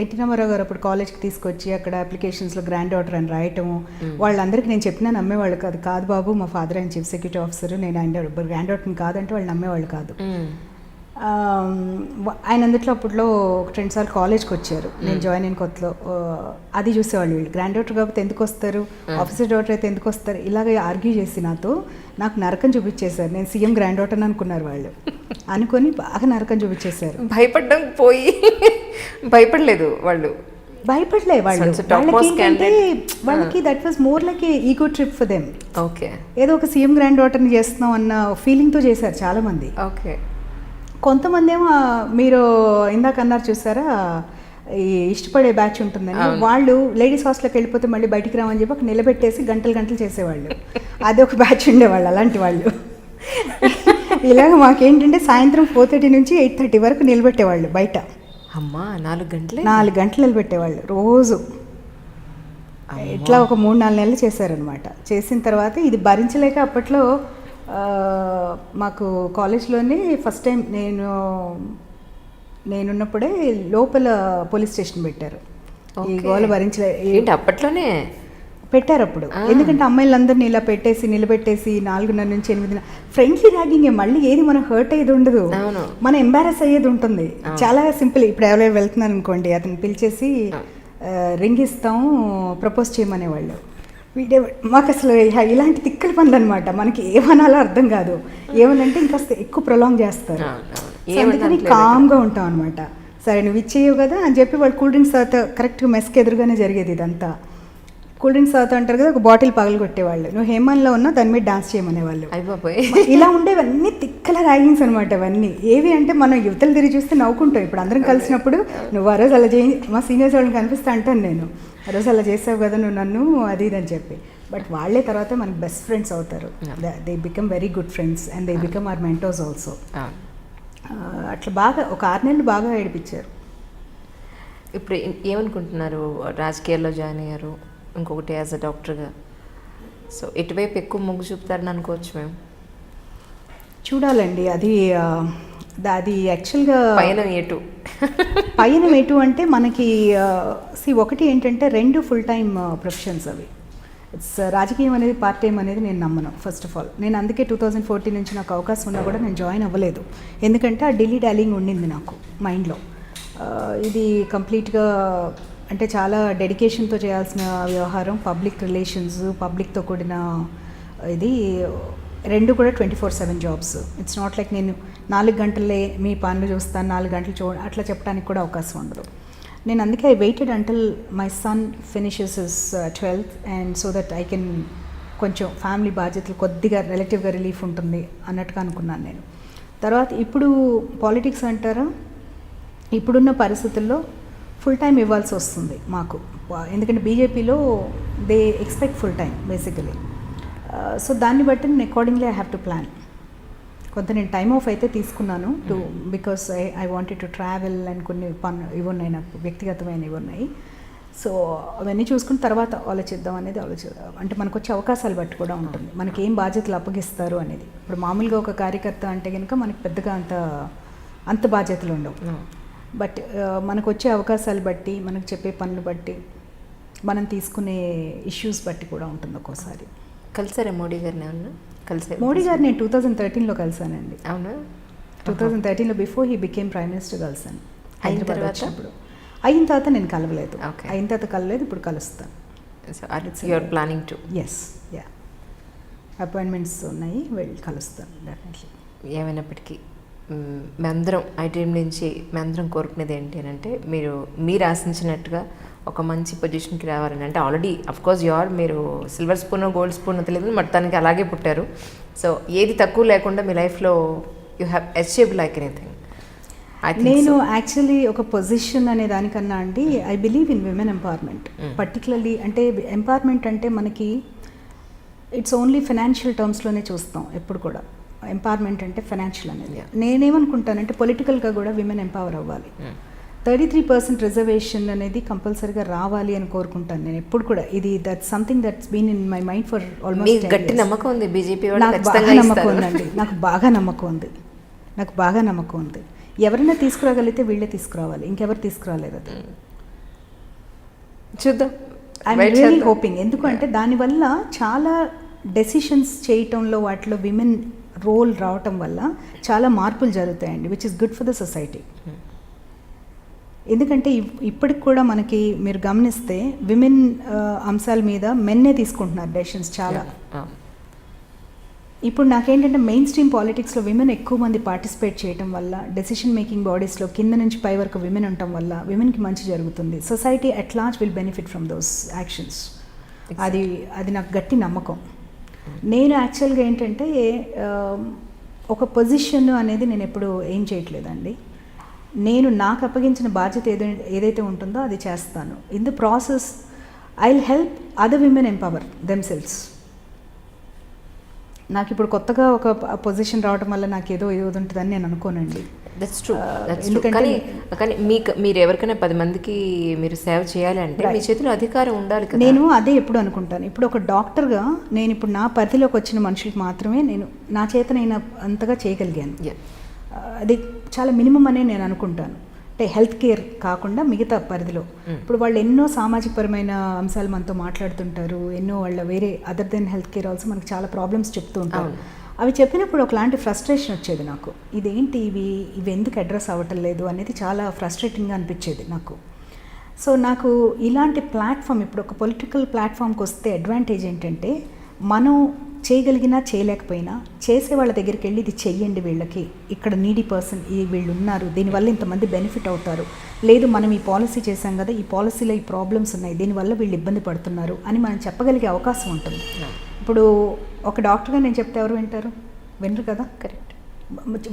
ఎన్టీ రామారావు గారు అప్పుడు కాలేజ్కి తీసుకొచ్చి అక్కడ అప్లికేషన్స్లో గ్రాండ్ డాటర్ అని రాయటము, వాళ్ళందరికీ నేను చెప్పినా నమ్మేవాళ్ళు కాదు. కాదు బాబు మా ఫాదర్ ఆయన చీఫ్ సెక్యూరిటీ ఆఫీసర్, నేను ఆయన గ్రాండ్ డాటర్ని కాదంటే వాళ్ళు నమ్మేవాళ్ళు కాదు. ఆయన అందుట్లో అప్పట్లో 2 సార్లు కాలేజ్కి వచ్చారు నేను జాయిన్ అయిన కొత్తలో. అది చూసేవాళ్ళు, వీళ్ళు గ్రాండ్ డాటర్ కాకపోతే ఎందుకు వస్తారు, ఆఫీసర్ డాటర్ అయితే ఎందుకు వస్తారు, ఇలాగ ఆర్గ్యూ చేసి నాకు నరకం చూపించేశారు. నేను సీఎం గ్రాండ్ డాటర్ అనుకున్నారు వాళ్ళు, అనుకొని బాగా నరకం చూపించేశారు. భయపడడం పోయి భయపడలేదు వాళ్ళు, భయపడలే వాళ్ళు. వాళ్ళకి that was more like ego trip for them. Okay, ఏదో ఒక సీఎం గ్రాండ్ డాటర్ని చేస్తున్నాం అన్న ఫీలింగ్తో చేశారు చాలామంది. ఓకే. కొంతమంది ఏమో మీరు ఇందాక అన్నారు చూసారా ఈ ఇష్టపడే బ్యాచ్ ఉంటుందని, వాళ్ళు లేడీస్ హాస్టల్కి వెళ్ళిపోతే మళ్ళీ బయటికి రామని చెప్పి అక్కడ నిలబెట్టేసి గంటలు చేసేవాళ్ళు. అది ఒక బ్యాచ్ ఉండేవాళ్ళు అలాంటి వాళ్ళు. ఇలాగ మాకేంటంటే సాయంత్రం 4:30 నుంచి 8:30 వరకు నిలబెట్టేవాళ్ళు బయట. అమ్మా, 4 గంటలు 4 గంటలు నిలబెట్టేవాళ్ళు రోజు. ఇట్లా ఒక 3-4 నెలలు చేశారనమాట. చేసిన తర్వాత ఇది భరించలేక అప్పట్లో మాకు కాలేజ్లోనే ఫస్ట్ టైం నేనున్నప్పుడే లోపల పోలీస్ స్టేషన్ పెట్టారు. ఈ గోల భరించలే ఏంటి అప్పట్లోనే పెట్టారు అప్పుడు. ఎందుకంటే అమ్మాయిలందరినీ ఇలా పెట్టేసి నిలబెట్టేసి 4:30 నుంచి 8 ఫ్రెండ్లీ ర్యాగింగే, మళ్ళీ ఏది మనం హర్ట్ అయ్యేది ఉండదు, మనం ఎంబారస్ అయ్యేది ఉంటుంది. చాలా సింపుల్. ఇప్పుడు ఎవరైనా వెళ్తున్నారు అనుకోండి, అతను పిలిచేసి రింగ్ ఇస్తాం, ప్రపోజ్ చేయమనేవాళ్ళు. మాకు అసలు ఇలాంటి తిక్కల పనులు అనమాట. మనకి ఏమనాలో అర్థం కాదు. ఏమనంటే ఇంకాస్త ఎక్కువ ప్రొలాంగ్ చేస్తారు. అందుకని కామ్గా ఉంటాం అనమాట. సరే నువ్వు ఇచ్చేయవు కదా అని చెప్పి వాళ్ళు కూల్ డ్రింక్స్ తాగుతా, కరెక్ట్గా మెస్కి ఎదురుగానే జరిగేది ఇదంతా. కూల్ డ్రింక్స్ తాగుతా అంటారు కదా, ఒక బాటిల్ పగలు కొట్టేవాళ్ళు. నువ్వు హేమన్లో ఉన్నా దాని మీద డాన్స్ చేయమనేవాళ్ళు. ఇలా ఉండేవన్నీ తిక్కల ర్యాగింగ్స్ అనమాట. అవన్నీ ఏవి అంటే మనం యువతలు తిరిగి చూస్తే నవ్వుకుంటాం. ఇప్పుడు అందరం కలిసినప్పుడు నువ్వు ఆ రోజు అలా చేయి, మా సీనియర్స్ వాళ్ళని కనిపిస్తా అంటాను నేను, ఆ రోజు అలా చేసావు కదా నువ్వు నన్ను, అది ఇది అని చెప్పి. బట్ వాళ్ళే తర్వాత మనకి బెస్ట్ ఫ్రెండ్స్ అవుతారు. They become very good friends and they become hour mentors also. అట్లా బాగా ఒక 6 నెలలు బాగా ఏడిపించారు. ఇప్పుడు ఏమనుకుంటున్నారు? రాజకీయాల్లో జాయిన్ అయ్యారు, ఇంకొకటి యాజ్ అ డాక్టర్గా. సో ఎటువైపు ఎక్కువ మొగ్గు చూపుతారని అనుకోవచ్చు మేము? చూడాలండి. అది యాక్చువల్గా పైన ఎటు అంటే మనకి ఒకటి ఏంటంటే 2 ఫుల్ టైమ్ ప్రొఫెషన్స్ అవి. రాజకీయం అనేది పార్ట్ టైం అనేది నేను నమ్మను. ఫస్ట్ ఆఫ్ ఆల్ నేను అందుకే 2014 నుంచి నాకు అవకాశం ఉన్నా కూడా నేను జాయిన్ అవ్వలేదు. ఎందుకంటే ఆ ఢిల్లీ డాలింగ్ ఉండింది నాకు మైండ్లో. ఇది కంప్లీట్గా అంటే చాలా డెడికేషన్తో చేయాల్సిన వ్యవహారం. పబ్లిక్ రిలేషన్స్, పబ్లిక్తో కూడిన ఇది 2 కూడా 24/7 జాబ్స్. ఇట్స్ నాట్ లైక్ నేను 4 గంటలే మీ పనులు చూస్తాను, 4 గంటలు అట్లా చెప్పడానికి కూడా అవకాశం ఉండదు. నేను అందుకే I weighted until my son finishes his 12th and so that I can కొంచెం ఫ్యామిలీ బాధ్యతలు కొద్దిగా రిలేటివ్గా రిలీఫ్ ఉంటుంది అన్నట్టుగా అనుకున్నాను నేను. తర్వాత ఇప్పుడు పాలిటిక్స్ అంటారా, ఇప్పుడున్న పరిస్థితుల్లో ఫుల్ టైం ఇవ్వాల్సి వస్తుంది మాకు. ఎందుకంటే బీజేపీలో they expect full time basically. So దాన్ని బట్టి నేను accordingly I have to plan. కొంత నేను టైమ్ ఆఫ్ అయితే తీసుకున్నాను because I wanted to travel and కొన్ని ఇవి ఉన్నాయి నాకు, వ్యక్తిగతమైన ఇవి ఉన్నాయి. సో అవన్నీ చూసుకున్న తర్వాత ఆలోచిద్దాం అనేది అంటే మనకు వచ్చే అవకాశాలు బట్టి కూడా ఉంటుంది, మనకి ఏం బాధ్యతలు అప్పగిస్తారు అనేది. ఇప్పుడు మామూలుగా ఒక కార్యకర్త అంటే కనుక మనకి పెద్దగా అంత బాధ్యతలు ఉండవు. బట్ మనకు వచ్చే అవకాశాలు బట్టి, మనకు చెప్పే పనులు బట్టి, మనం తీసుకునే ఇష్యూస్ బట్టి కూడా ఉంటుంది ఒక్కోసారి. కలిసారా మోడీ గారిని? ఏమన్నా కలిసారు? మోడీ గారిని నేను 2013లో కలిసానండి. అవునా? 2013లో before he became prime minister కలిసాను. హైదరాబాద్ వచ్చినప్పుడు. అయిన తర్వాత నేను కలవలేదు. అయిన తర్వాత కలవలేదు, ఇప్పుడు కలుస్తాను. Planning to? Yes, yeah, appointments ఉన్నాయి, వెళ్ళి కలుస్తాను డెఫినెట్లీ. ఏమైనప్పటికీ మేమందరం ఐ డ్రీమ్ నుంచి మేమందరం కోరుకునేది ఏంటి అని అంటే, మీరు ఆశించినట్టుగా ఒక మంచి పొజిషన్కి రావాలని. అంటే ఆల్రెడీ అఫ్కోర్స్ మీరు సిల్వర్ స్పూన్ గోల్డ్ స్పూన్ తెలియదు, మొత్తానికి అలాగే పుట్టారు. సో ఏది తక్కువ లేకుండా మీ లైఫ్లో you have achieved like anything. నేను యాక్చువల్లీ ఒక పొజిషన్ అనే దానికన్నా అండి, I believe in women empowerment. Particularly అంటే ఎంపవర్మెంట్ అంటే మనకి ఇట్స్ ఓన్లీ ఫైనాన్షియల్ టర్మ్స్లోనే చూస్తాం ఎప్పుడు కూడా. ఎంపవర్మెంట్ అంటే ఫైనాన్షియల్ అనేది. నేనేమనుకుంటానంటే పొలిటికల్గా కూడా విమెన్ ఎంపవర్ అవ్వాలి. 33% రిజర్వేషన్ అనేది కంపల్సరీగా రావాలి అని కోరుకుంటాను నేను ఎప్పుడు కూడా. ఇది that something that's been in my mind for almost. గట్టి నమ్మకం ఉంది బీజేపీ? నాకు బాగా నమ్మకం ఉందండి, నాకు బాగా నమ్మకం ఉంది. ఎవరైనా తీసుకురాగలిగితే వీళ్ళే తీసుకురావాలి, ఇంకెవరు తీసుకురాలేదు. అది చూద్దాం. I'm really hoping. ఎందుకంటే దానివల్ల చాలా డెసిషన్స్ చేయటంలో వాటిలో విమెన్ రోల్ రావటం వల్ల చాలా మార్పులు జరుగుతాయండి, which is good for the society. ఎందుకంటే ఇప్పటికి కూడా మనకి మీరు గమనిస్తే విమెన్ అంశాల మీద మెన్నే తీసుకుంటున్నారు డెసిషన్స్ చాలా. ఇప్పుడు నాకేంటంటే మెయిన్ స్ట్రీమ్ పాలిటిక్స్లో విమెన్ ఎక్కువ మంది పార్టిసిపేట్ చేయడం వల్ల, డెసిషన్ మేకింగ్ బాడీస్లో కింద నుంచి పై వరకు విమెన్ ఉండటం వల్ల విమెన్కి మంచి జరుగుతుంది. Society at large will benefit from those actions. అది నాకు గట్టి నమ్మకం. నేను యాక్చువల్గా ఏంటంటే ఒక పొజిషన్ అనేది నేను ఎప్పుడు ఏం చేయట్లేదండి. నేను నాకు అప్పగించిన బాధ్యత ఏదైతే ఉంటుందో అది చేస్తాను. In the process I will help other women empower themselves. నాకు ఇప్పుడు కొత్తగా ఒక పొజిషన్ రావడం వల్ల నాకు ఏదో ఉంటుందని నేను అనుకోనండి. That's true. ఎందుకంటే కానీ కానీ మీరు ఎవరికైనా 10 మందికి మీరు సేవ చేయాలి అంటే మీ చేతిలో అధికారం ఉండాలి కదా. నేను అదే ఎప్పుడు అనుకుంటాను, ఇప్పుడు ఒక డాక్టర్గా నేను ఇప్పుడు నా పరిధిలోకి వచ్చిన మనుషులకి మాత్రమే నేను నా చేతనైన అంతగా చేయగలిగాను. అది చాలా మినిమం అనే నేను అనుకుంటాను. అంటే హెల్త్ కేర్ కాకుండా మిగతా పరిధిలో ఇప్పుడు వాళ్ళు ఎన్నో సామాజిక పరమైన అంశాలు మనతో మాట్లాడుతుంటారు, ఎన్నో వాళ్ళ వేరే other than health care also మనకు చాలా ప్రాబ్లమ్స్ చెప్తూ ఉంటారు. అవి చెప్పినప్పుడు ఒకలాంటి ఫ్రస్ట్రేషన్ వచ్చేది నాకు, ఇదేంటి ఇవి ఎందుకు అడ్రస్ అవ్వటం లేదు అనేది చాలా ఫ్రస్ట్రేటింగ్గా అనిపించేది నాకు. సో నాకు ఇలాంటి ప్లాట్ఫామ్, ఇప్పుడు ఒక పొలిటికల్ ప్లాట్ఫామ్కి వస్తే అడ్వాంటేజ్ ఏంటంటే మనం చేయగలిగినా చేయలేకపోయినా చేసే వాళ్ళ దగ్గరికి వెళ్ళి ఇది చెయ్యండి, వీళ్ళకి ఇక్కడ నీడీ పర్సన్ వీళ్ళు ఉన్నారు, దీనివల్ల ఇంతమంది బెనిఫిట్ అవుతారు, లేదు మనం ఈ పాలసీ చేశాం కదా, ఈ పాలసీలో ఈ ప్రాబ్లమ్స్ ఉన్నాయి, దీనివల్ల వీళ్ళు ఇబ్బంది పడుతున్నారు అని మనం చెప్పగలిగే అవకాశం ఉంటుంది. ఇప్పుడు ఒక డాక్టర్గా నేను చెప్తే ఎవరు వినరు కదా. కరెక్ట్.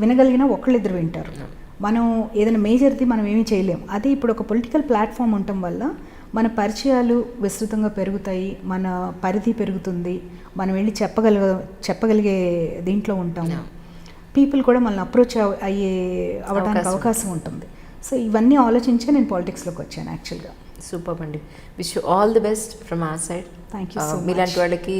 వినగలిగినా ఒకళ్ళిద్దరు వింటారు. మనం ఏదైనా మేజర్ది మనం ఏమీ చేయలేం. అదే ఇప్పుడు ఒక పొలిటికల్ ప్లాట్ఫామ్ ఉండటం వల్ల మన పరిచయాలు విస్తృతంగా పెరుగుతాయి, మన పరిధి పెరుగుతుంది, మనం వెళ్ళి చెప్పగలిగే దీంట్లో ఉంటాము, పీపుల్ కూడా మనల్ని అప్రోచ్ అవ్వడానికి అవకాశం ఉంటుంది. సో ఇవన్నీ ఆలోచించే నేను పాలిటిక్స్లోకి వచ్చాను యాక్చువల్గా. సూపర్ అండి. Wish you all the best from our side. Thank you so much. మీలాంటి వాళ్ళకి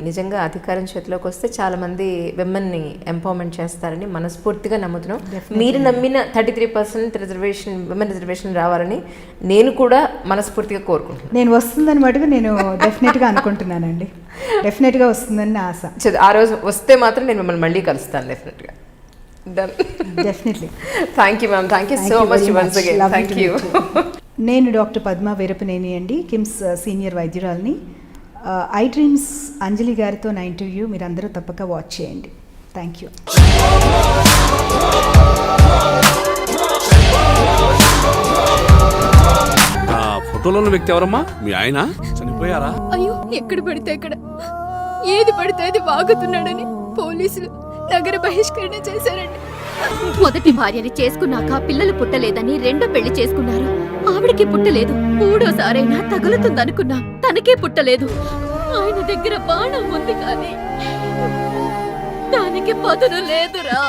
నిజంగా అధికారం చేతిలోకి వస్తే చాలామంది విమెన్ని ఎంపవర్మెంట్ చేస్తారని మనస్ఫూర్తిగా నమ్ముతున్నాం. మీరు నమ్మిన 33% రిజర్వేషన్, విమెన్ రిజర్వేషన్ రావాలని నేను కూడా మనస్ఫూర్తిగా కోరుకుంటున్నాను. నేను వస్తుందని మటుకు నేను డెఫినెట్గా అనుకుంటున్నానండి. డెఫినెట్గా వస్తుందని నా ఆశ. ఆ రోజు వస్తే మాత్రం నేను మిమ్మల్ని మళ్ళీ కలుస్తాను డెఫినెట్గా. Done. Definitely. Thank you, ma'am. Thank you so much once again. Thank you. నేను డాక్టర్ పద్మా వీరపనేని అండి, కిమ్స్ సీనియర్ వైద్యురాల్ని. ఐ డ్రీమ్స్ అంజలి గారితో నా ఇంటర్వ్యూ మీరు అందరూ తప్పక వాచ్ చేయండి. Thank you. ఫోటోలో ఉన్న వ్యక్తి ఎవరమ్మా? మీ ఆయన చనిపోయారా? అయ్యో, ఎక్కడ పడితే అక్కడ ఏది పడితే అది వాగుతున్నాడని పోలీసులు నగర బహిష్కరణ చేశారండి. మొదటి భార్యని చేసుకున్నాక పిల్లలు పుట్టలేదని రెండో పెళ్లి చేసుకున్నారు. ఆవిడకి పుట్టలేదు. మూడోసారైనా తగులుతుందనుకున్నా, తనకే పుట్టలేదు. ఆయన దగ్గర బాణం ఉంది కానీ దానికి పదును లేదురా.